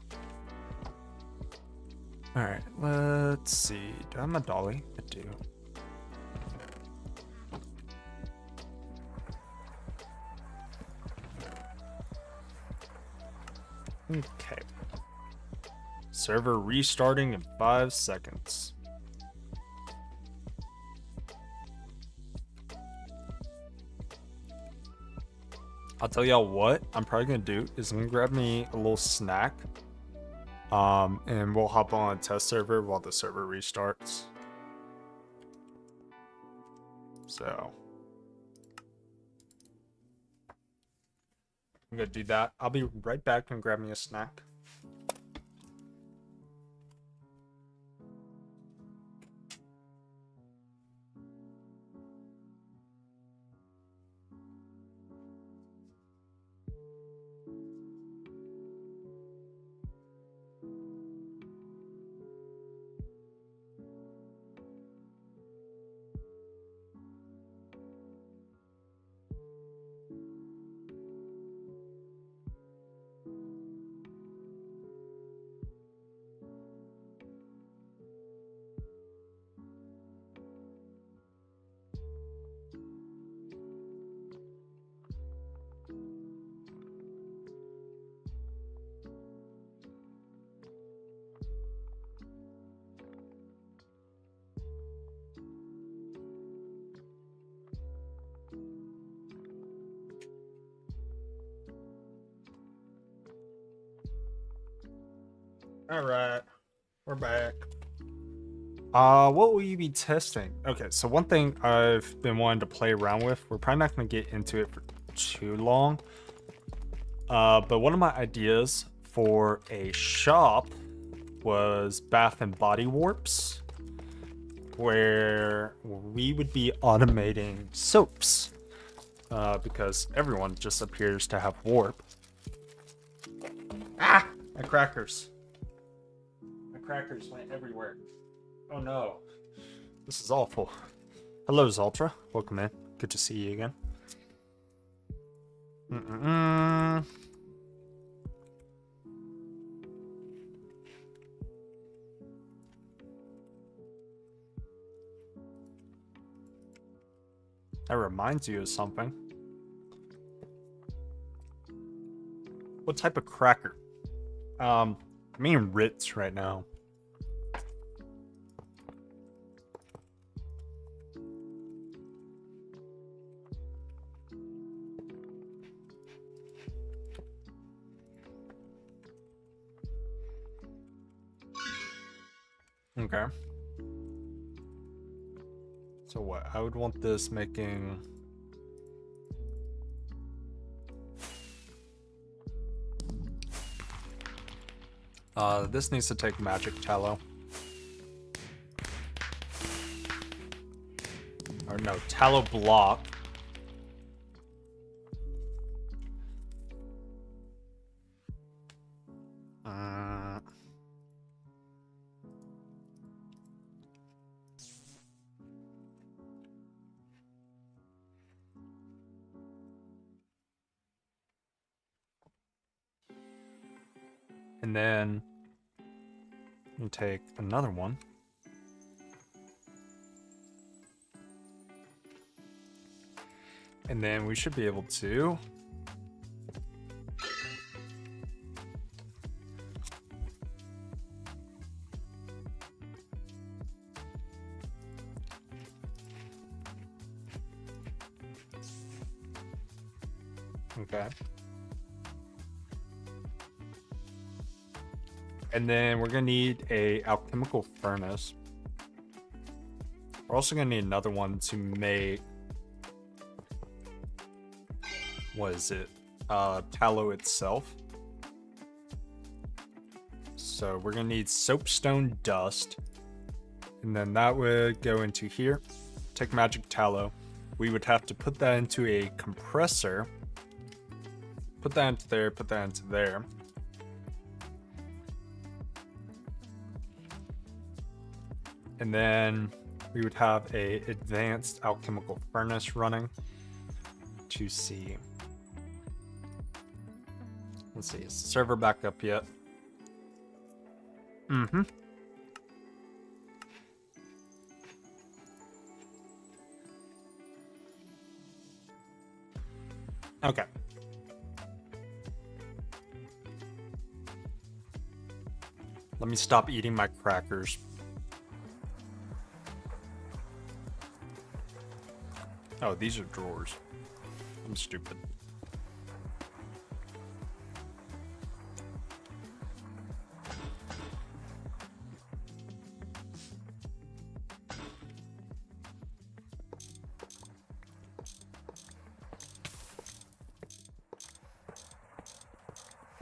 Alright, let's see. Do I have my dolly? I do. Okay. Server restarting in 5 seconds. I'll tell y'all what I'm probably gonna do is I'm gonna grab me a little snack. And we'll hop on a test server while the server restarts. So I'm gonna do that. I'll be right back and grab me a snack. All right, we're back. What will you be testing? Okay, so one thing I've been wanting to play around with, we're probably not going to get into it for too long. But one of my ideas for a shop was bath and body warps, where we would be automating soaps, because everyone just appears to have warp. Ah, my crackers. Crackers went everywhere. Oh no. This is awful. Hello, Zaltra. Welcome in. Good to see you again. That reminds you of something. What type of cracker? I'm eating Ritz right now. Okay. So what? I would want this making... this needs to take magic tallow. Or no, tallow block. And then you take another one. And then we should be able to okay. And then we're gonna need a alchemical furnace. We're also gonna need another one to make, what is it? Tallow itself. So we're gonna need soapstone dust. And then that would go into here. Take magic tallow. We would have to put that into a compressor. Put that into there, put that into there. And then we would have a advanced alchemical furnace running to see. Let's see, is the server back up yet? Mm-hmm. Okay. Let me stop eating my crackers. Oh, these are drawers. I'm stupid.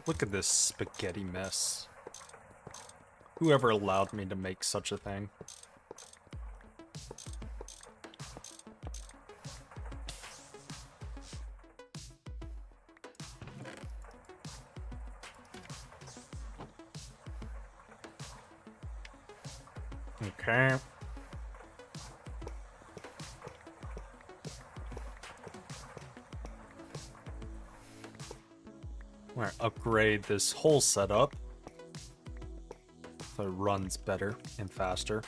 Look at this spaghetti mess. Whoever allowed me to make such a thing? Okay. We're gonna upgrade this whole setup so it runs better and faster.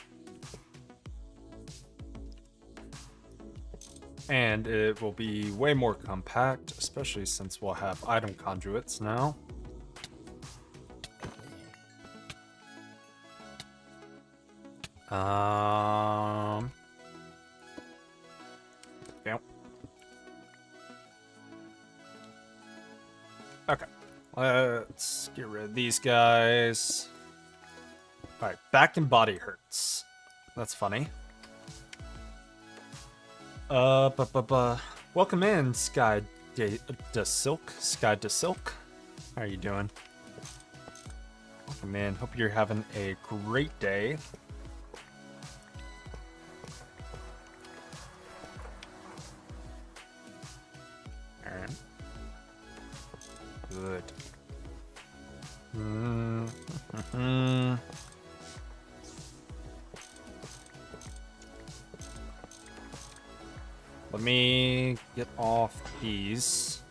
And it will be way more compact, especially since we'll have item conduits now. Yeah. Okay. Let's get rid of these guys. Alright, back and body hurts. That's funny. Welcome in, Sky de Silk. Sky de Silk. How are you doing? Welcome in. Hope you're having a great day. Alright. Good. Let me get off these.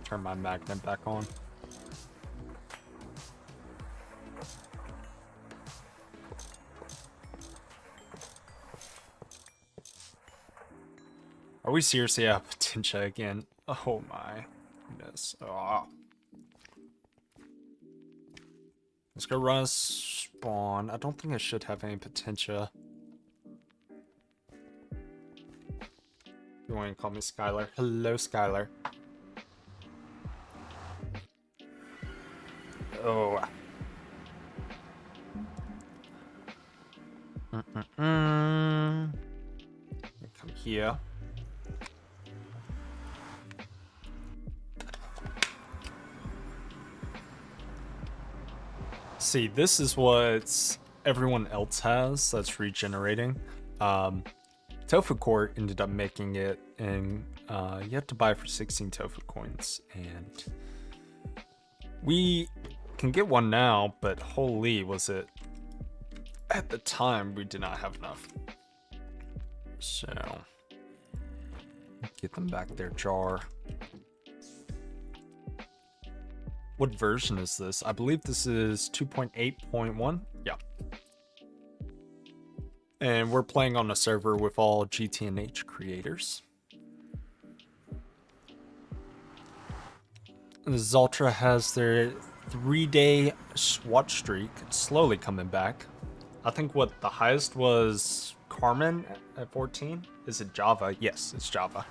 Turn my magnet back on. Are we seriously at potential again? Oh my goodness. Oh. Let's go run a spawn. I don't think I should have any potential. You want to call me Skylar? Hello, Skylar. Oh. Come here. See, this is what everyone else has that's regenerating. Tofu Core ended up making it, and you have to buy for 16 tofu coins, and we can get one now, but holy was it, at the time we did not have enough. So get them back there, Jar. What version is this? I believe this is 2.8.1. Yeah. And we're playing on a server with all GTNH creators. Zaltra has their 3-day SWAT streak. It's slowly coming back. I think what the highest was Carmen at 14. Is it Java? Yes, it's Java.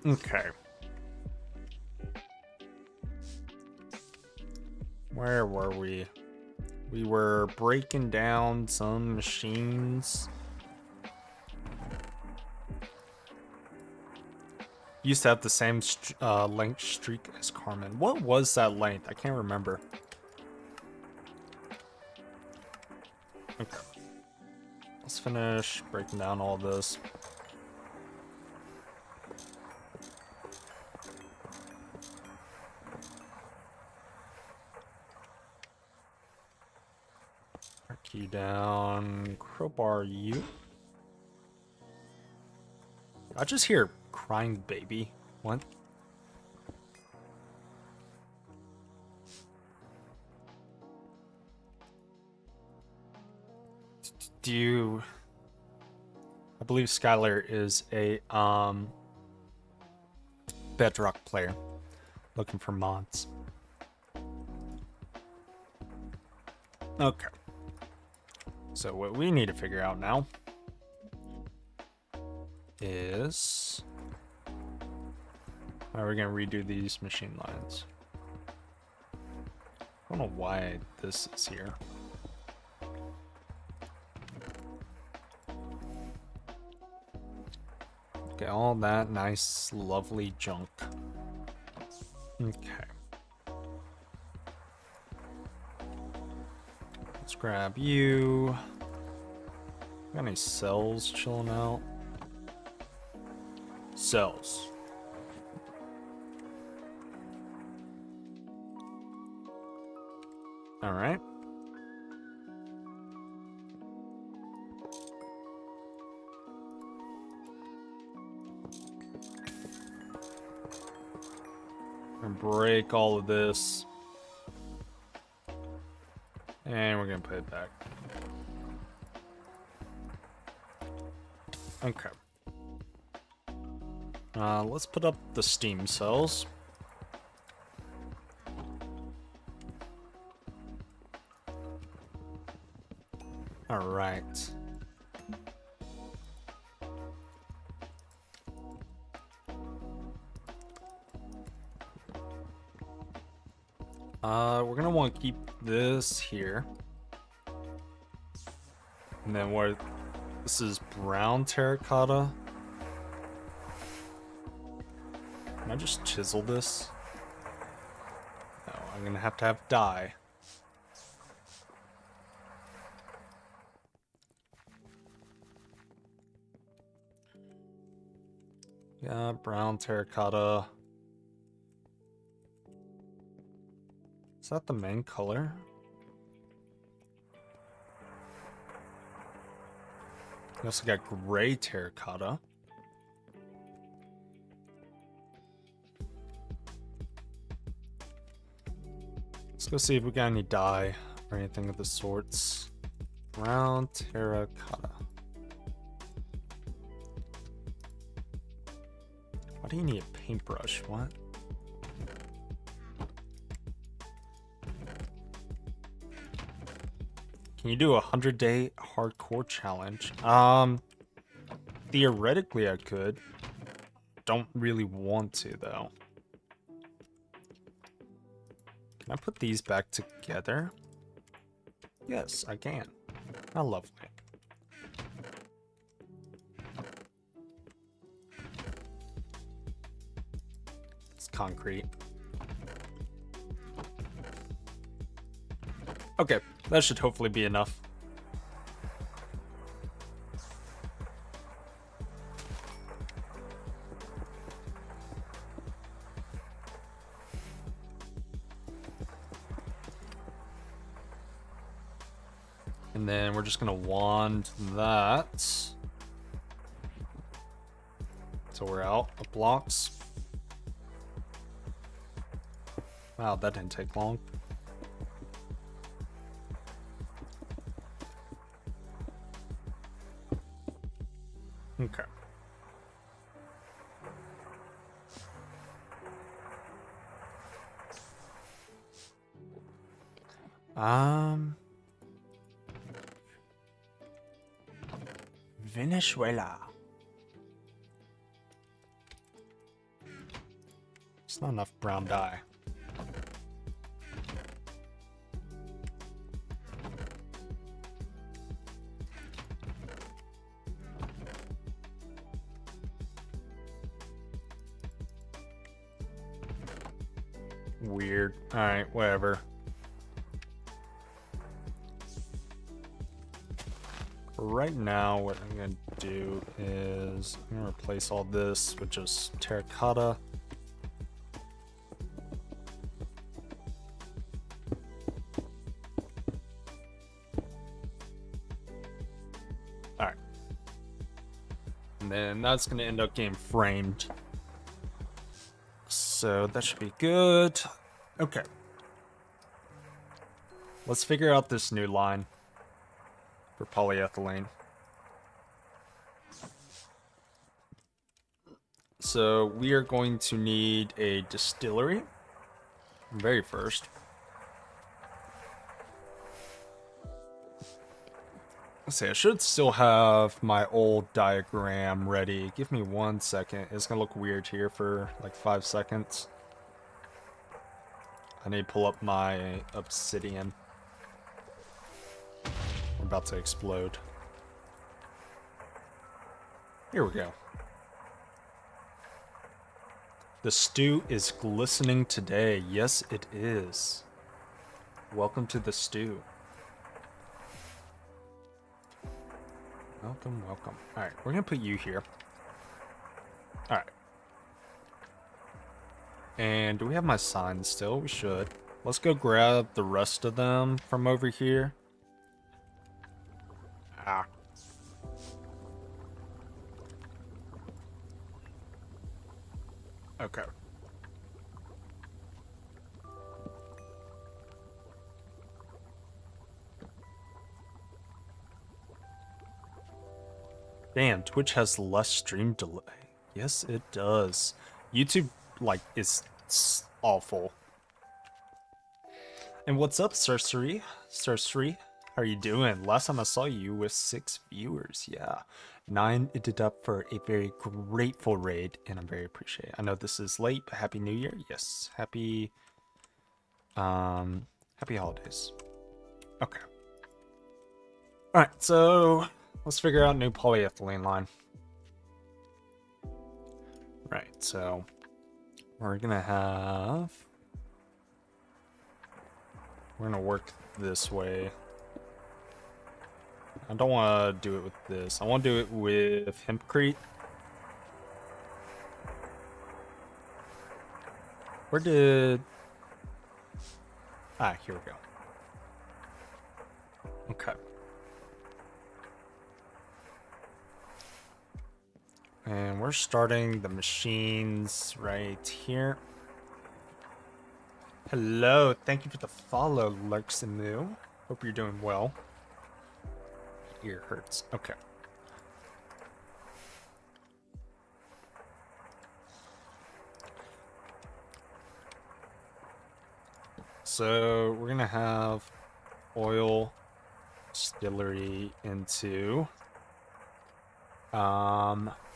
Okay. Where were we? We were breaking down some machines. Used to have the same length streak as Carmen. What was that length? I can't remember. Okay. Let's finish breaking down all this. Key down, crowbar you. I just hear crying baby. What? Do you... I believe Skylar is a Bedrock player looking for mods. Okay. So what we need to figure out now is how are we gonna redo these machine lines? I don't know why this is here. Okay, all that nice, lovely junk. Okay. Let's grab you. Got any cells chilling out? Cells. All right. And break all of this. And we're gonna put it back. Okay. Let's put up the steam cells. All right. We're gonna want to keep this here. And then where this is brown terracotta. Can I just chisel this? No, I'm gonna have to have dye. Yeah, brown terracotta. Is that the main color? We also got gray terracotta. Let's go see if we got any dye or anything of the sorts. Brown terracotta. Why do you need a paintbrush? What? Can you do a 100-day hardcore challenge? Theoretically I could. Don't really want to though. Can I put these back together? Yes, I can. How lovely. It's concrete. Okay, that should hopefully be enough. And then we're just gonna wand that. So we're out of blocks. Wow, that didn't take long. Okay. Venezuela. It's not enough brown dye. Weird. Alright, whatever. Right now, what I'm going to do is I'm going to replace all this with just terracotta. Alright. And then that's going to end up getting framed. So that should be good. Okay. Let's figure out this new line for polyethylene. So we are going to need a distillery very first. Let's see, I should still have my old diagram ready. Give me 1 second. It's gonna look weird here for like 5 seconds. I need to pull up my obsidian. We're about to explode. Here we go. The stew is glistening today. Yes, it is. Welcome to the stew. Welcome, welcome. Alright, we're gonna put you here. Alright. And do we have my signs still? We should. Let's go grab the rest of them from over here. Ah. Okay. Damn, Twitch has less stream delay. Yes, it does. YouTube, like, is awful. And what's up, Sorcery? Sorcery, how are you doing? Last time I saw you with 6 viewers. Yeah. 9 ended up for a very grateful raid, and I'm very appreciative. I know this is late, but Happy New Year. Yes. Happy holidays. Okay. Alright, so let's figure out new polyethylene line. Right, so we're gonna work this way. I don't want to do it with this. I want to do it with hempcrete. Where did... Ah, here we go. Okay. And we're starting the machines right here. Hello, thank you for the follow, Lurksimu. Hope you're doing well. Ear hurts. Okay. So we're gonna have oil distillery into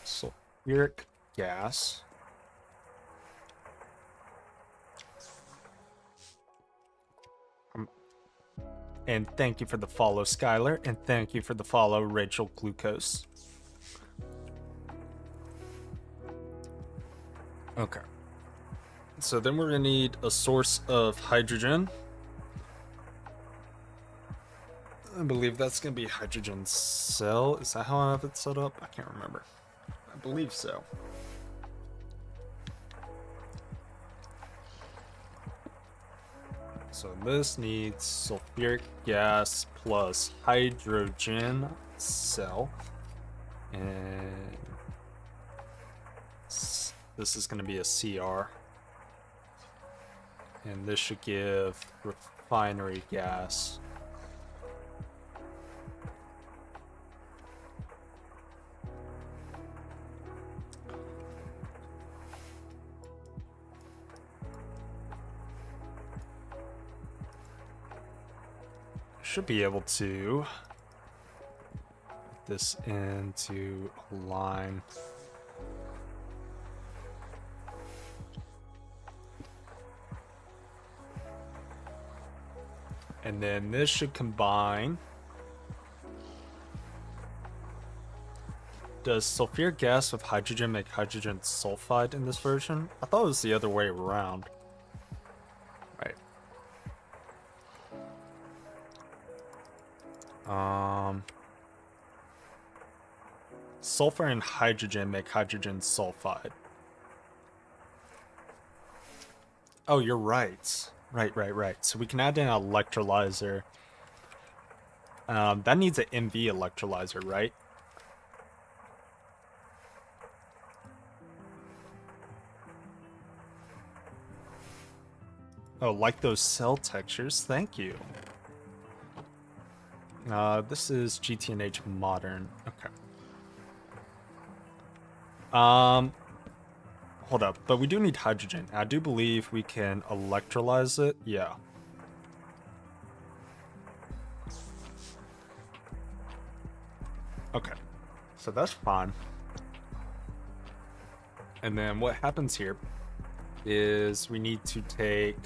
sulfuric gas. And thank you for the follow, Skylar, and thank you for the follow, Rachel Glucose. Okay. So then we're gonna need a source of hydrogen. I believe that's gonna be hydrogen cell. Is that how I have it set up? I can't remember. I believe so. So this needs sulfuric gas plus hydrogen cell. And this is going to be a CR. And this should give refinery gas. Should be able to put this into a line. And then this should combine. Does sulfuric gas with hydrogen make hydrogen sulfide in this version? I thought it was the other way around. Right. Sulfur and hydrogen make hydrogen sulfide. Oh, you're right. Right. So we can add in an electrolyzer. That needs an MV electrolyzer, right? Oh, like those cell textures. Thank you. This is GTNH Modern. Okay. Hold up, but we do need hydrogen. I do believe we can electrolyze it. Yeah. Okay. So that's fine. And then what happens here is we need to take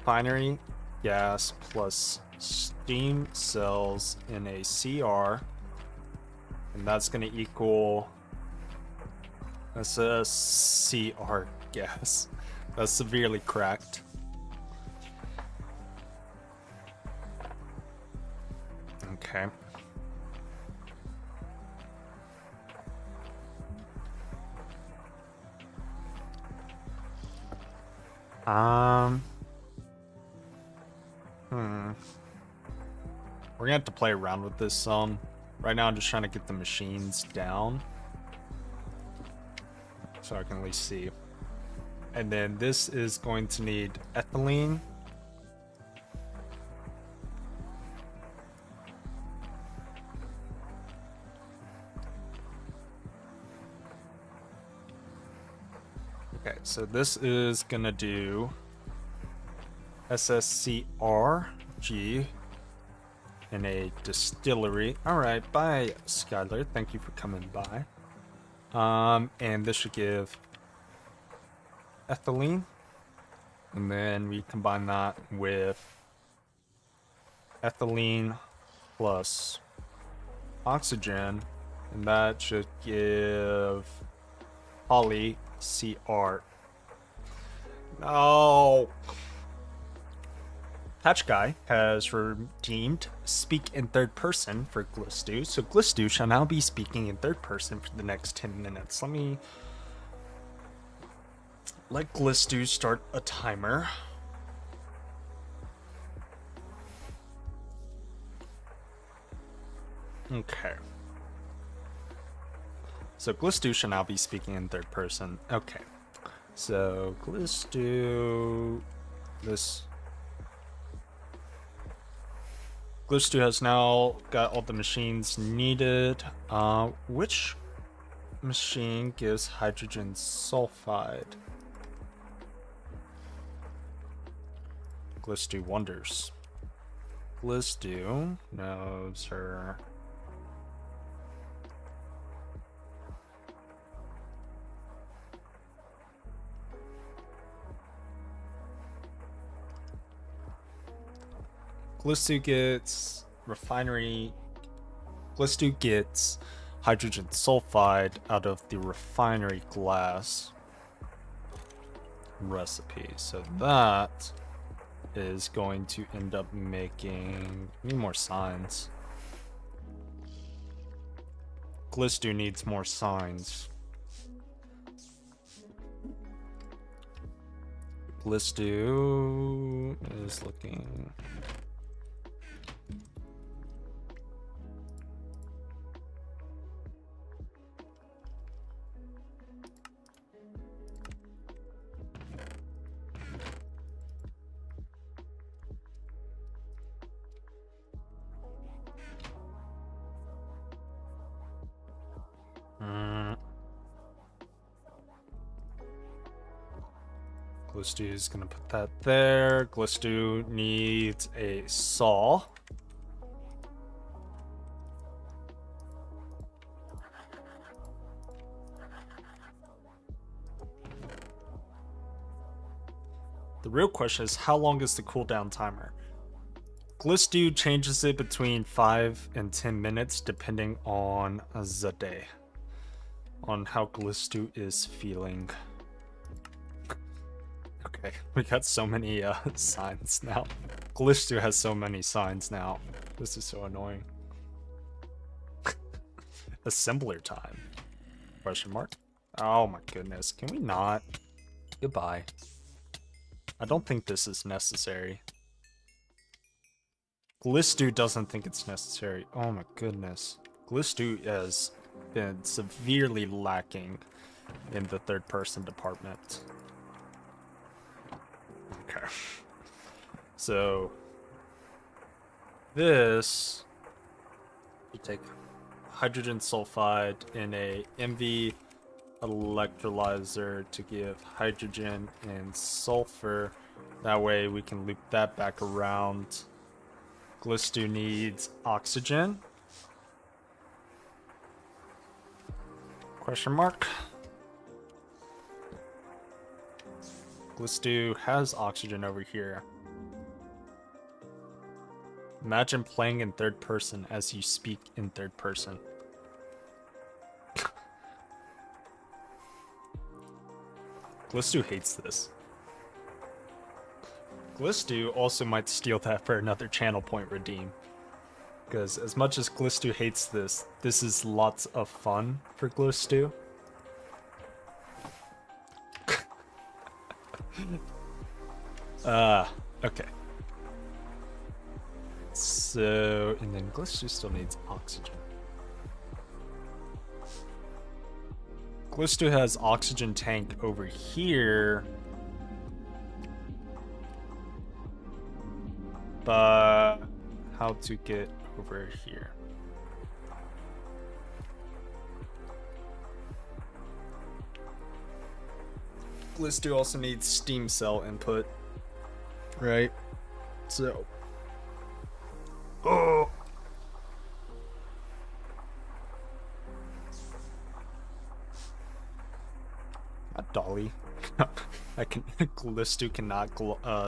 binary gas plus steam cells in a CR, and that's going to equal, that's a CR gas. That's severely cracked. Okay. We're gonna have to play around with this some. Right now I'm just trying to get the machines down, so I can at least see. And then this is going to need ethylene. Okay, so this is gonna do SSCRG in a distillery. Alright, bye Skylar. Thank you for coming by. And this should give ethylene. And then we combine that with ethylene plus oxygen. And that should give poly CR. No. Patch Guy has redeemed speak in third person for Glistu, so Glistu shall now be speaking in third person for the next 10 minutes. Let me let Glistu start a timer. Okay. So Glistu shall now be speaking in third person. Okay. So Glistu, Glistu has now got all the machines needed. Which machine gives hydrogen sulfide? Glistu wonders. Glizdu knows her. Glizdu gets refinery. Glizdu gets hydrogen sulfide out of the refinery glass recipe. So that is going to end up making... Need more signs. Glizdu needs more signs. Glizdu is looking... Glizdu is gonna put that there. Glizdu needs a saw. The real question is, how long is the cooldown timer? Glizdu changes it between 5 and 10 minutes depending on the day. On how Glizdu is feeling. Okay, we got so many signs now. Glizdu has so many signs now. This is so annoying. Assembler time? Question mark? Oh my goodness, can we not? Goodbye. I don't think this is necessary. Glizdu doesn't think it's necessary. Oh my goodness. Glizdu has been severely lacking in the third person department. Okay. So this, you take hydrogen sulfide in a MV electrolyzer to give hydrogen and sulfur. That way we can loop that back around. Glizdu needs oxygen. Question mark. Glizdu has oxygen over here. Imagine playing in third person as you speak in third person. Glizdu hates this. Glizdu also might steal that for another channel point redeem. Because as much as Glizdu hates this, this is lots of fun for Glizdu. Okay. So, and then Glizdu still needs oxygen. Glizdu has oxygen tank over here. But how to get over here? Glizdu also needs steam cell input, right? So, oh, not dolly. I can. Glizdu cannot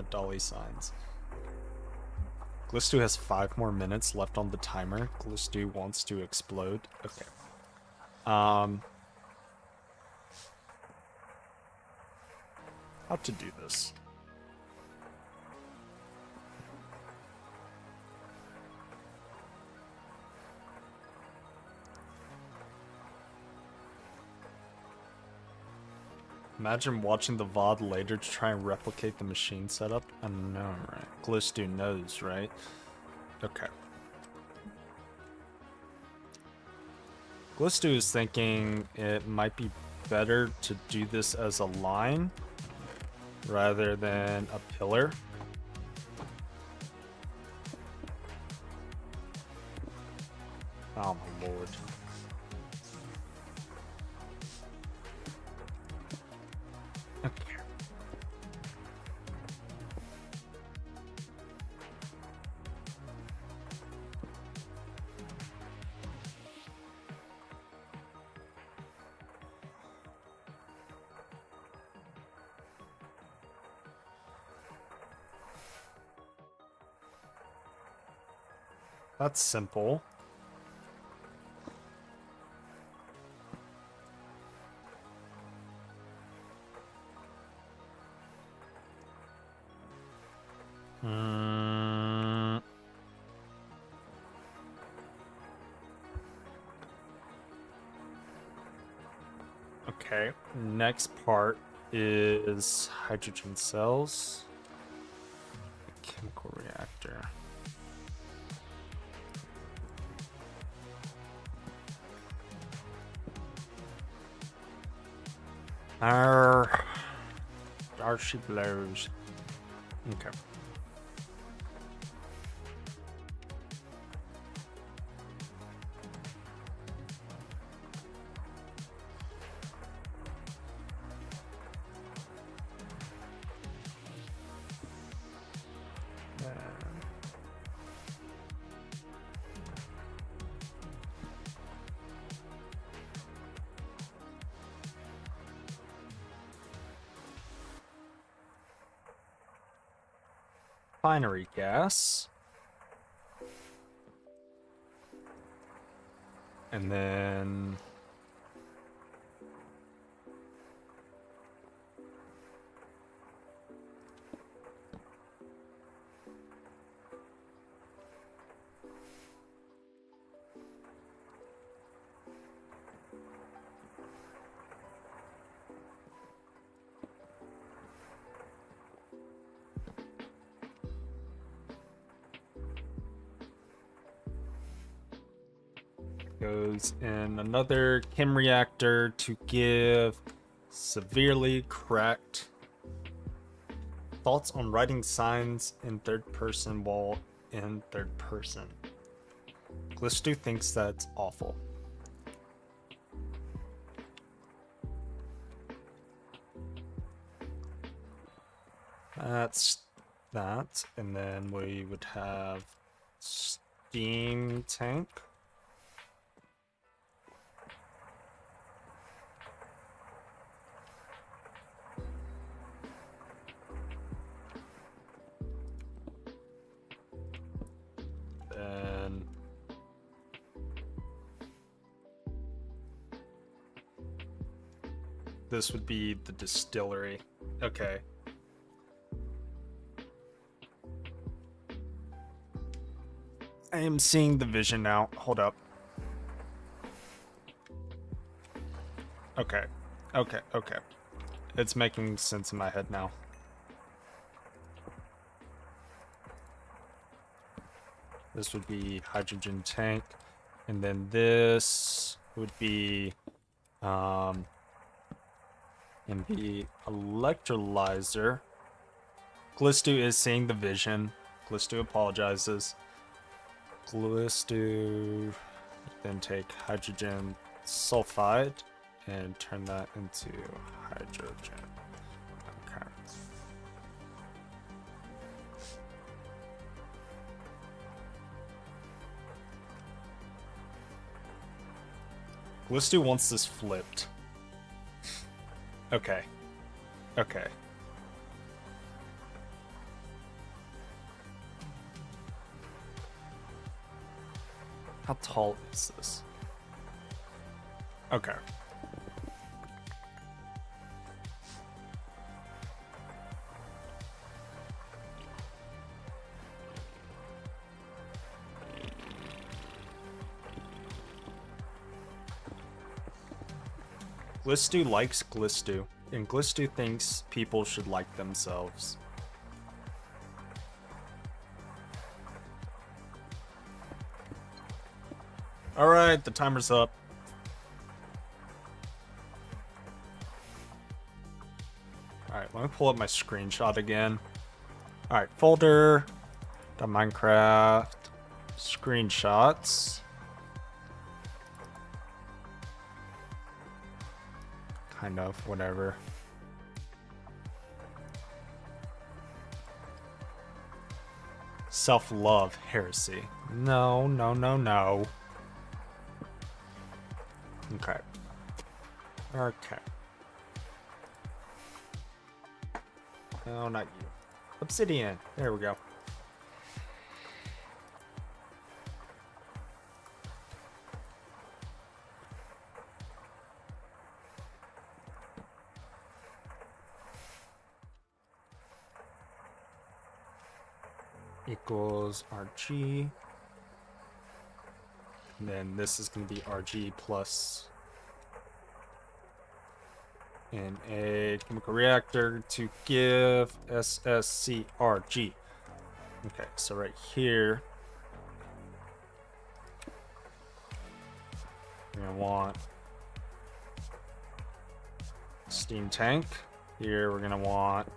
dolly signs. Glizdu has 5 more minutes left on the timer. Glizdu wants to explode. Okay. How to do this? Imagine watching the VOD later to try and replicate the machine setup. I know, right? Glizdu knows, right? Okay. Glizdu is thinking it might be better to do this as a line rather than a pillar. Oh my lord. Okay. That's simple. Okay, next part is hydrogen cells. Chemical reactor. Our she blows. Okay. Binary gas. And then goes in another chem reactor to give severely cracked. Thoughts on writing signs in third person while in third person. Glistu thinks that's awful. That's that. And then we would have steam tank. Then this would be the distillery. Okay. I am seeing the vision now. Hold up. Okay. Okay. Okay. It's making sense in my head now. This would be hydrogen tank. And then this would be in the electrolyzer. Glistu is seeing the vision. Glistu apologizes. Glistu then take hydrogen sulfide and turn that into hydrogen. Okay. Glistu wants this flipped. Okay. Okay. How tall is this? Okay. Glistu likes Glistu, and Glistu thinks people should like themselves. Alright, the timer's up. Alright, let me pull up my screenshot again. Alright, folder, the Minecraft, screenshots. Kind of, whatever. Self-love, heresy. No, no, no, no. Okay. Okay. No, not you. Obsidian. There we go. equals RG. And then this is going to be RG plus in a chemical reactor to give SSCRG. Okay, so right here, we're going to want steam tank. Here we're going to want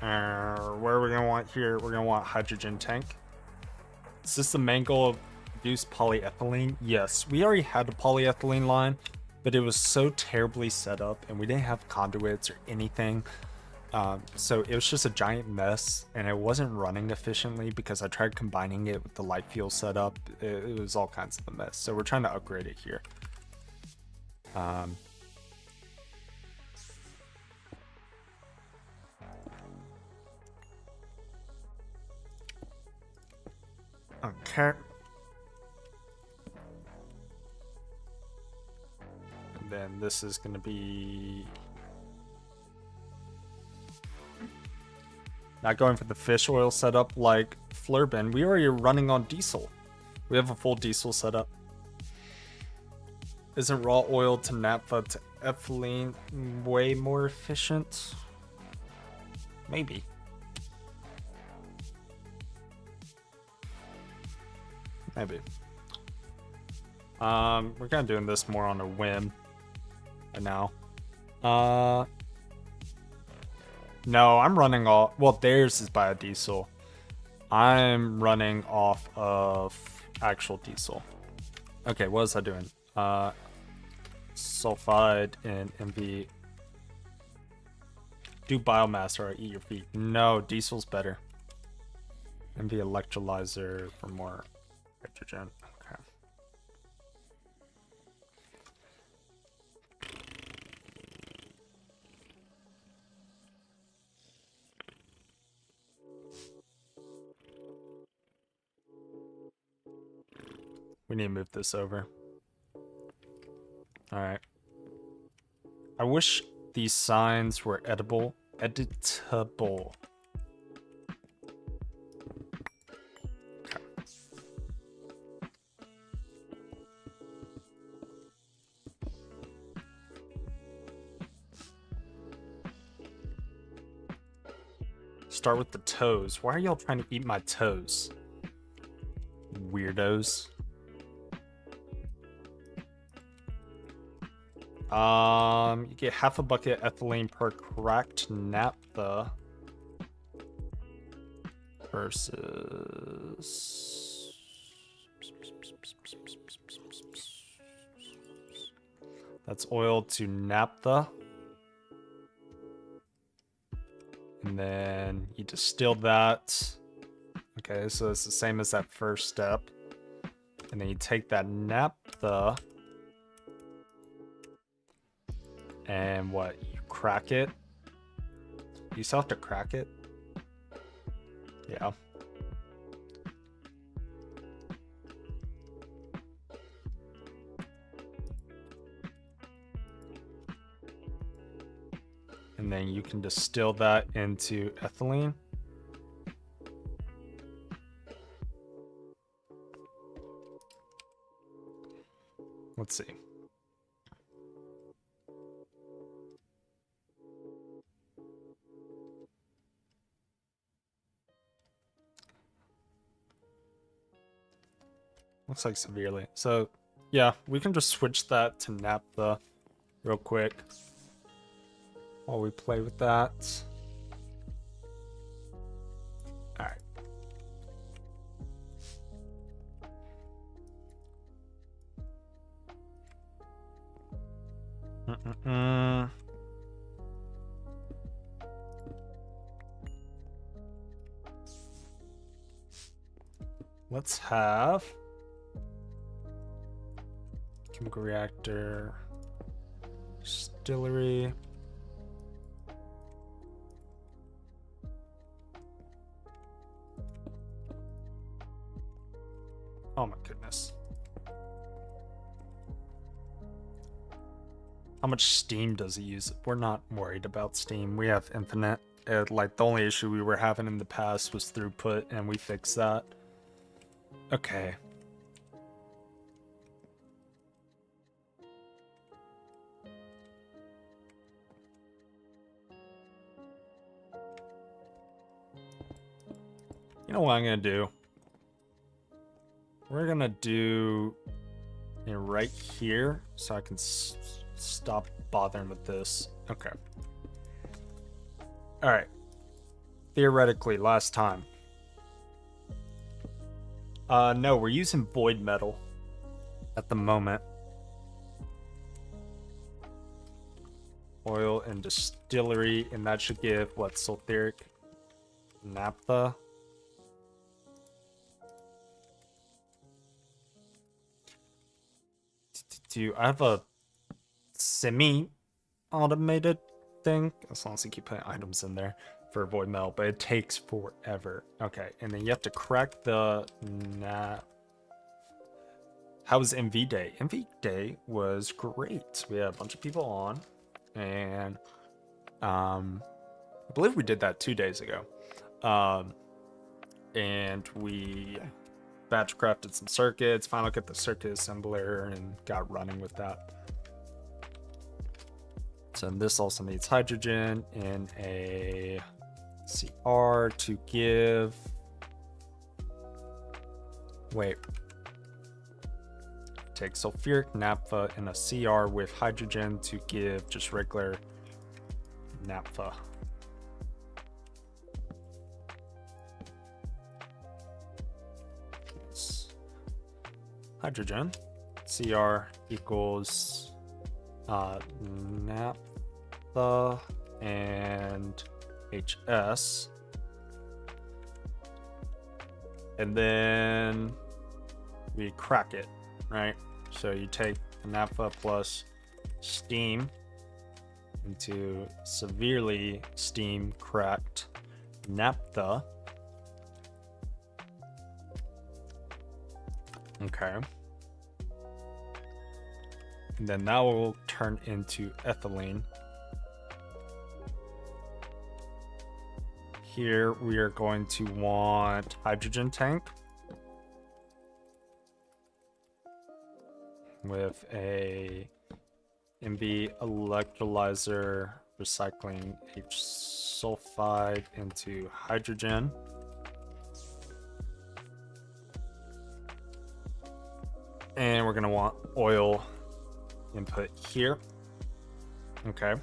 where are we going to want here? We're going to want hydrogen tank. Is this the main goal of reduce polyethylene? Yes, we already had a polyethylene line, but it was so terribly set up and we didn't have conduits or anything. So it was just a giant mess and it wasn't running efficiently because I tried combining it with the light fuel setup. It was all kinds of a mess. So we're trying to upgrade it here. Okay. And then this is going to be not going for the fish oil setup like Flurben. We already are running on diesel. We have a full diesel setup. Isn't raw oil to naphtha to ethylene way more efficient? Maybe. Maybe. We're kind of doing this more on a whim right now. No, I'm running off. Well, theirs is biodiesel. I'm running off of actual diesel. Okay, what was I doing? Sulfide and MV. Do biomass or I eat your feet. No, diesel's better. MV electrolyzer for more hydrogen. Okay. We need to move this over. Alright. I wish these signs were editable. Okay. Start with the toes. Why are y'all trying to eat my toes? Weirdos. You get half a bucket ethylene per cracked naphtha versus that's oil to naphtha. And then you distill that. Okay, so it's the same as that first step. And then you take that naphtha and what? You crack it. You still have to crack it? Yeah. And then you can distill that into ethylene. Let's see. Looks like severely. So, yeah, we can just switch that to naphtha real quick while we play with that. All right. Let's have chemical reactor, distillery. Oh my goodness. How much steam does it use? We're not worried about steam. We have infinite. Like, the only issue we were having in the past was throughput, and we fixed that. Okay. You know what I'm gonna do? We're gonna do it right here so I can stop bothering with this. Okay. Alright. Theoretically, last time. No, we're using void metal at the moment. Oil and distillery, and that should give what? Sulfuric naphtha. I have a semi-automated thing, as long as you keep putting items in there for void metal, but it takes forever. Okay, and then you have to crack the How was MV Day? MV Day was great. We had a bunch of people on, and I believe we did that 2 days ago. And we batch crafted some circuits, finally got the circuit assembler, and got running with that. So this also needs hydrogen in a CR to give. Wait. Take sulfuric naphtha in a CR with hydrogen to give just regular naphtha. Hydrogen CR equals naphtha and HS, and then we crack it, right? So you take the naphtha plus steam into severely steam cracked naphtha. Okay. And then that will turn into ethylene. Here we are going to want hydrogen tank with a MV electrolyzer recycling H sulfide into hydrogen. And we're going to want oil input here. Okay.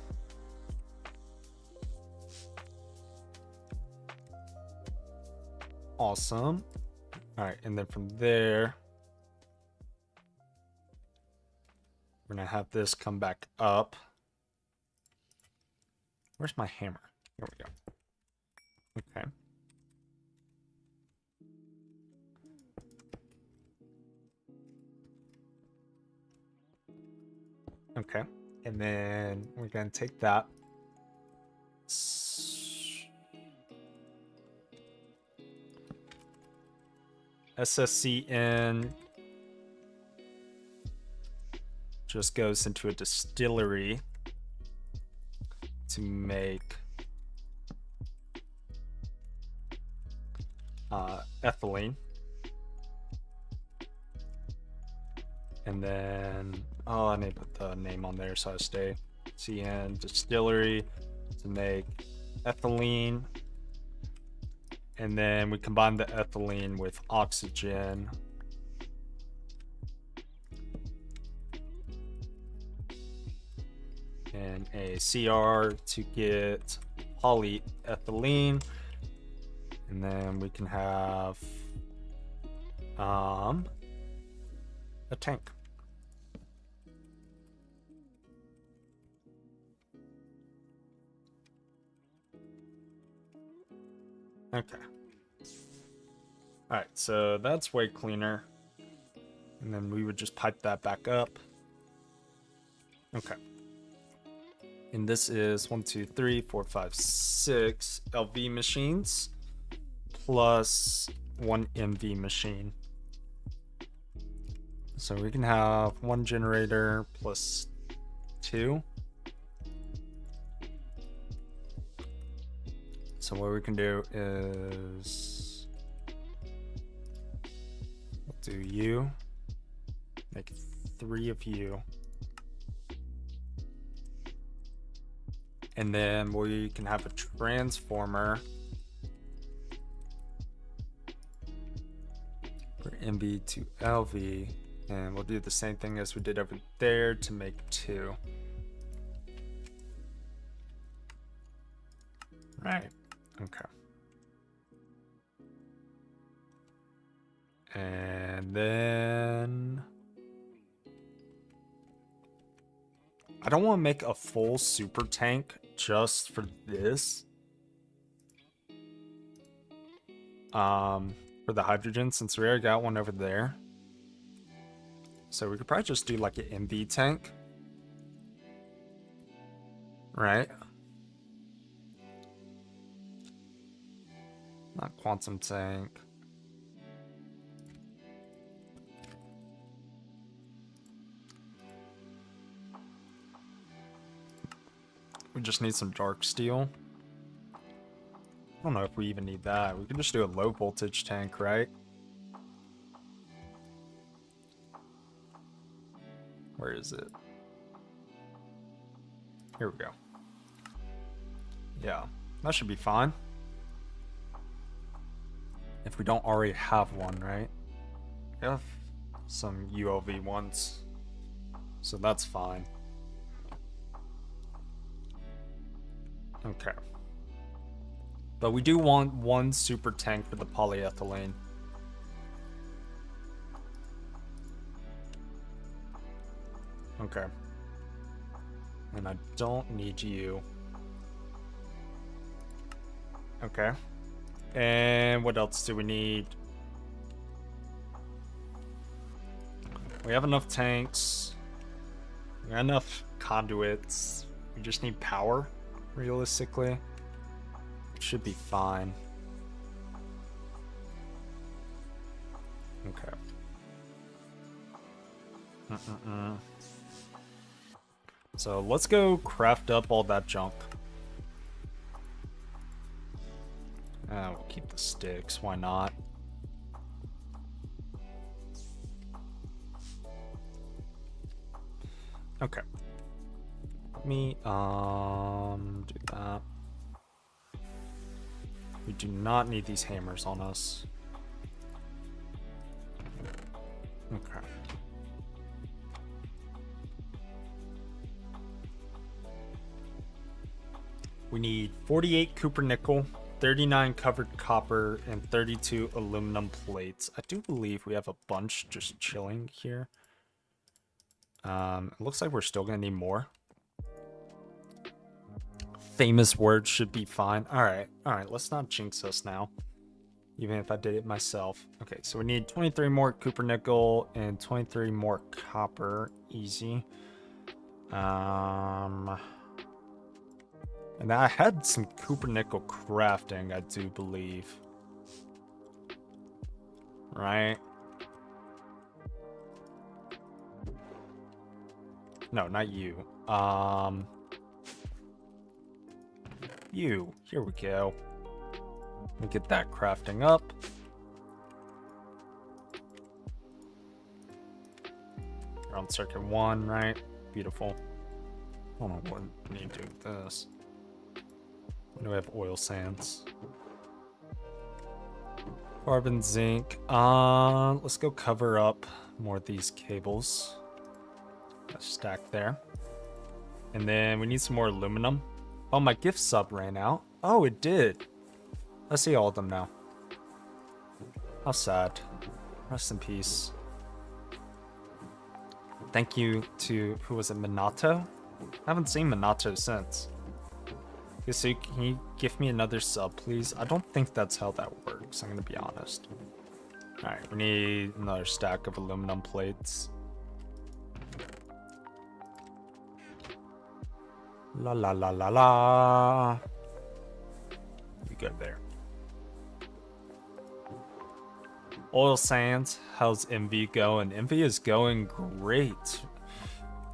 Awesome. All right, and then from there, we're going to have this come back up. Where's my hammer? Here we go. Okay. Okay, and then we're going to take that. SSCN just goes into a distillery to make ethylene. And then, oh, I need to put the name on there so I stay. CN distillery to make ethylene. And then we combine the ethylene with oxygen. And a CR to get polyethylene. And then we can have a tank. Okay. Alright, so that's way cleaner. And then we would just pipe that back up. Okay. And this is 1, 2, 3, 4, 5, 6 LV machines plus 1 MV machine. So we can have 1 generator plus 2. So what we can do is we'll do you, make 3 of you. And then we can have a transformer for MV to LV. And we'll do the same thing as we did over there to make 2. Right. Okay. And then I don't want to make a full super tank just for this. For the hydrogen, since we already got one over there. So we could probably just do like an MV tank. Right? Not quantum tank. We just need some dark steel. I don't know if we even need that. We could just do a low voltage tank, right? Where is it? Here we go. Yeah, that should be fine. If we don't already have one, right? We have some ULV ones, so that's fine. Okay. But we do want one super tank for the polyethylene. Okay. And I don't need you. Okay. And what else do we need? We have enough tanks. We have enough conduits. We just need power, realistically. It should be fine. Okay. So let's go craft up all that junk. We'll keep the sticks, why not? Okay. Let me do that. We do not need these hammers on us. Okay. We need 48 copper nickel, 39 covered copper, and 32 aluminum plates. I do believe we have a bunch just chilling here. It looks like we're still gonna need more. Famous words should be fine. Alright, let's not jinx us now. Even if I did it myself. Okay, so we need 23 more copper nickel and 23 more copper. Easy. And I had some copper nickel crafting, I do believe. Right? No, not you. You. Here we go. Let me get that crafting up. We're on circuit 1, right? Beautiful. I don't know what we need to do with this. When do we have oil sands? Carbon, zinc. Let's go cover up more of these cables. Got a stack there. And then we need some more aluminum. Oh, my gift sub ran out. Oh, it did. I see all of them now. How sad. Rest in peace. Thank you to, who was it, Minato? I haven't seen Minato since. Okay, so can you give me another sub, please? I don't think that's how that works, I'm gonna be honest. Alright, we need another stack of aluminum plates. La la la la la. You go there. Oil sands, how's MV going? MV is going great.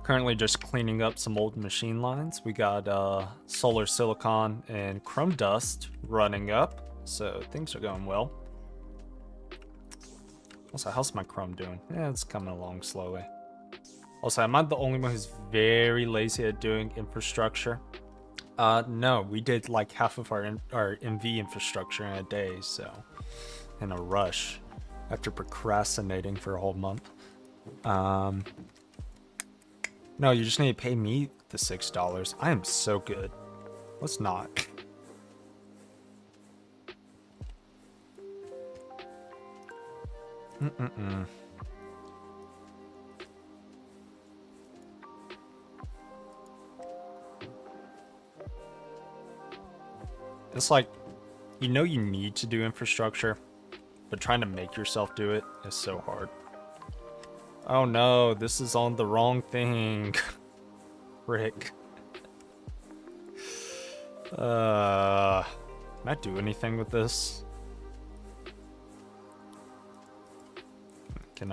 Currently just cleaning up some old machine lines. We got solar silicon and chrome dust running up, so things are going well. Also, how's my chrome doing? Yeah, it's coming along slowly. Also, am I the only one who's very lazy at doing infrastructure? No, we did like half of our MV infrastructure in a day, so in a rush after procrastinating for a whole month. No, you just need to pay me the $6. I am so good. Let's not. It's like, you know you need to do infrastructure, but trying to make yourself do it is so hard. Oh no, this is on the wrong thing. Rick. Can I do anything with this? Can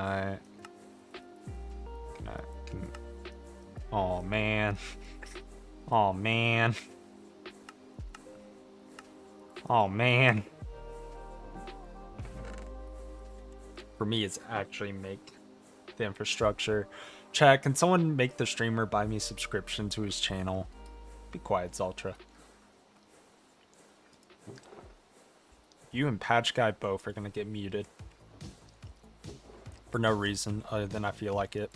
oh man. Oh man. Oh man. For me, it's actually make the infrastructure. Chat, can someone make the streamer buy me subscription to his channel? Be quiet, Zaltra. You and Patch Guy both are gonna get muted. For no reason other than I feel like it.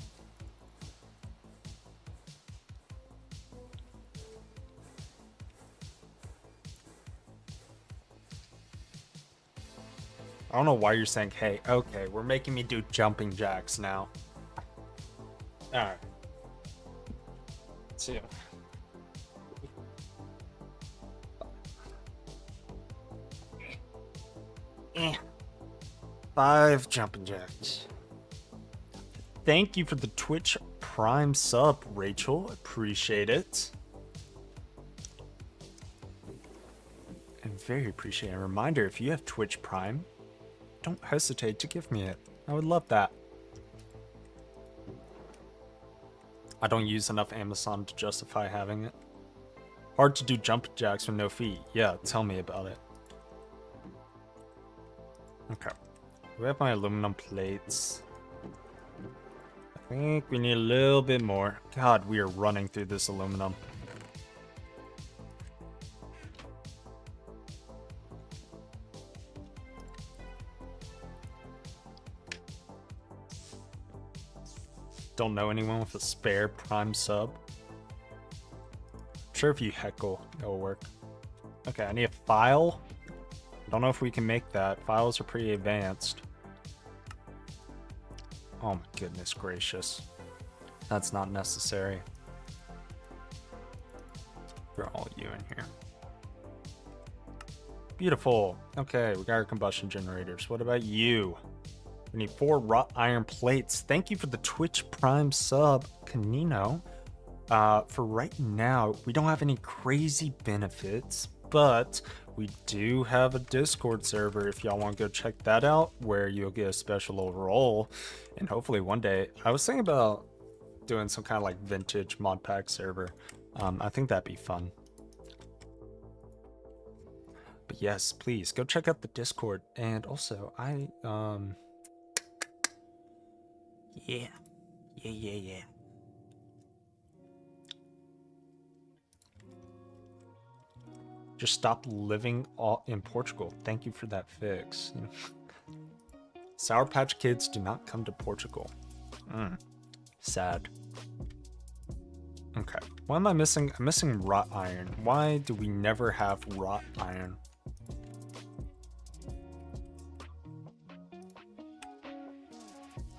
I don't know why you're saying, hey, okay, we're making me do jumping jacks now. Alright. Let's see. 5 jumping jacks. Thank you for the Twitch Prime sub, Rachel. Appreciate it. And very appreciate it. A reminder, if you have Twitch Prime, don't hesitate to give me it. I would love that. I don't use enough Amazon to justify having it. Hard to do jumping jacks with no feet. Yeah, tell me about it. Okay. We have my aluminum plates. I think we need a little bit more. God, we are running through this aluminum. Don't know anyone with a spare Prime sub? I'm sure if you heckle, it'll work. Okay, I need a file. I don't know if we can make that. Files are pretty advanced. Oh my goodness gracious. That's not necessary. Throw all you in here. Beautiful. Okay, we got our combustion generators. What about you? We need 4 wrought iron plates. Thank you for the Twitch Prime sub, Canino. For right now, we don't have any crazy benefits, but we do have a Discord server if y'all want to go check that out, where you'll get a special little role. And hopefully one day, I was thinking about doing some kind of like vintage MODPACK server. I think that'd be fun. But yes, please go check out the Discord. And also, yeah. Just stop living in Portugal. Thank you for that fix. Sour Patch Kids do not come to Portugal. Sad. Okay. What am I missing? I'm missing wrought iron. Why do we never have wrought iron?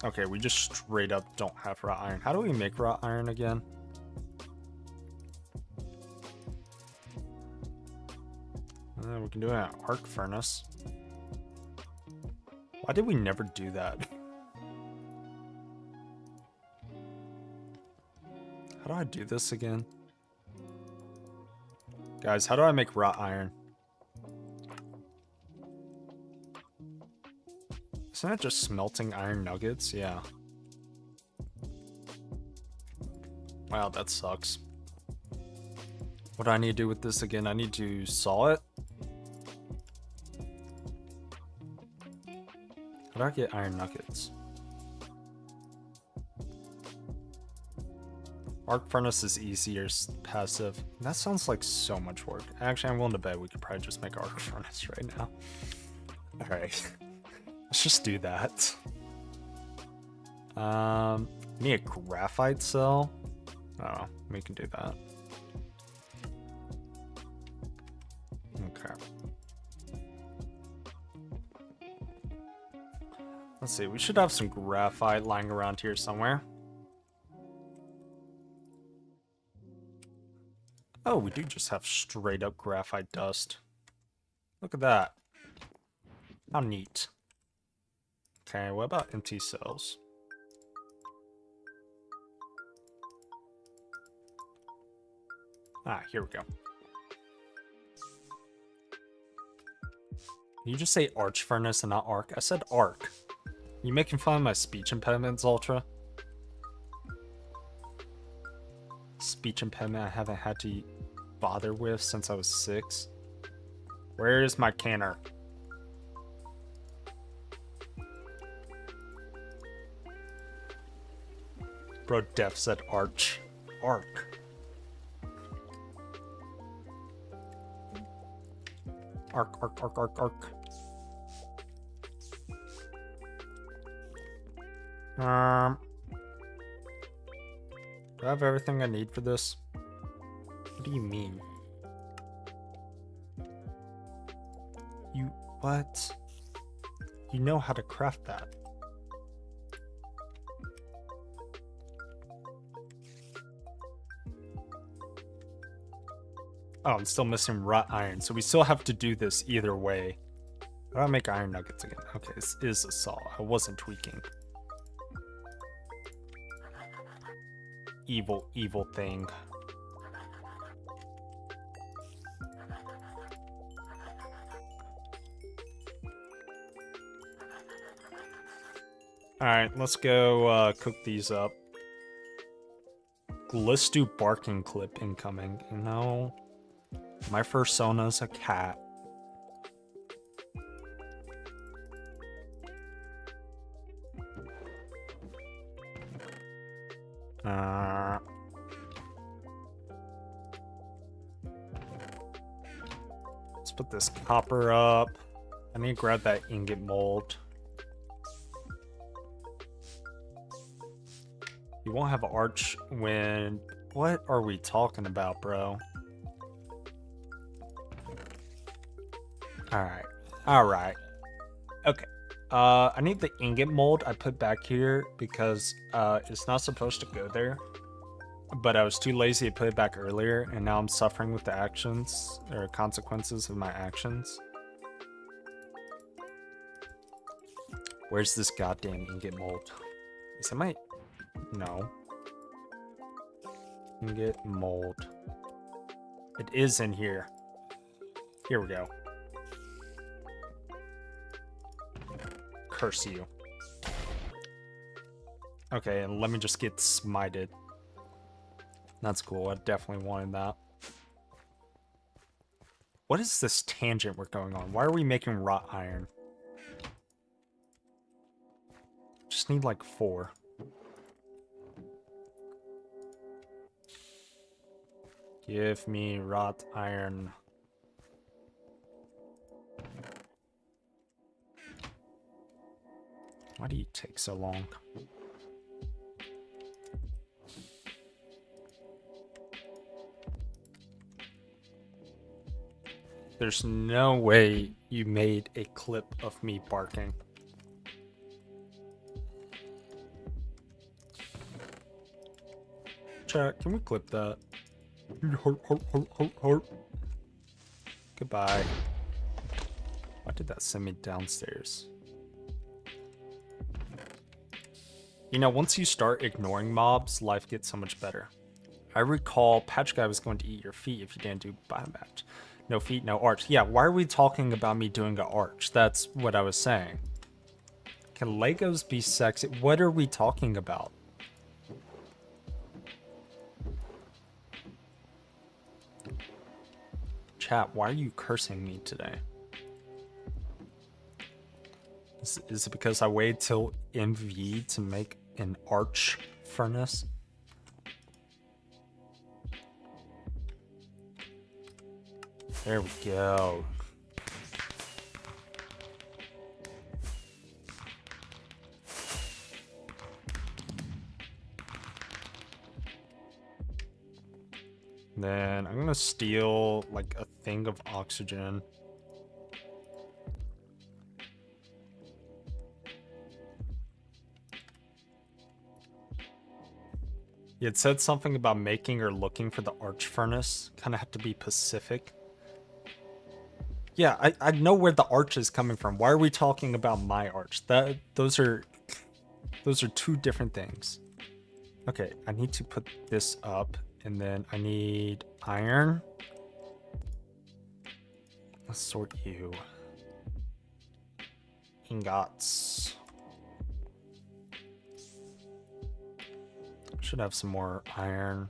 Okay, we just straight up don't have wrought iron. How do we make wrought iron again? We can do an arc furnace. Why did we never do that? How do I do this again? Guys, how do I make wrought iron? Isn't that just smelting iron nuggets? Yeah. Wow, that sucks. What do I need to do with this again? I need to saw it. How do I get iron nuggets? Arc furnace is easier passive. That sounds like so much work. Actually, I'm willing to bet we could probably just make arc furnace right now. Alright. Let's just do that. Need a graphite cell. Oh, we can do that. Okay. Let's see, we should have some graphite lying around here somewhere. Oh, we do just have straight up graphite dust. Look at that. How neat. Okay, what about empty cells? Ah, here we go. Can you just say arch furnace and not arc? I said arc. You making fun of my speech impediments, Ultra? Speech impediment I haven't had to bother with since I was 6. Where is my canner? Bro, Def said arch. Arc. Arc, arc, arc, arc, arc. Do I have everything I need for this? What do you mean? You, what? You know how to craft that. Oh, I'm still missing wrought iron, so we still have to do this either way. How do I make iron nuggets again? Okay, this is a saw. I wasn't tweaking. Evil, evil thing. Alright, let's go cook these up. Let's do barking clip incoming. No. My persona's a cat. Let's put this copper up. I need to grab that ingot mold. You won't have arch when... What are we talking about, bro? Alright. Alright. Okay. I need the ingot mold I put back here because it's not supposed to go there. But I was too lazy to put it back earlier, and now I'm suffering with the actions, or consequences of my actions. Where's this goddamn ingot mold? Is it my... No. Ingot mold. It is in here. Here we go. Curse you. Okay, and let me just get smited. That's cool. I definitely wanted that. What is this tangent we're going on? Why are we making wrought iron? Just need like 4. Give me wrought iron. Why do you take so long? There's no way you made a clip of me barking. Chat, can we clip that? Goodbye. Why did that send me downstairs? You know, once you start ignoring mobs, life gets so much better. I recall Patch Guy was going to eat your feet if you didn't do biomatch. No feet, no arch. Yeah, why are we talking about me doing an arch? That's what I was saying. Can Legos be sexy? What are we talking about? Chat, why are you cursing me today? Is it because I waited till MV to make an arch furnace? There we go. Then I'm gonna steal like a thing of oxygen. You had said something about making or looking for the arch furnace. Kind of have to be Pacific. Yeah, I know where the arch is coming from. Why are we talking about my arch? Those are two different things. Okay, I need to put this up, and then I need iron. Let's sort you. Ingots. Should have some more iron.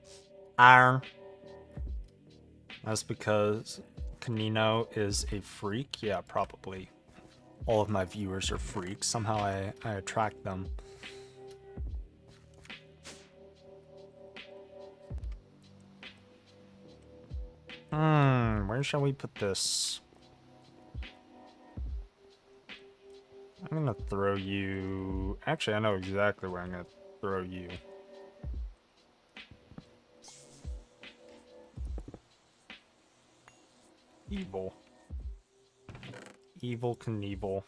Iron. That's because Kanino is a freak. Yeah, probably. All of my viewers are freaks. Somehow I attract them. Where shall we put this? I'm gonna throw you... Actually, I know exactly where I'm gonna throw you. Evil. Evil Knievel.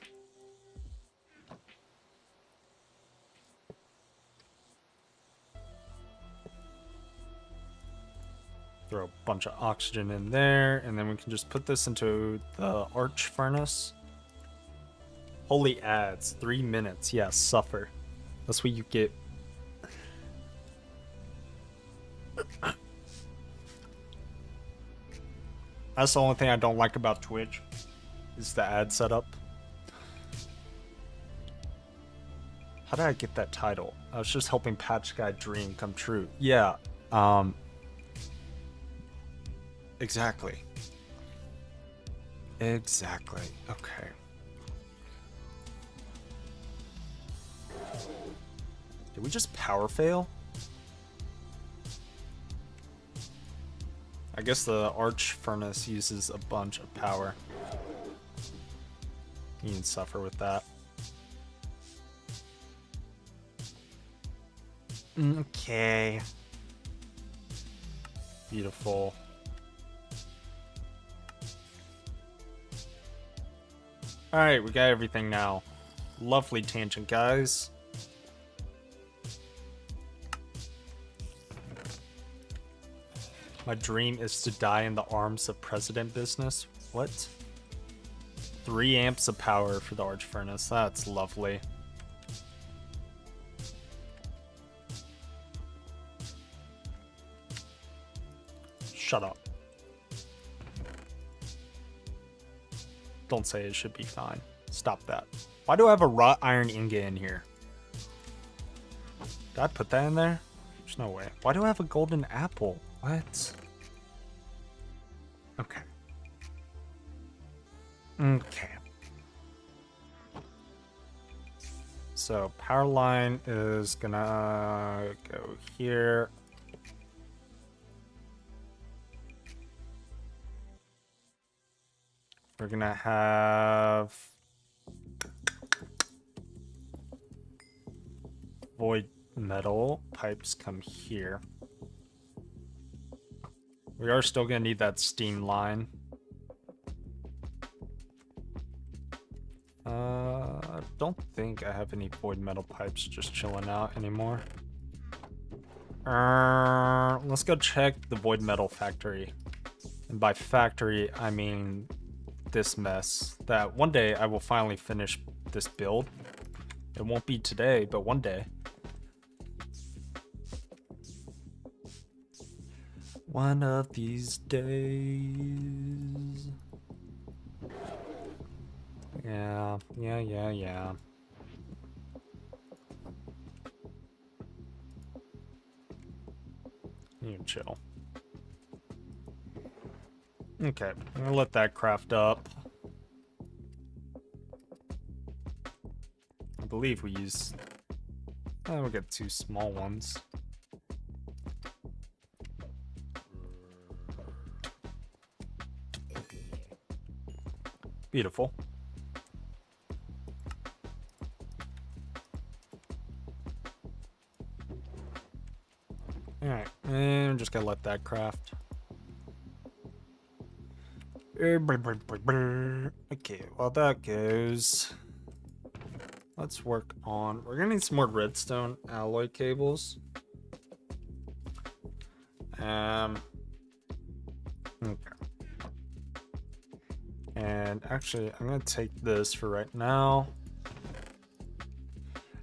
Throw a bunch of oxygen in there, and then we can just put this into the arch furnace. Holy ads, 3 minutes. Yeah, suffer. That's what you get. That's the only thing I don't like about Twitch, is the ad setup. How did I get that title? I was just helping Patch Guy dream come true. Yeah, exactly. Exactly. Okay. Did we just power fail? I guess the arch furnace uses a bunch of power. You can suffer with that. Okay. Beautiful. Alright, we got everything now. Lovely tangent, guys. My dream is to die in the arms of President Business. What? 3 amps of power for the arch furnace. That's lovely. Shut up. Don't say it should be fine. Stop that. Why do I have a wrought iron ingot in here? Did I put that in there? There's no way. Why do I have a golden apple? What? Okay. Okay. So power line is gonna go here. We're gonna have void metal pipes come here. We are still gonna need that steam line. I don't think I have any void metal pipes just chilling out anymore. Let's go check the void metal factory. And by factory, I mean this mess. That one day I will finally finish this build. It won't be today, but one day. One of these days. Yeah. You can chill. Okay, I'm gonna let that craft up. I believe we use... we'll get 2 small ones. Beautiful. Alright, and I'm just gonna let that craft. Okay, while that goes, let's work on... We're gonna need some more redstone alloy cables. Okay. And actually, I'm gonna take this for right now.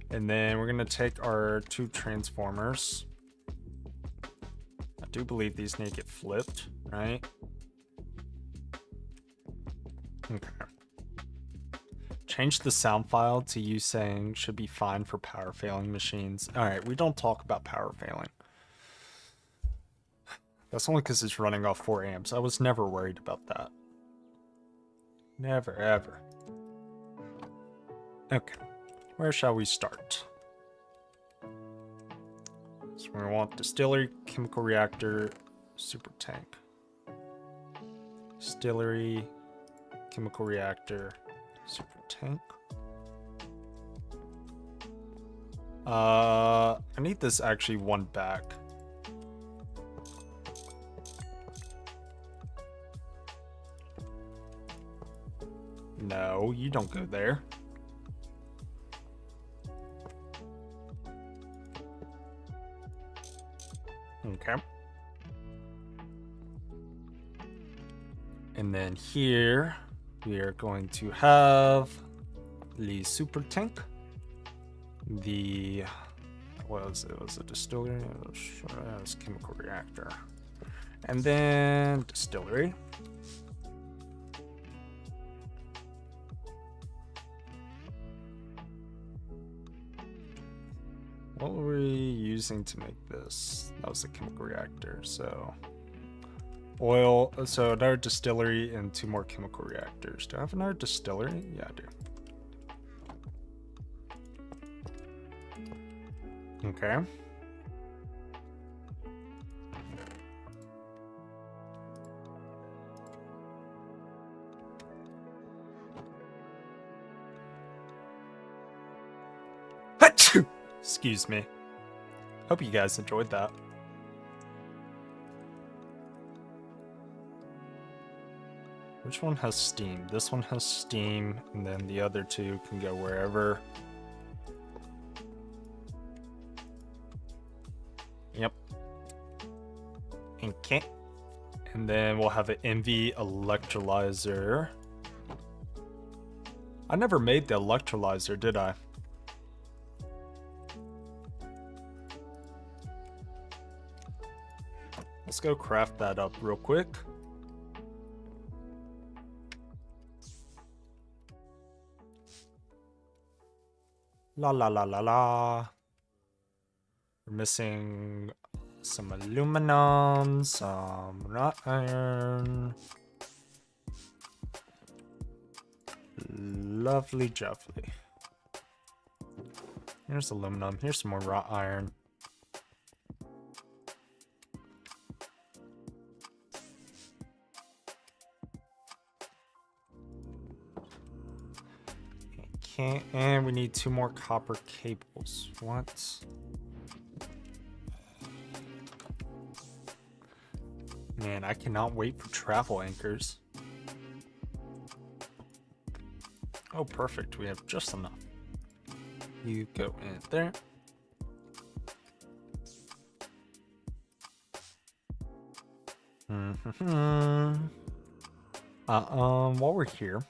And then we're gonna take our 2 transformers. I do believe these need to get flipped, right? Okay. Change the sound file to you saying should be fine for power failing machines. Alright, we don't talk about power failing. That's only because it's running off 4 amps. I was never worried about that. Never, ever. Okay. Where shall we start? So we want distillery, chemical reactor, super tank. Distillery, chemical reactor, super tank. I need this actually 1 back. No, you don't go there. Okay. And then here we are going to have the super tank. The what was it? It was a distillery. It was chemical reactor. And then distillery. What were we using to make this? That was a chemical reactor, so oil, so another distillery and 2 more chemical reactors. Do I have another distillery? Yeah, I do. Okay. Excuse me. Hope you guys enjoyed that. Which one has steam? This one has steam, and then the other 2 can go wherever. Yep. Okay. And then we'll have an MV electrolyzer. I never made the electrolyzer, did I? Let's go craft that up real quick. La la la la la. We're missing some aluminum, some wrought iron. Lovely jubbly. Here's aluminum. Here's some more wrought iron. Okay, and we need 2 more copper cables. What? Man, I cannot wait for travel anchors. Oh, perfect. We have just enough. You go in there. While we're here,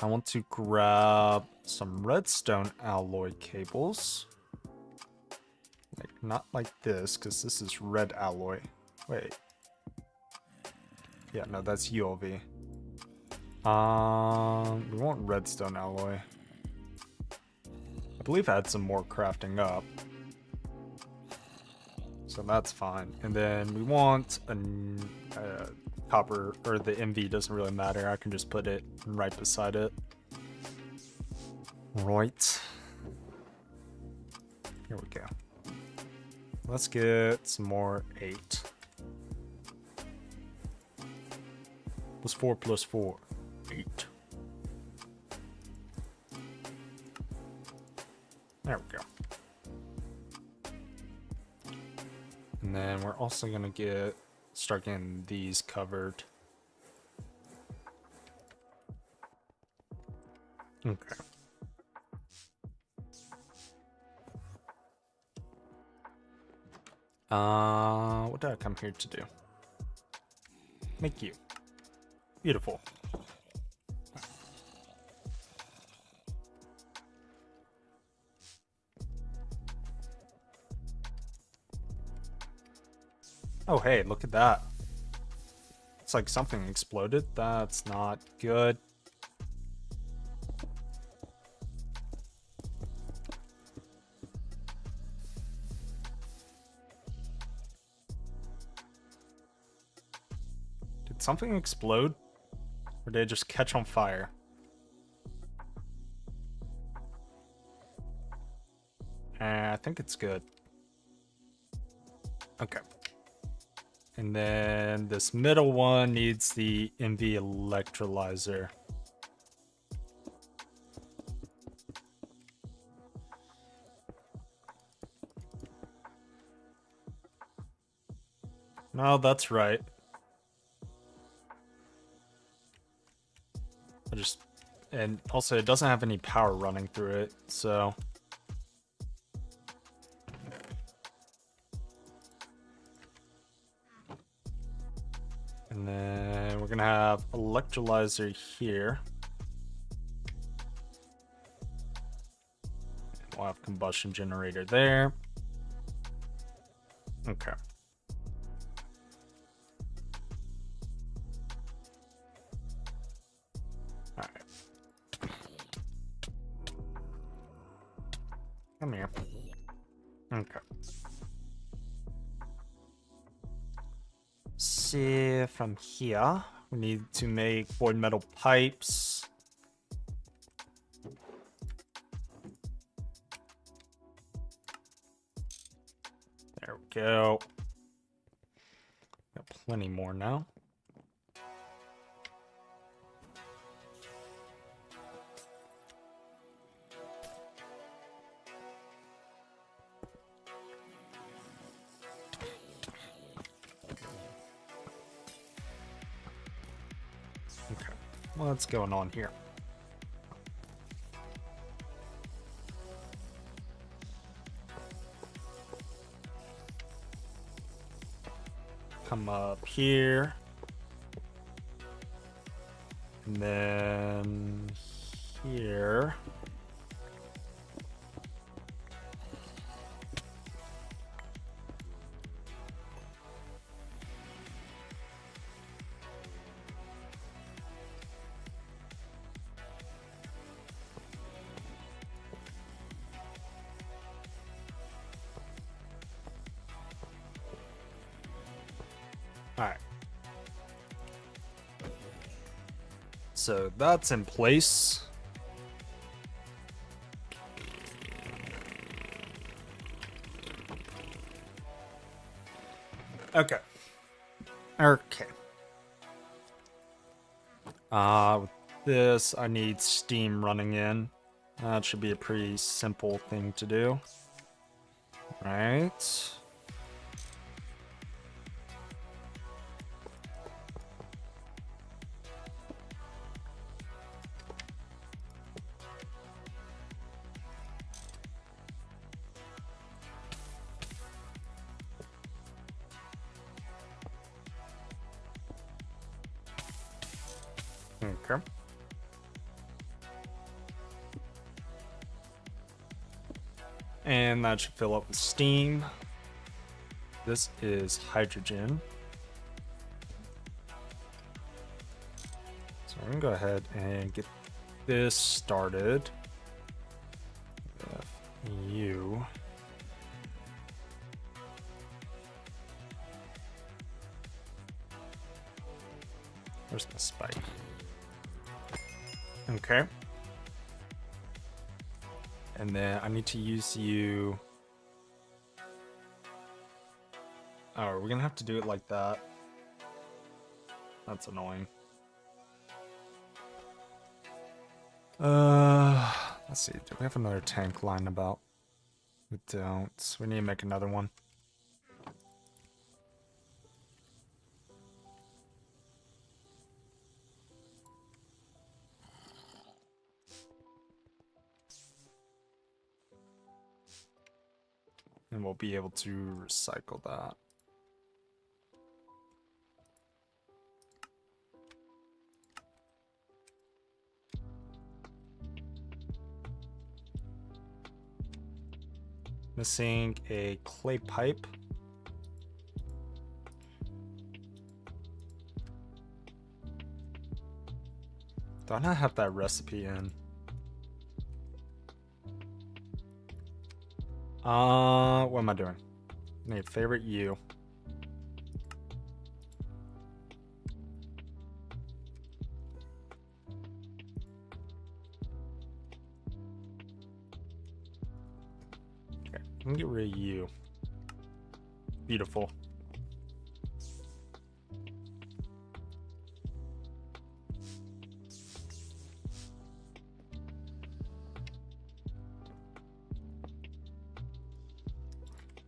I want to grab some redstone alloy cables. Like, not like this, because this is red alloy. Wait. Yeah, no, that's ULV. We want redstone alloy. I believe I had some more crafting up. So that's fine. And then we want a copper or the MV doesn't really matter. I can just put it right beside it. Right. Here we go. Let's get some more 8. What's 4 plus 4? 8. There we go. And then we're also gonna start getting these covered. Okay. What did I come here to do? Make you. Beautiful. Oh, hey, look at that. It's like something exploded. That's not good. Did something explode? Or did it just catch on fire? I think it's good. Okay. And then this middle one needs the MV electrolyzer. No, that's right. And also it doesn't have any power running through it, so. And then we're gonna have electrolyzer here. And we'll have combustion generator there. Okay. All right. Come here. Okay. See, from here we need to make void metal pipes. There we go. Got plenty more now. Okay, what's going on here? Come up here. And then here. All right. So that's in place. Okay. Okay. With this, I need steam running in. That should be a pretty simple thing to do. Right. Okay. And that should fill up with steam. This is hydrogen. So I'm gonna go ahead and get this started. You. Where's the spike? Okay. And then I need to use you. Oh, we're gonna have to do it like that. That's annoying. Let's see. Do we have another tank lying about? We don't. We need to make another one. And we'll be able to recycle that. Missing a clay pipe. Do I not have that recipe in? What am I doing? I need favorite you. Okay, I can get rid of you. Beautiful.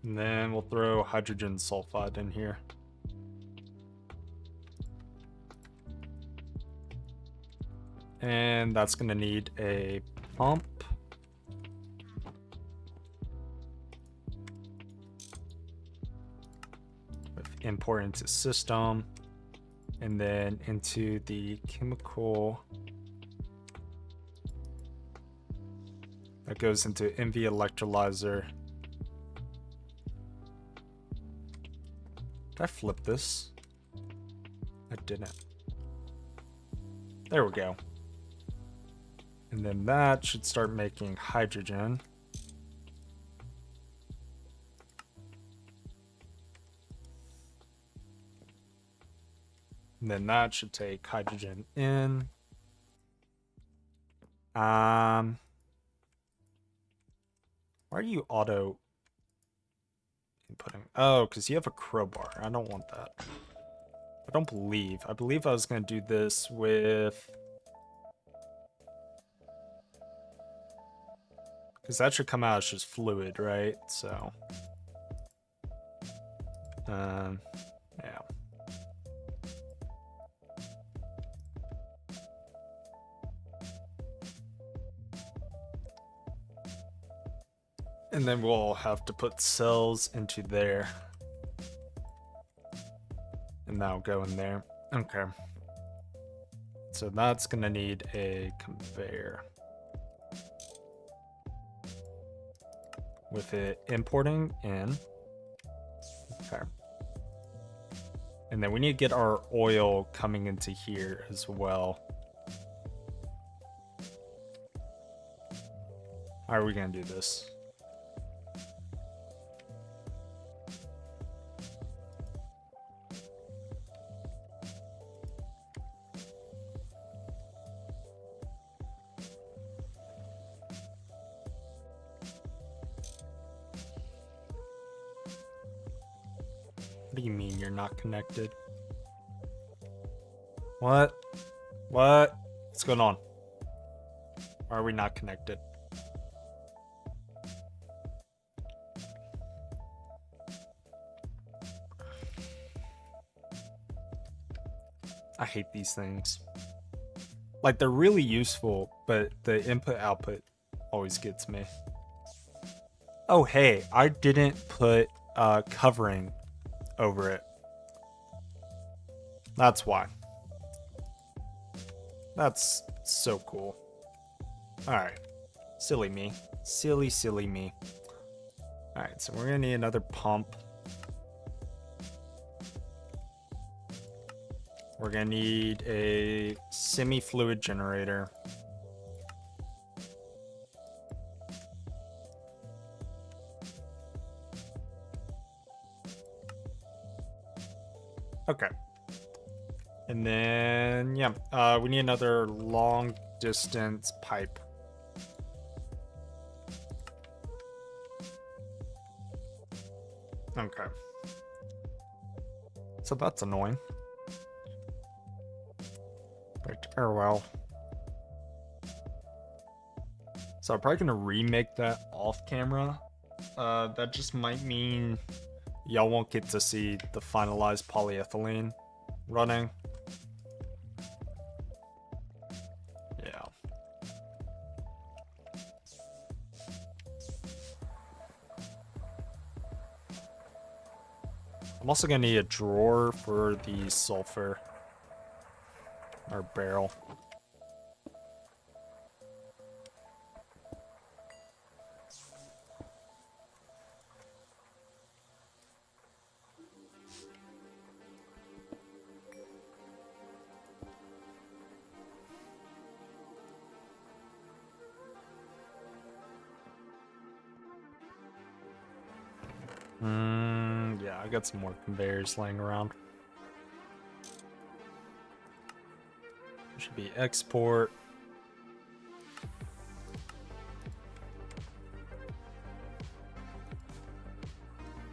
And then we'll throw hydrogen sulfide in here. And that's going to need a pump. With import into system. And then into the chemical. That goes into MV electrolyzer. Did I flip this? I didn't. There we go. And then that should start making hydrogen. And then that should take hydrogen in. Why are you auto inputting? Oh, because you have a crowbar. I don't want that. I believe I was going to do this with... Because that should come out as just fluid, right? So... yeah. And then we'll have to put cells into there. And that'll go in there. Okay. So that's gonna need a conveyor. With it importing in. Okay. And then we need to get our oil coming into here as well. How are we gonna do this? What do you mean you're not connected? What? What? What's going on? Why are we not connected? I hate these things. Like, they're really useful, but the input output always gets me. Oh, hey, I didn't put covering over it. That's why. That's so cool. Alright. Silly me. Silly, silly me. Alright, so we're gonna need another pump. We're gonna need a semi-fluid generator. Okay. And then, yeah, we need another long distance pipe. Okay. So that's annoying. But, oh well. So I'm probably gonna remake that off camera. That just might mean y'all won't get to see the finalized polyethylene running. Yeah. I'm also gonna need a drawer for the sulfur. Or barrel. Yeah, I got some more conveyors laying around. Should be export.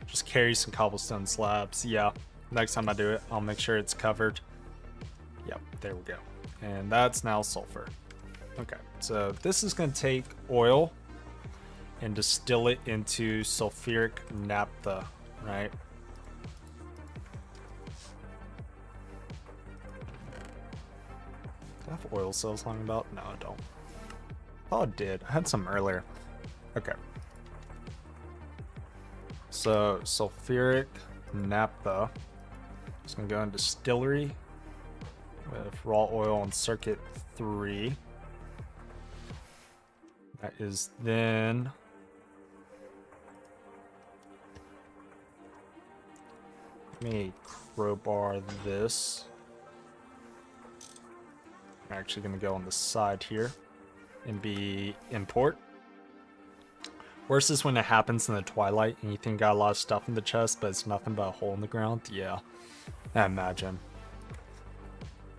Just carry some cobblestone slabs. Yeah, next time I do it, I'll make sure it's covered. Yep, there we go. And that's now sulfur. Okay, so this is going to take oil and distill it into sulfuric naphtha, right? Do I have oil cells lying about? No, I don't. Oh, I did. I had some earlier. Okay. So, sulfuric naphtha. Just gonna go in distillery with raw oil on circuit 3. That is then let me crowbar this. I'm actually gonna go on the side here and be import. Worst is when it happens in the twilight and you think you got a lot of stuff in the chest, but it's nothing but a hole in the ground. Yeah, I imagine.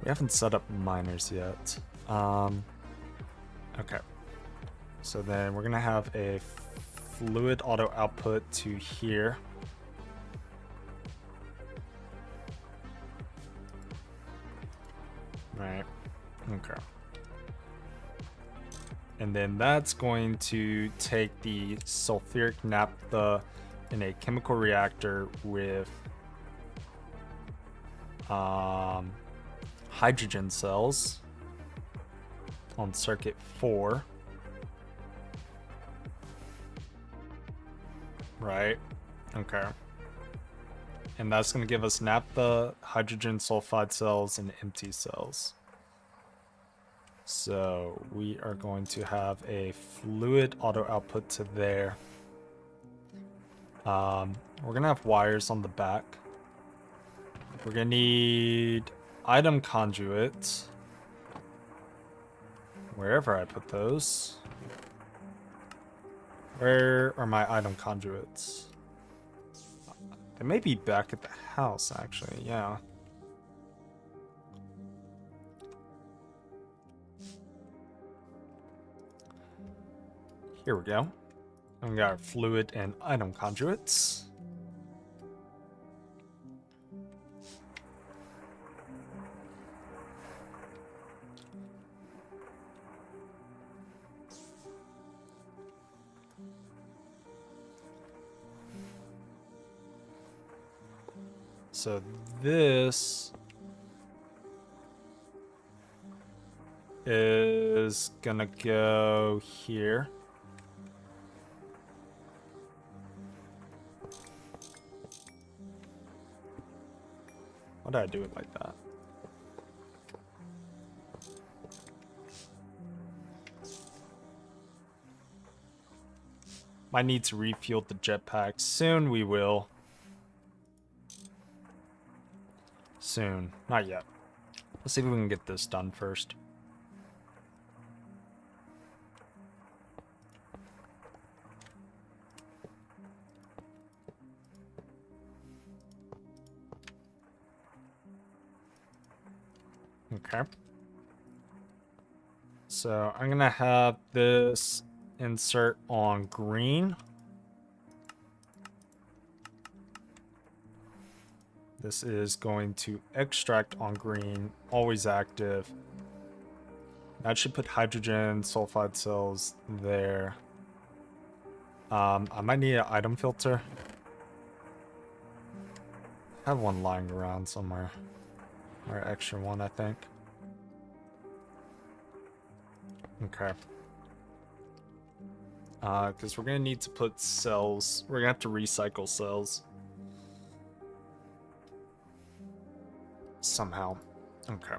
We haven't set up miners yet. Okay. So then we're gonna have a fluid auto output to here. Right. Okay. And then that's going to take the sulfuric naphtha in a chemical reactor with hydrogen cells on circuit 4. Right. Okay. And that's going to give us naphtha, hydrogen sulfide cells, and empty cells. So we are going to have a fluid auto output to there. We're going to have wires on the back. We're going to need item conduits. Wherever I put those. Where are my item conduits? They may be back at the house, actually, yeah. Here we go. And we got our fluid and item conduits. So this is gonna go here. Why did I do it like that? Might need to refuel the jetpack. Soon we will. Soon. Not yet. Let's see if we can get this done first. Okay. So I'm gonna have this insert on green. This is going to extract on green, always active. That should put hydrogen sulfide cells there. I might need an item filter. I have one lying around somewhere. Or an extra one, I think. Okay. Because we're going to need to put cells. We're going to have to recycle cells. Somehow. Okay.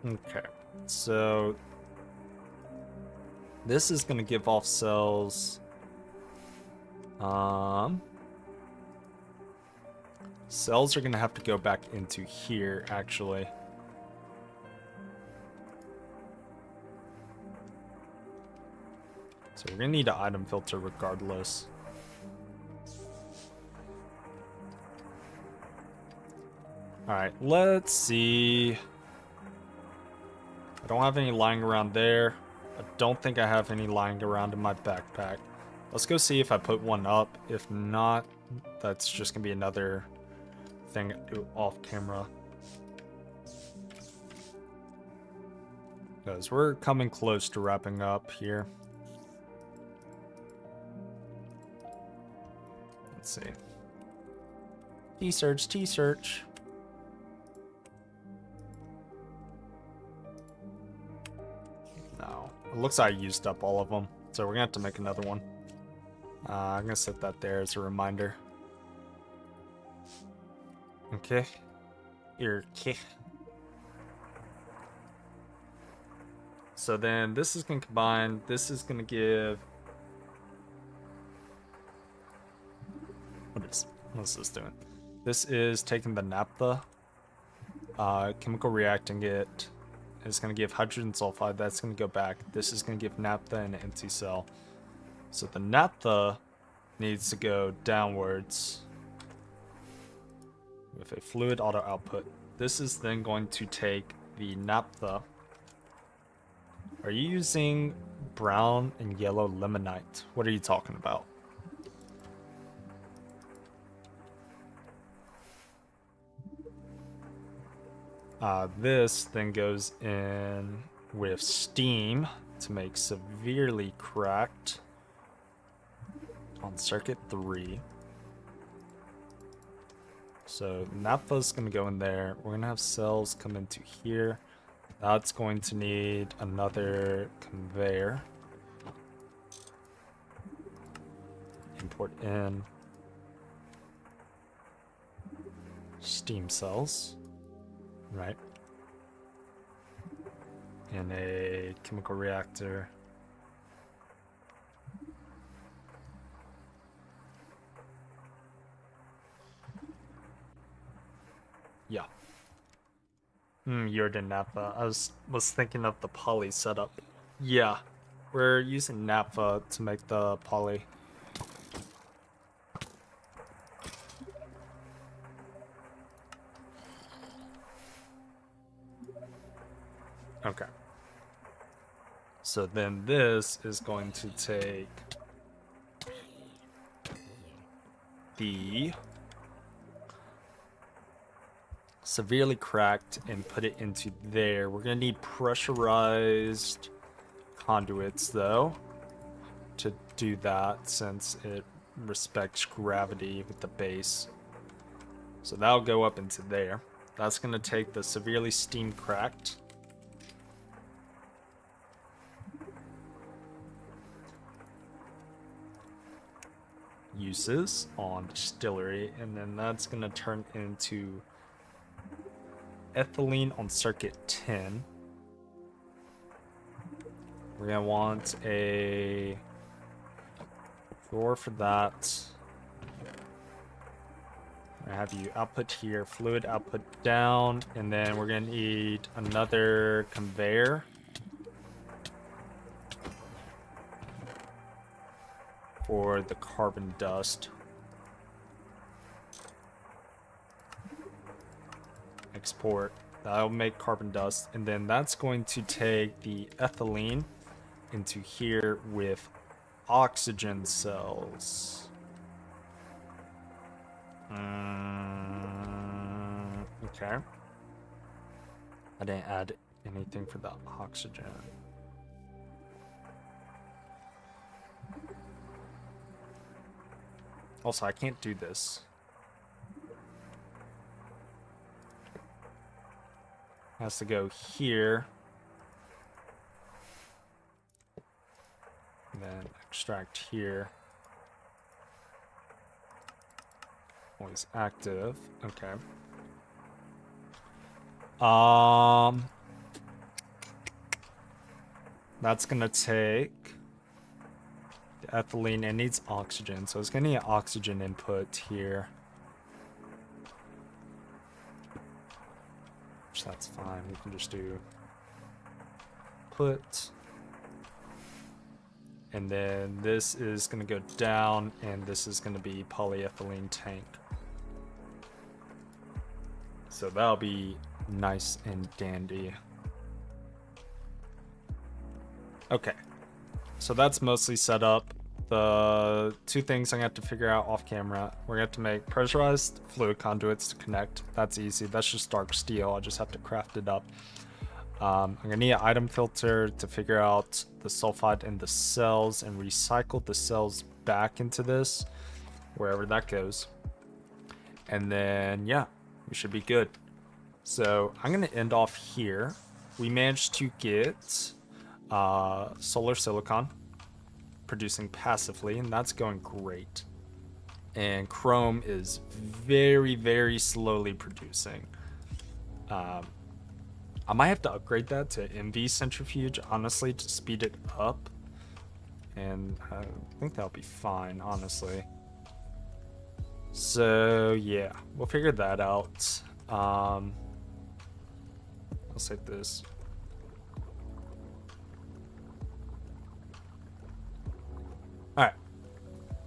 Okay. So this is going to give off cells. Cells are going to have to go back into here, actually. So we're going to need an item filter regardless. Alright, let's see. I don't have any lying around there. I don't think I have any lying around in my backpack. Let's go see if I put one up. If not, that's just going to be another thing off camera. Because we're coming close to wrapping up here. Let's see. T-search, T-search. No. It looks like I used up all of them. So we're going to have to make another one. I'm going to set that there as a reminder. Okay. Okay. So then this is going to combine. This is going to give... What's this doing? This is taking the naphtha, chemical reacting it. It's going to give hydrogen sulfide. That's going to go back. This is going to give naphtha and an empty cell. So the naphtha needs to go downwards with a fluid auto output. This is then going to take the naphtha. Are you using brown and yellow limonite? What are you talking about? This then goes in with steam to make severely cracked on circuit 3. So naphtha's going to go in there. We're going to have cells come into here. That's going to need another conveyor. Import in steam cells. Right. In a chemical reactor. Yeah. You're the naphtha. I was thinking of the poly setup. Yeah. We're using naphtha to make the poly. Okay. So then this is going to take the severely cracked and put it into there. We're going to need pressurized conduits though to do that since it respects gravity with the base. So that'll go up into there. That's going to take the severely steam cracked. Uses on distillery, and then that's going to turn into ethylene on circuit 10. We're going to want a drawer for that. I have you output here, fluid output down, and then we're going to need another conveyor. For the carbon dust. export. That'll make carbon dust, and then that's going to take the ethylene into here with oxygen cells. Okay. I didn't add anything for the oxygen. Also, I can't do this. It has to go here. And then extract here. Always active. Okay. That's gonna take the ethylene. It needs oxygen, so it's gonna need oxygen input here. Which that's fine. We can just do put, and then this is gonna go down, and this is gonna be polyethylene tank. So that'll be nice and dandy. Okay, so that's mostly set up. The two things I'm gonna have to figure out off camera, we're gonna have to make pressurized fluid conduits to connect. That's easy. That's just dark steel. I'll just have to craft it up. I'm gonna need an item filter to figure out the sulfide in the cells and recycle the cells back into this, wherever that goes. And then, yeah, we should be good. So I'm gonna end off here. We managed to get solar silicon producing passively, and that's going great. And chrome is very, very slowly producing. I might have to upgrade that to MV centrifuge, honestly, to speed it up. And I think that'll be fine, honestly. So yeah, we'll figure that out. I'll save this. Alright.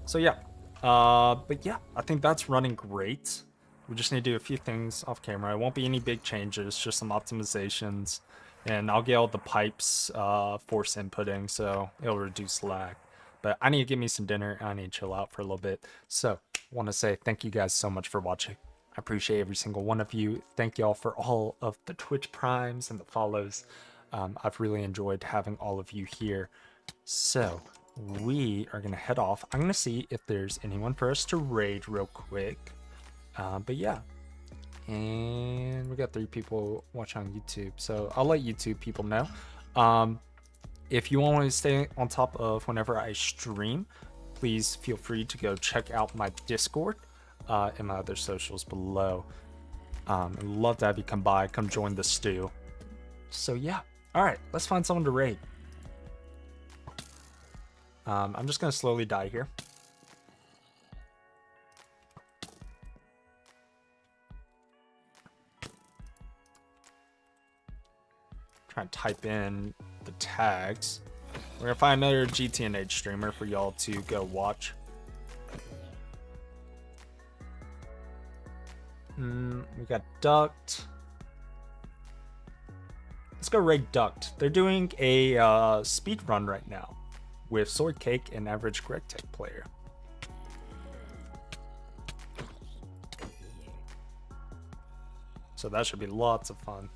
So yeah. But yeah, I think that's running great. We just need to do a few things off camera. It won't be any big changes, just some optimizations. And I'll get all the pipes force inputting, so it'll reduce lag. But I need to get me some dinner. I need to chill out for a little bit. So, want to say thank you guys so much for watching. I appreciate every single one of you. Thank y'all for all of the Twitch primes and the follows. I've really enjoyed having all of you here. So, we are going to head off. I'm going to see if there's anyone for us to raid real quick. But yeah. And we got 3 people watching on YouTube. So, I'll let YouTube people know. If you want to stay on top of whenever I stream, please feel free to go check out my Discord and my other socials below. I'd love to have you come by, come join the stew. So yeah, all right, let's find someone to raid. I'm just gonna slowly die here. Try and type in the tags. We're gonna find another GTNH streamer for y'all to go watch. We got Duct. Let's go raid Duct. They're doing a speed run right now with Soycake and average GregTech player. So that should be lots of fun.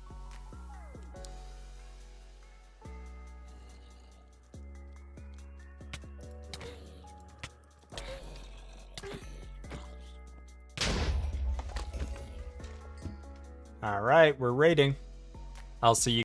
All right, we're raiding. I'll see you